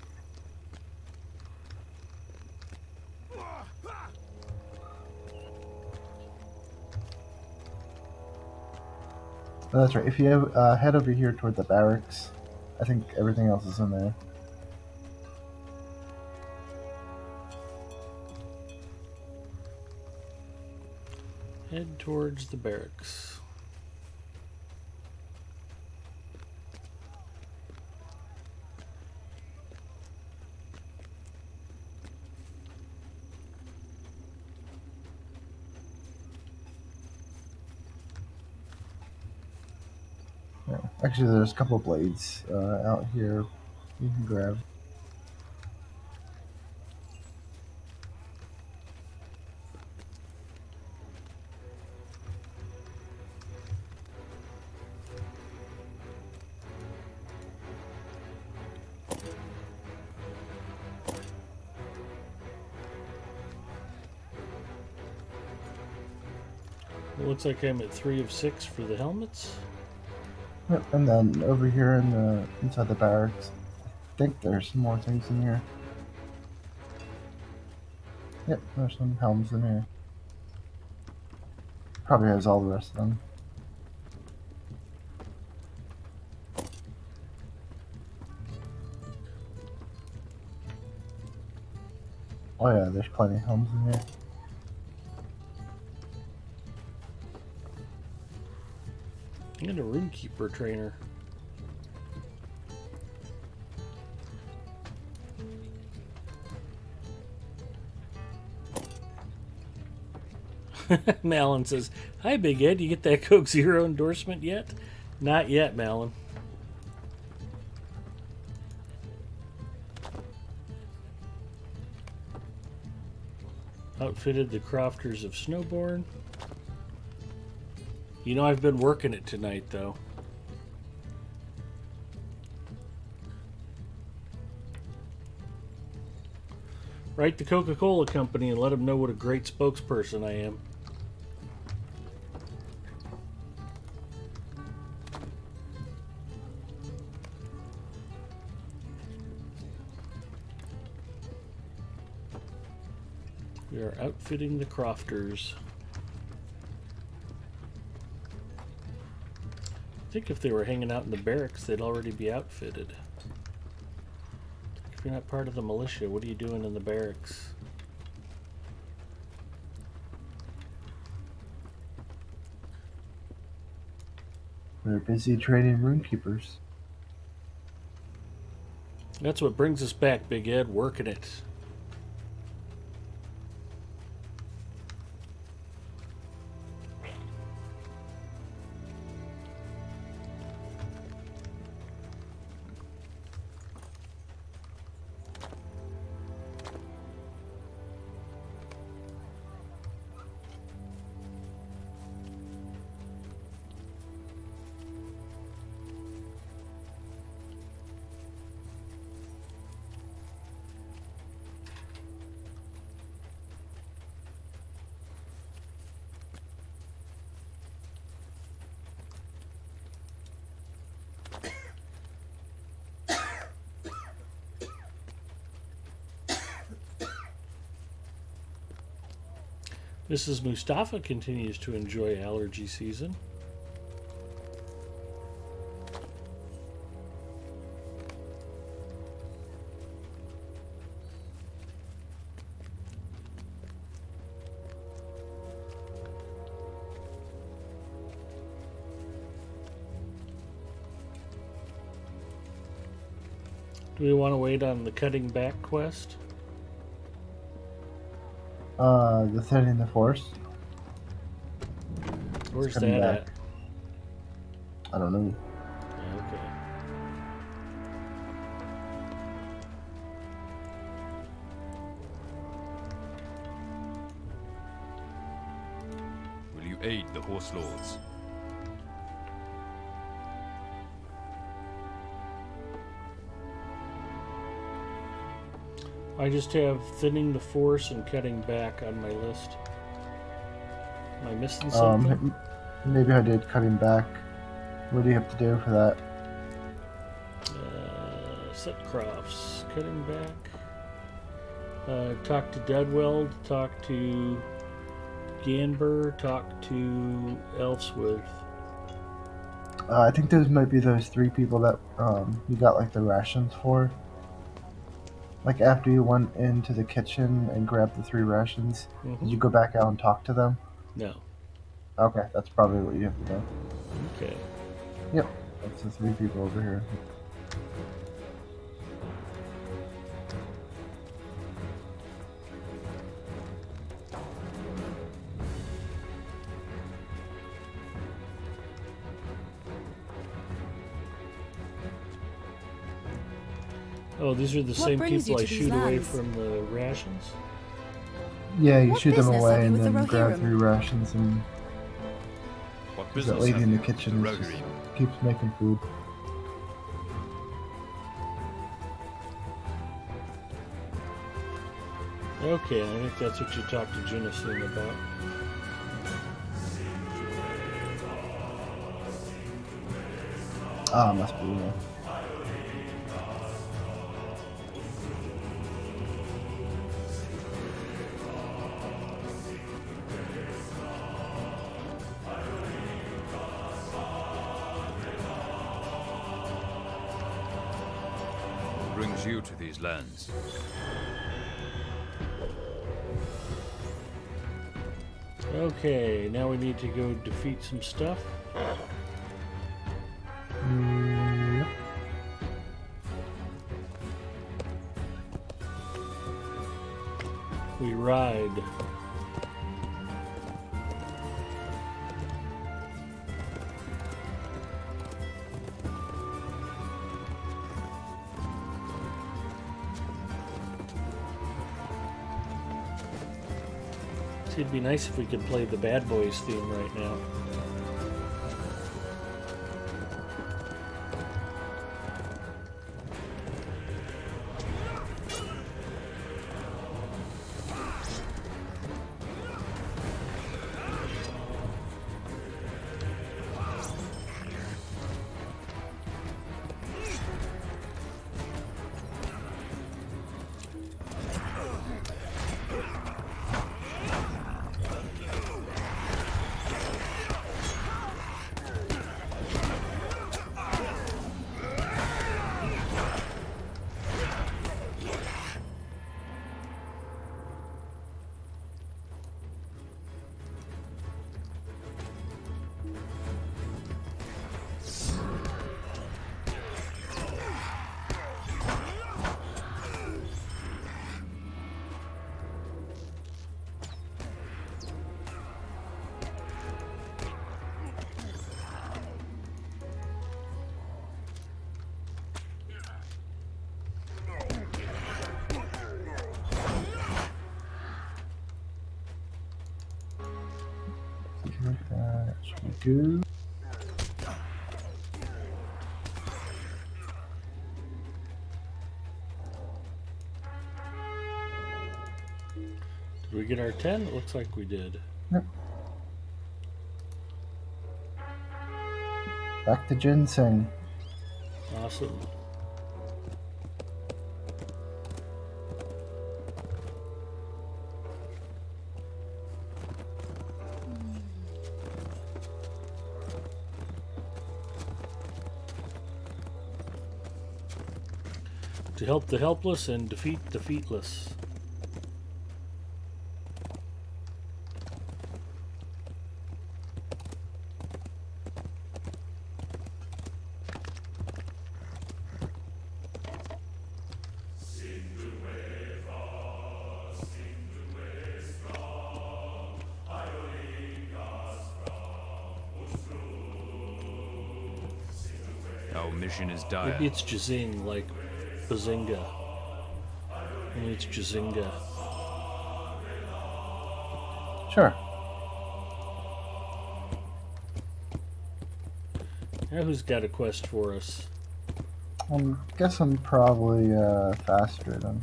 Oh, that's right. If you head over here toward the barracks, I think everything else is in there. Head towards the barracks. Yeah. Actually, there's a couple of blades out here you can grab. It looks like I'm at 3 of 6 for the helmets. Yep. And then over here inside the barracks, I think there's some more things in here. Yep, there's some helms in here. Probably has all the rest of them. Oh yeah, there's plenty of helms in here. And a runekeeper trainer. Malin says, "Hi, Big Ed. You get that Coke Zero endorsement yet?" Not yet, Malin. Outfitted the Crofters of Snowborn. You know, I've been working it tonight, though. Write the Coca-Cola Company and let them know what a great spokesperson I am. We are outfitting the Crofters. I think if they were hanging out in the barracks, they'd already be outfitted. If you're not part of the militia, what are you doing in the barracks? We're busy training runekeepers. That's what brings us back, Big Ed, working it. Mrs. Mustafa continues to enjoy allergy season. Do we want to wait on the cutting back quest? The thinning the force. Where's Cutting that back. I don't know. at? Okay. Will you aid the Horse Lords? I just have thinning the force and cutting back on my list. Am I missing something? Maybe I did cutting back. What do you have to do for that? Set crofts, cutting back. Talk to Deadweld, talk to Ganber, talk to Elfsworth. I think those might be those 3 people that you got like the rations for. Like after you went into the kitchen and grabbed the 3 rations, did you go back out and talk to them? No. Okay, that's probably what you have to do. Okay. Yep, that's the 3 people over here. Oh, these are the same brings you people I to these shoot away lands? from the rations? Yeah, you What shoot them business away have you and with the then grab Rohirrim? 3 rations, and What that business lady have in the you with kitchen the is just Rohirrim? keeps making food. Okay, I think that's what you talked to Junison about. Ah, must be, yeah. What brings you to these lands? Okay, now we need to go defeat some stuff. Yep. We ride. See, it'd be nice if we could play the Bad Boys theme right now. Like that should be good. Did we get our 10? It looks like we did. Yep. Back to ginseng. Awesome. To help the helpless and defeat the defeatless. Our mission is dire. Maybe it's Jazing, like Bazinga. Maybe it's Jazinga. Sure. Now who's got a quest for us? I guess I'm probably faster than.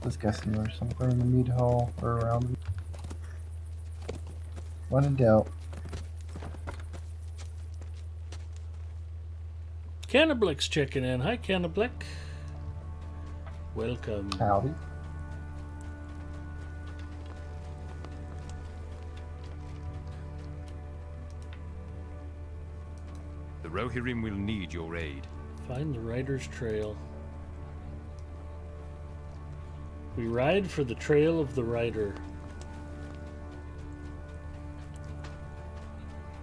Just guessing or somewhere in the meat hall or around. When in doubt. Cannablick's checking in. Hi, Cannablick. Welcome. Howdy. The Rohirrim will need your aid. Find the Rider's Trail. We ride for the trail of the rider.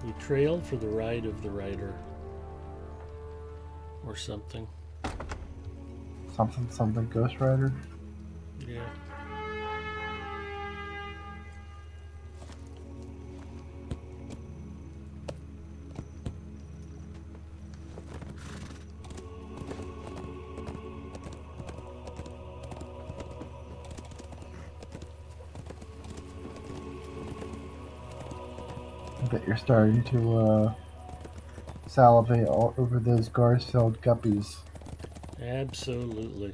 We trail for the ride of the rider. Or something. Something Ghost Rider. Yeah. I bet you're starting to salivate all over those Garfield guppies. Absolutely.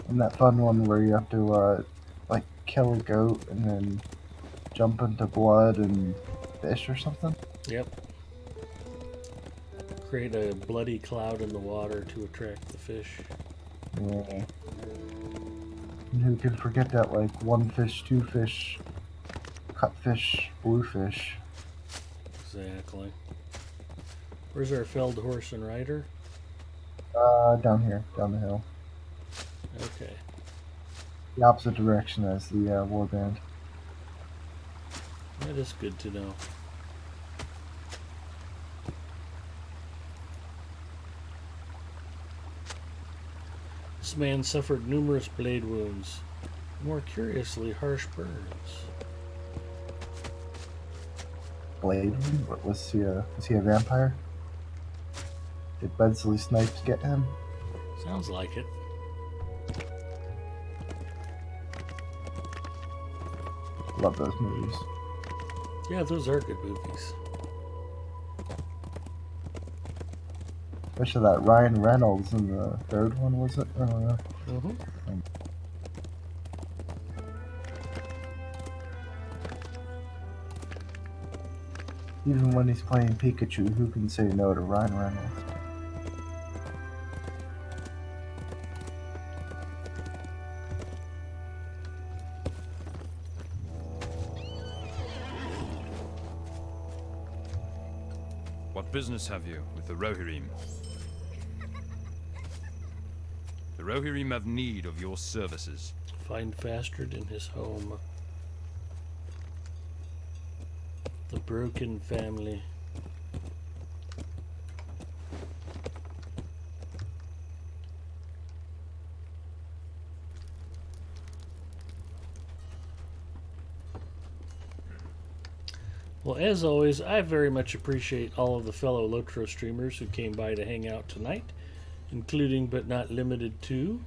And that fun one where you have to like kill a goat and then jump into blood and fish or something. Yep. Create a bloody cloud in the water to attract the fish. Yeah. And who can forget that, like, one fish, two fish, cut fish, blue fish. Exactly. Where's our felled horse and rider? Down here, down the hill. Okay. The opposite direction as the warband. That is good to know. This man suffered numerous blade wounds. More curiously, harsh burns. Blade? What was he a vampire? Did Wesley Snipes get him? Sounds like it. Love those movies. Yeah, those are good movies. Especially that Ryan Reynolds in the third one, was it? I don't know. Mm-hmm. Even when he's playing Pikachu, who can say no to Ryan Reynolds? What business have you with the Rohirrim? The Rohirrim have need of your services. Find Fastard in his home. The broken family. Well, as always, I very much appreciate all of the fellow Lotro streamers who came by to hang out tonight, including but not limited to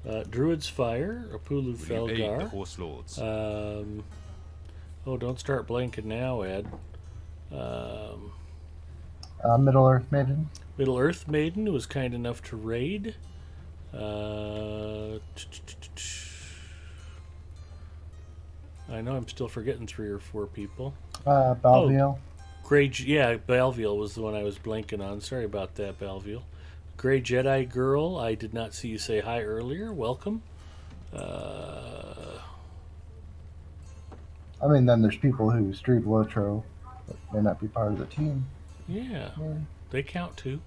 Druid's Fire, Apulu Will you aid the Felgar. Horse Lords? Oh, don't start blanking now, Ed. Middle Earth Maiden. Middle Earth Maiden, who was kind enough to raid. I know I'm still forgetting 3 or 4 people. Balviel. Balviel was the one I was blanking on. Sorry about that, Balviel. Grey Jedi Girl, I did not see you say hi earlier. Welcome. I mean, then there's people who stream Lotro that may not be part of the team. Yeah, they count too.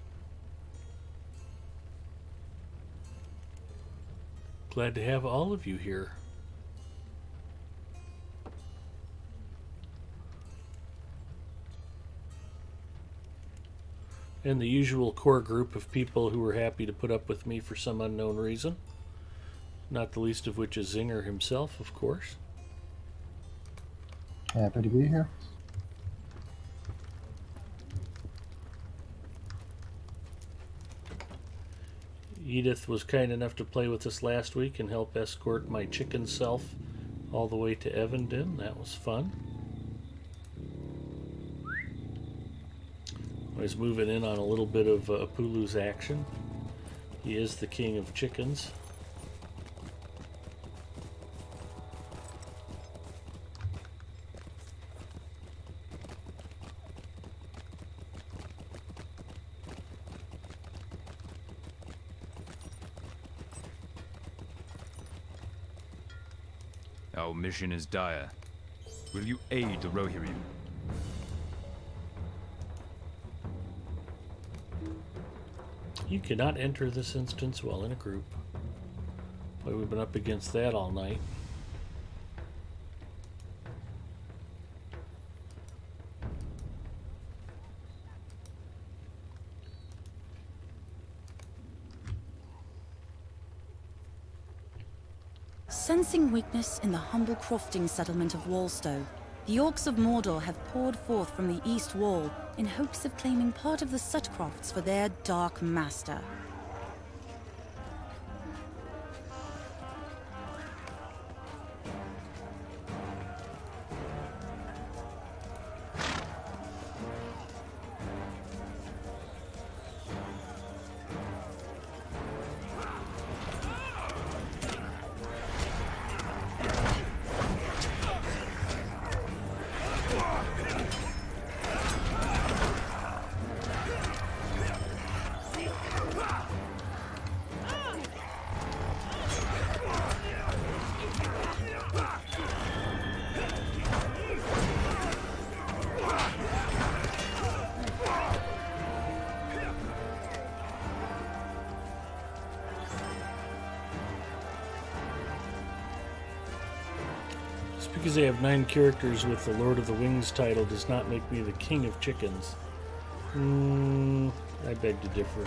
Glad to have all of you here. And the usual core group of people who were happy to put up with me for some unknown reason. Not the least of which is Zinger himself, of course. Happy to be here. Edith was kind enough to play with us last week and help escort my chicken self all the way to Evandin. That was fun. I was moving in on a little bit of Apulu's action. He is the king of chickens. Our mission is dire. Will you aid the Rohirrim? You cannot enter this instance while in a group. Boy, we've been up against that all night. Sensing weakness in the humble crofting settlement of Wallstow, the Orcs of Mordor have poured forth from the east wall in hopes of claiming part of the Sutcrofts for their dark master. Just because I have 9 characters with the Lord of the Wings title does not make me the king of chickens. I beg to differ.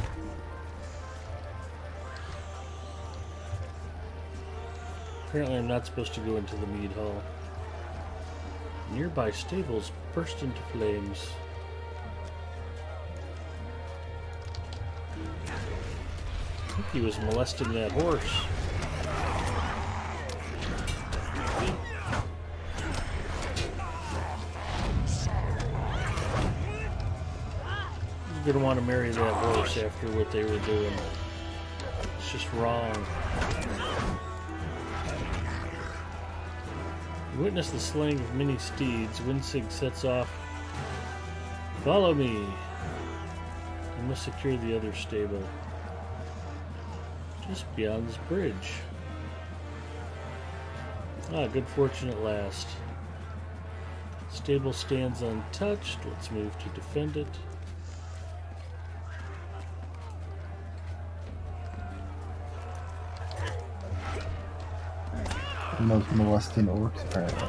Apparently I'm not supposed to go into the mead hall. Nearby stables burst into flames. I think he was molesting that horse. You're gonna want to marry that horse after what they were doing. It's just wrong. You witness the slaying of many steeds. Winsig sets off. Follow me. You must secure the other stable. Just beyond this bridge. Ah, good fortune at last. Stable stands untouched. Let's move to defend it. And those molesting orcs, apparently.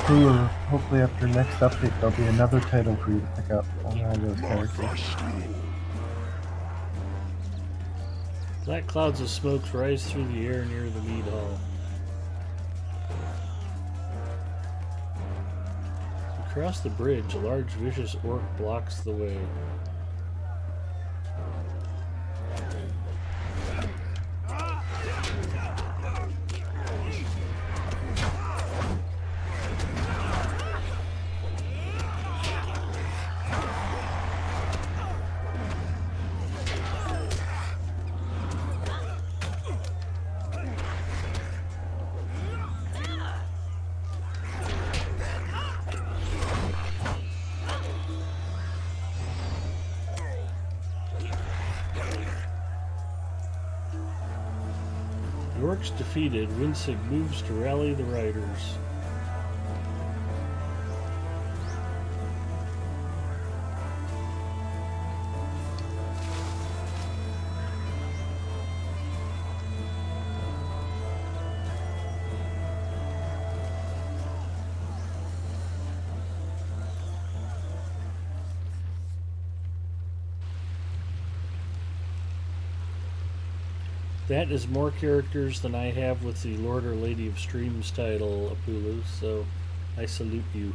Yeah, hopefully after next update there'll be another title for you to pick up on all those characters. Black clouds of smoke rise through the air near the mead hall. Across the bridge, a large vicious orc blocks the way. orcs defeated, Winsig moves to rally the riders. That is more characters than I have with the Lord or Lady of Streams title, Apulu, so I salute you.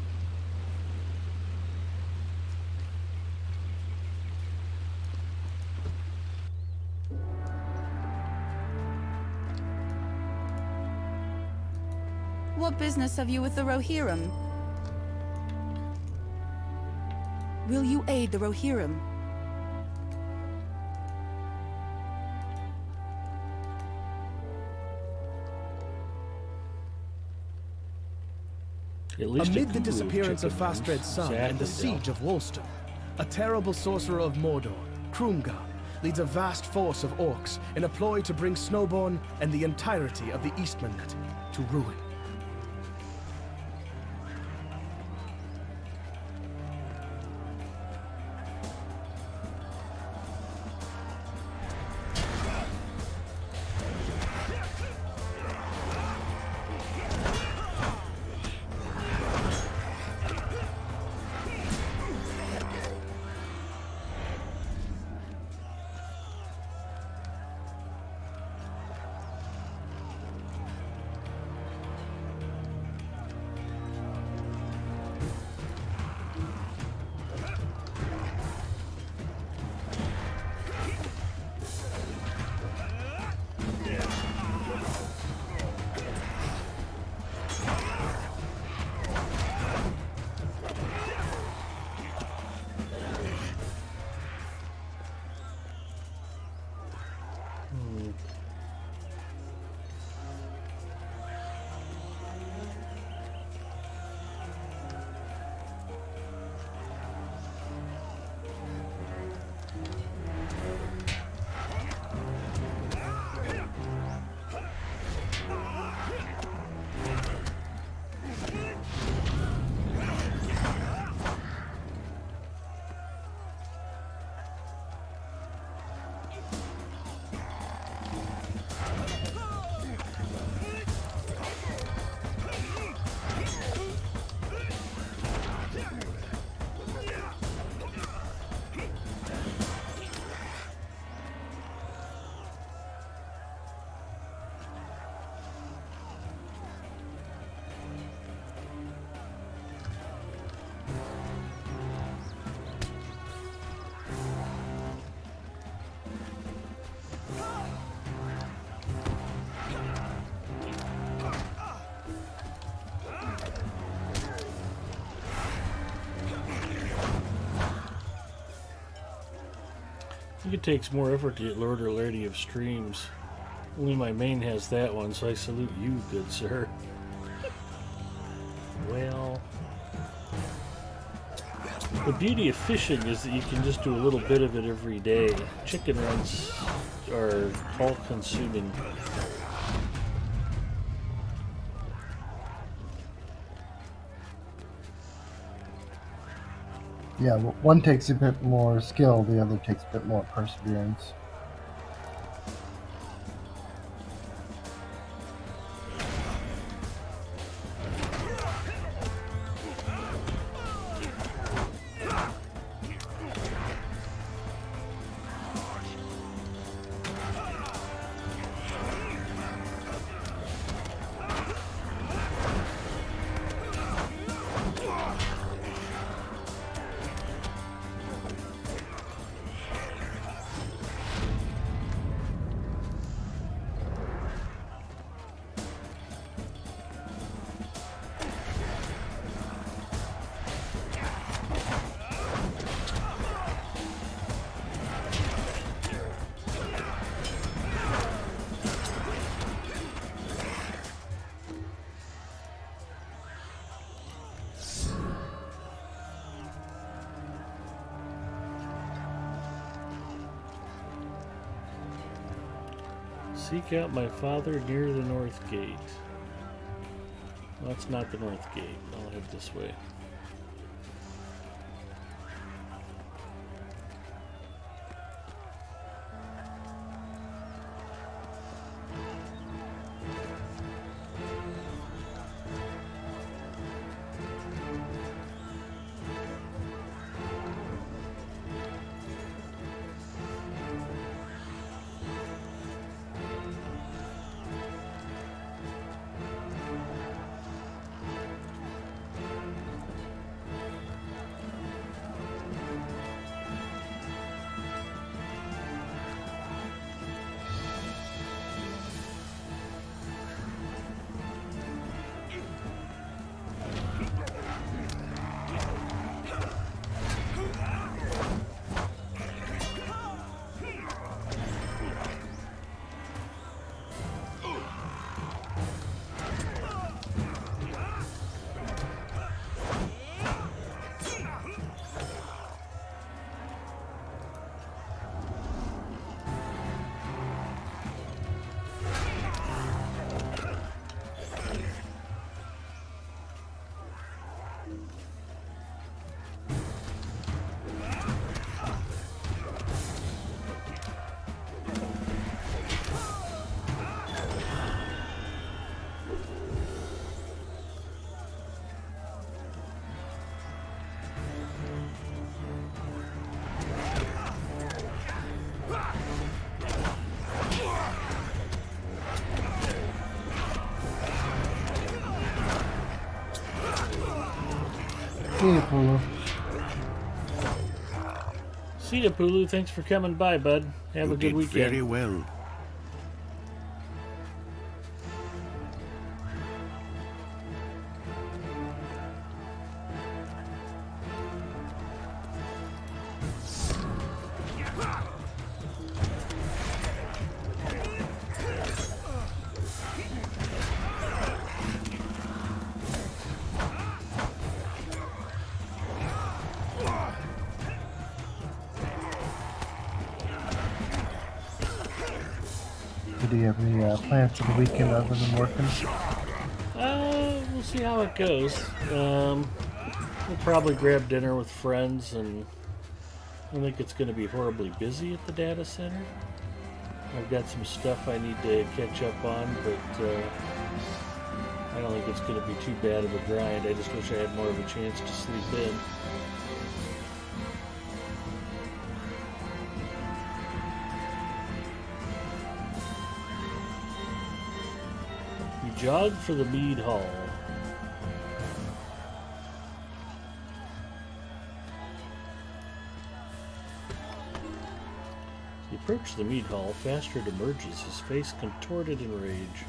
What business have you with the Rohirrim? Will you aid the Rohirrim? Amid the disappearance of Fastred's son and the Exactly, siege of Wolston, a terrible sorcerer of Mordor, Krumgar, leads a vast force of orcs in a ploy to bring Snowborn and the entirety of the Eastmanlet to ruin. I think it takes more effort to get Lord or Lady of Streams. Only my main has that one, so I salute you, good sir. Well, the beauty of fishing is that you can just do a little bit of it every day. Chicken runs are all consuming. Yeah, one takes a bit more skill, the other takes a bit more perseverance. Seek out my father near the north gate. Well, that's not the north gate. I'll head this way. See you, Pulu. See ya, Pulu. Thanks for coming by, bud. Have You a good did weekend. very well. Do you have any plans for the weekend other than working? We'll see how it goes. We'll probably grab dinner with friends, and I don't think it's going to be horribly busy at the data center. I've got some stuff I need to catch up on, but I don't think it's going to be too bad of a grind. I just wish I had more of a chance to sleep in. You jog for the mead hall. As he approached the mead hall, Fastard emerges, his face contorted in rage.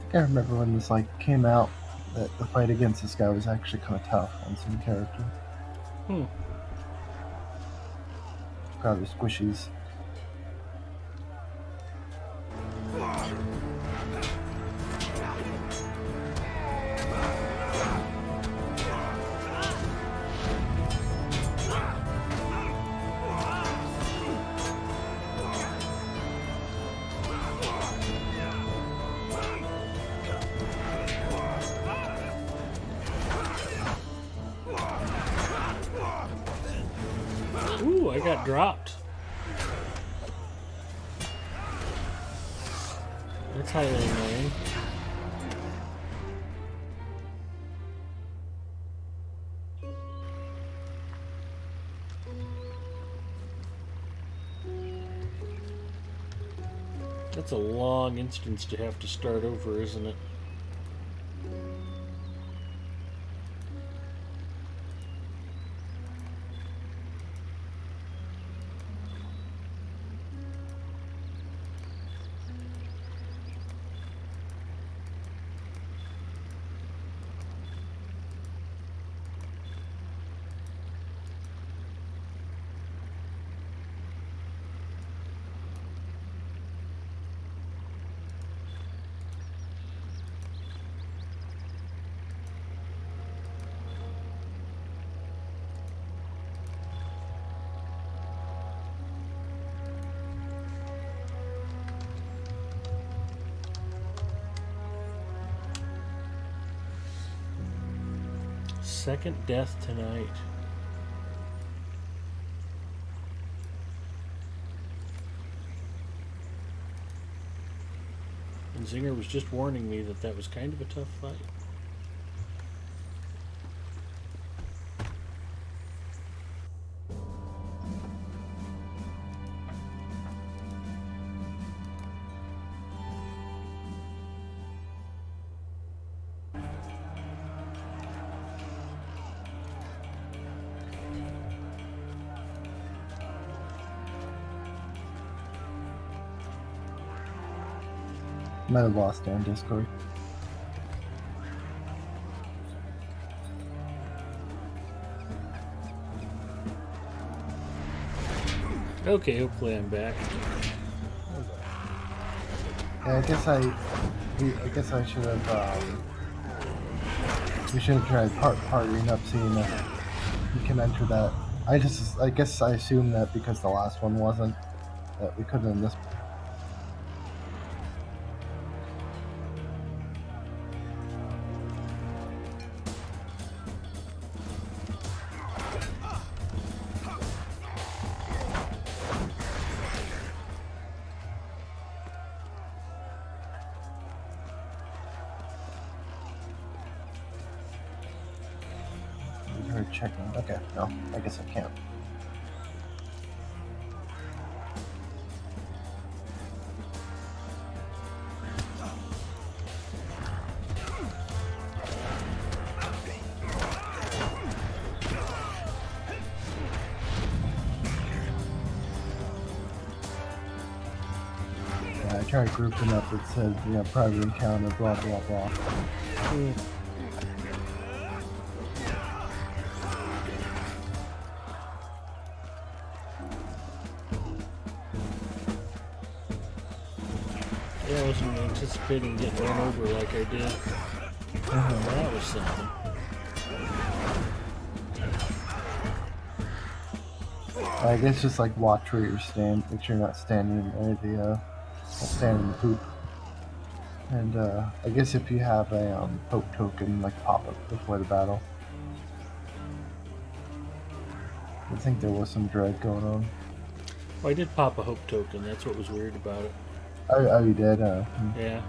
Can't remember when this like came out that the fight against this guy was actually kind of tough on some character. Hmm. Probably squishies. Ooh, I got dropped. That's highly annoying. That's a long instance to have to start over, isn't it? Second death tonight. And Zinger was just warning me that that was kind of a tough fight. Might have lost on Discord. Okay, hopefully I'm back. Yeah, I guess I should have. We should have tried partnering up, seeing if we can enter that. I guess I assumed that because the last one wasn't, that we couldn't in this. Checking. Okay, no, I guess I can't. Yeah, I tried grouping up. It said, private encounter, blah blah blah. Yeah, I wasn't anticipating getting run over like I did. That was something. I guess just like watch where you're standing. Make sure you're not standing in not standing in the poop. And I guess if you have a poke token, like pop up before the battle. I think there was some dread going on. Well, I did pop a hope token. That's what was weird about it. Oh, you did? Yeah.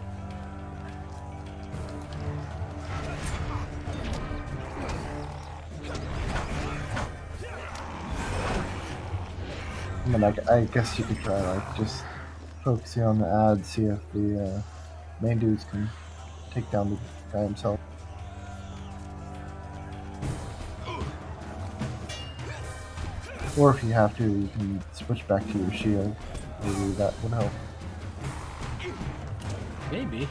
I mean, I guess you could try, like, just focusing on the ad, see if the main dudes can take down the guy himself. Or if you have to, you can switch back to your shield. Maybe that would help. Maybe.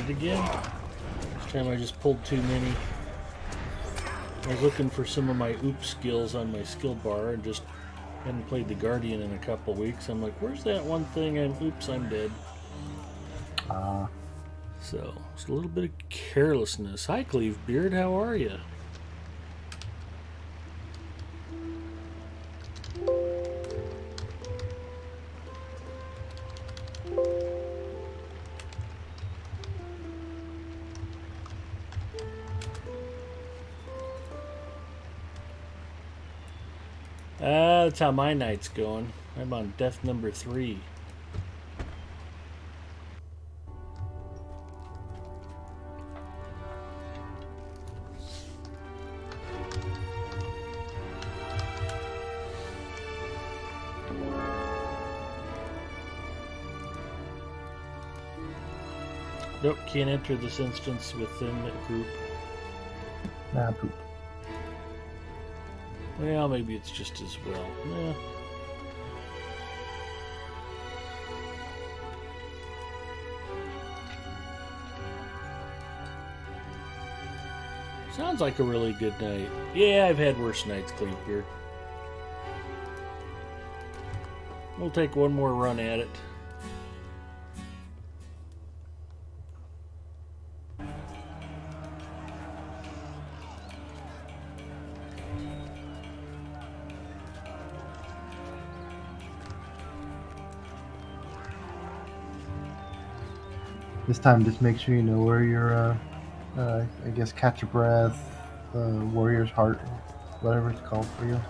it again. This time I just pulled too many. I was looking for some of my oops skills on my skill bar and just hadn't played the Guardian in a couple weeks. I'm like, where's that one thing? And oops, I'm dead. So, it's a little bit of carelessness. Hi, Cleavebeard, how are you? That's how my night's going. I'm on death number 3. Nope, can't enter this instance within a group. Nah, poop. Well, maybe it's just as well. Yeah. Sounds like a really good night. Yeah, I've had worse nights, Cleavebeard. We'll take one more run at it. This time, just make sure you know where your, I guess, catch your breath, warrior's heart, whatever it's called for you.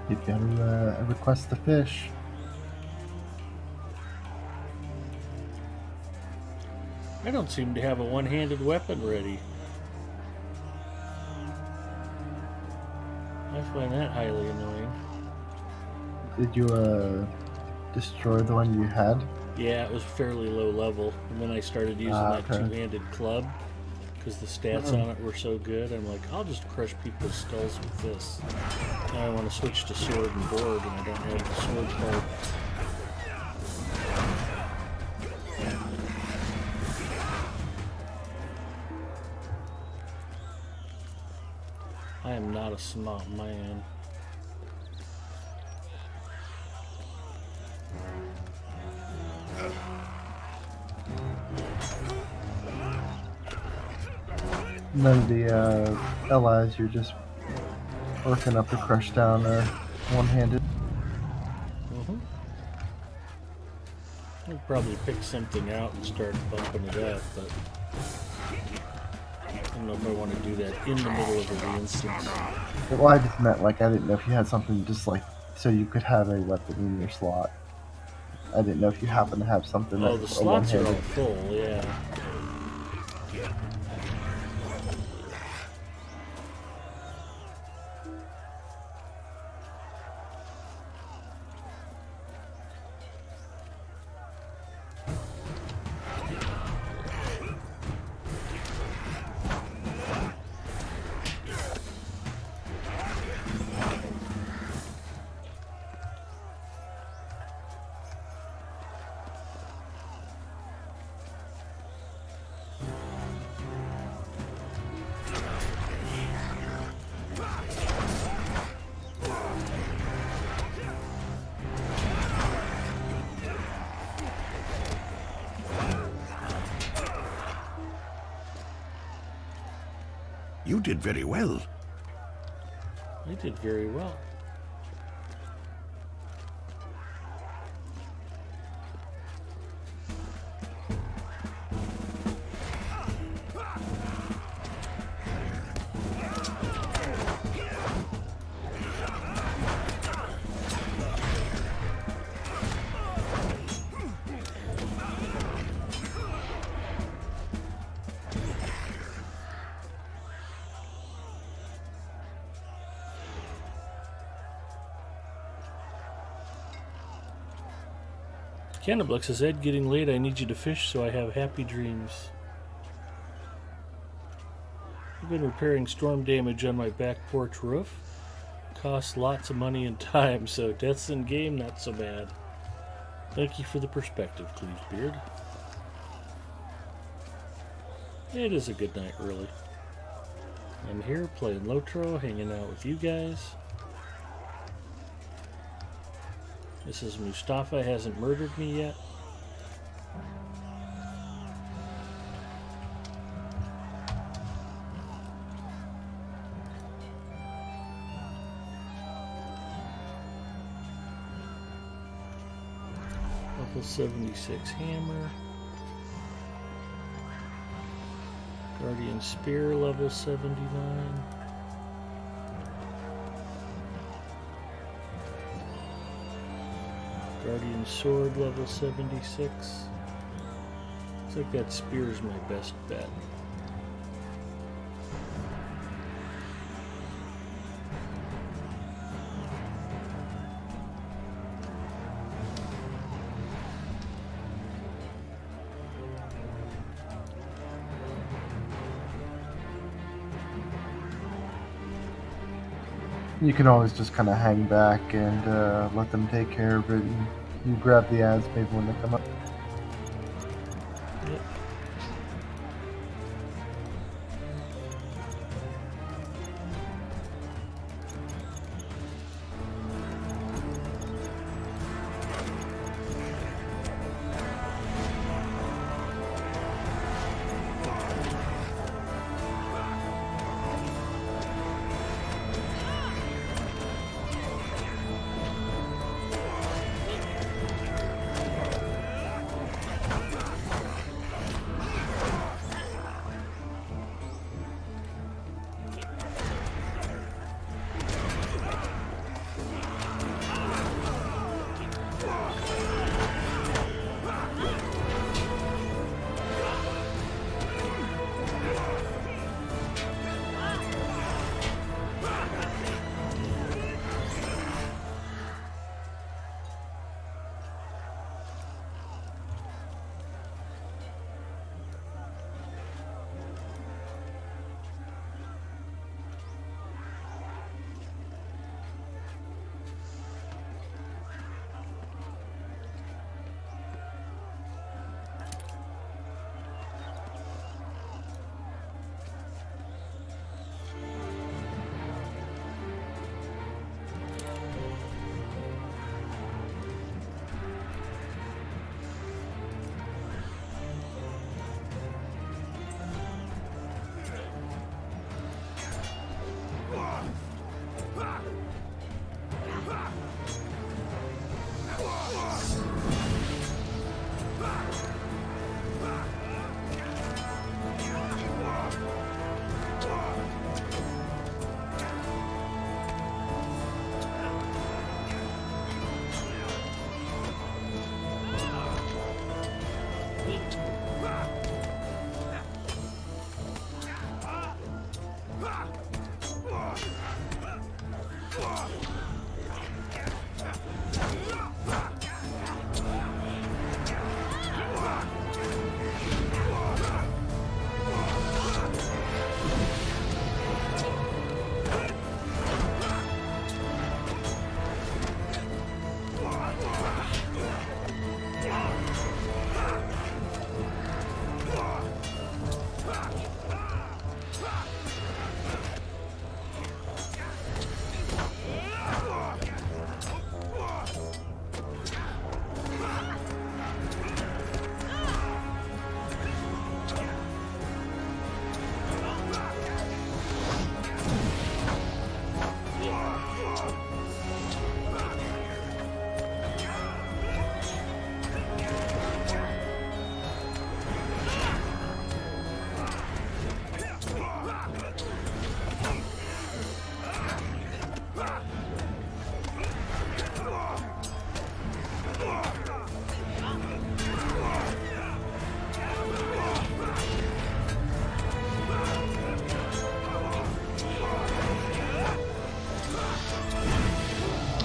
You've got to request the fish. I don't seem to have a one-handed weapon ready. I find that highly annoying. Did you destroy the one you had? Yeah, it was fairly low level. And then I started using that okay. two-handed club because the stats on it were so good. I'm like, I'll just crush people's skulls with this. Now I want to switch to sword and board, and I don't have the sword part. I am not a smart man. None of the allies you're just working up to crush down are one-handed. I'd probably pick something out and start bumping it up, but I don't know if I want to do that in the middle of the instance. Well, I just meant, like, I didn't know if you had something just, like, so you could have a weapon in your slot. I didn't know if you happen to have something Oh, that the was slots are all one-handed. full, yeah. You did very well. I did very well. Cannablex says, Ed, getting late. I need you to fish so I have happy dreams. I've been repairing storm damage on my back porch roof. Costs lots of money and time, so deaths in game, not so bad. Thank you for the perspective, Cleavebeard. It is a good night, really. I'm here playing Lotro, hanging out with you guys. This is Mustafa, hasn't murdered me yet. Level 76 hammer. Guardian spear, level 79. Guardian sword, level 76. Looks like that spear's my best bet. You can always just kind of hang back and let them take care of it. And you grab the ads maybe when they come up. Yep.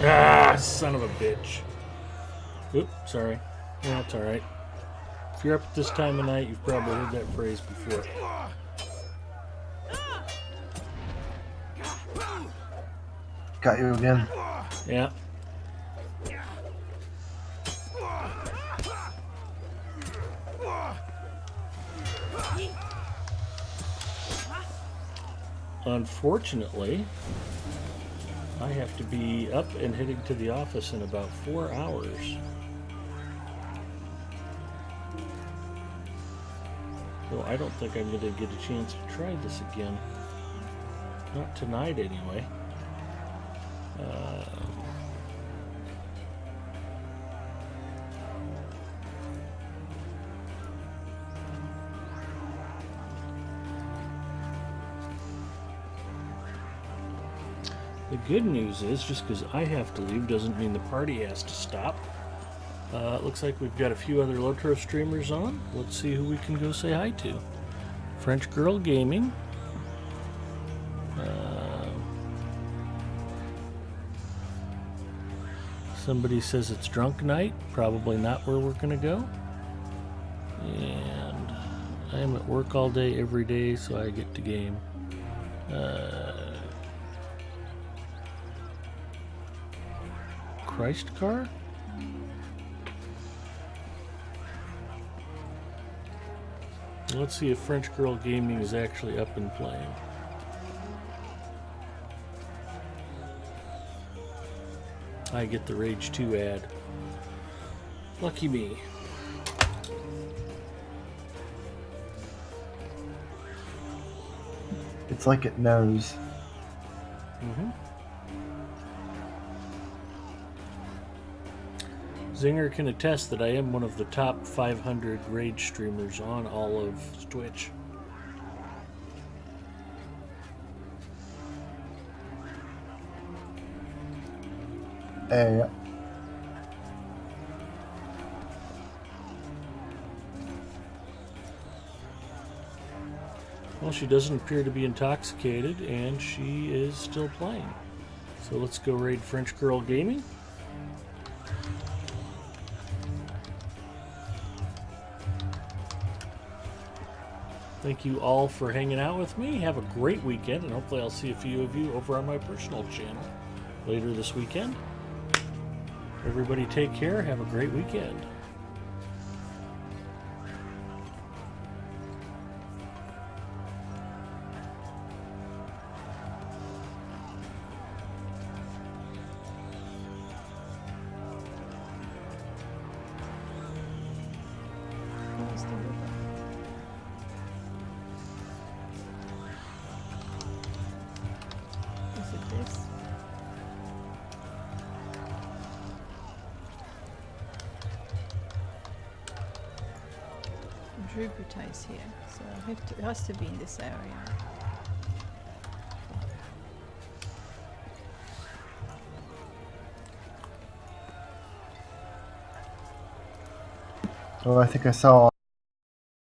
Ah, son of a bitch. Oop, sorry. Yeah, it's alright. If you're up at this time of night, you've probably heard that phrase before. Got you again. Yeah. Unfortunately, I have to be up and heading to the office in about 4 hours. So I don't think I'm going to get a chance to try this again. Not tonight, anyway. The good news is, just because I have to leave doesn't mean the party has to stop. Looks like we've got a few other Lotro streamers on. Let's see who we can go say hi to. French Girl Gaming. Somebody says it's drunk night. Probably not where we're going to go. And I am at work all day, every day, so I get to game. Christ car? Let's see if French Girl Gaming is actually up and playing. I get the Rage 2 ad. Lucky me. It's like it knows. Mm-hmm. Zinger can attest that I am one of the top 500 Rage streamers on all of Twitch. Hey. Well, she doesn't appear to be intoxicated, and she is still playing. So let's go raid French Girl Gaming. Thank you all for hanging out with me. Have a great weekend, and hopefully I'll see a few of you over on my personal channel later this weekend. Everybody take care. Have a great weekend. Is it this? Jupiter is here, so it has to be in this area. Oh, I think I saw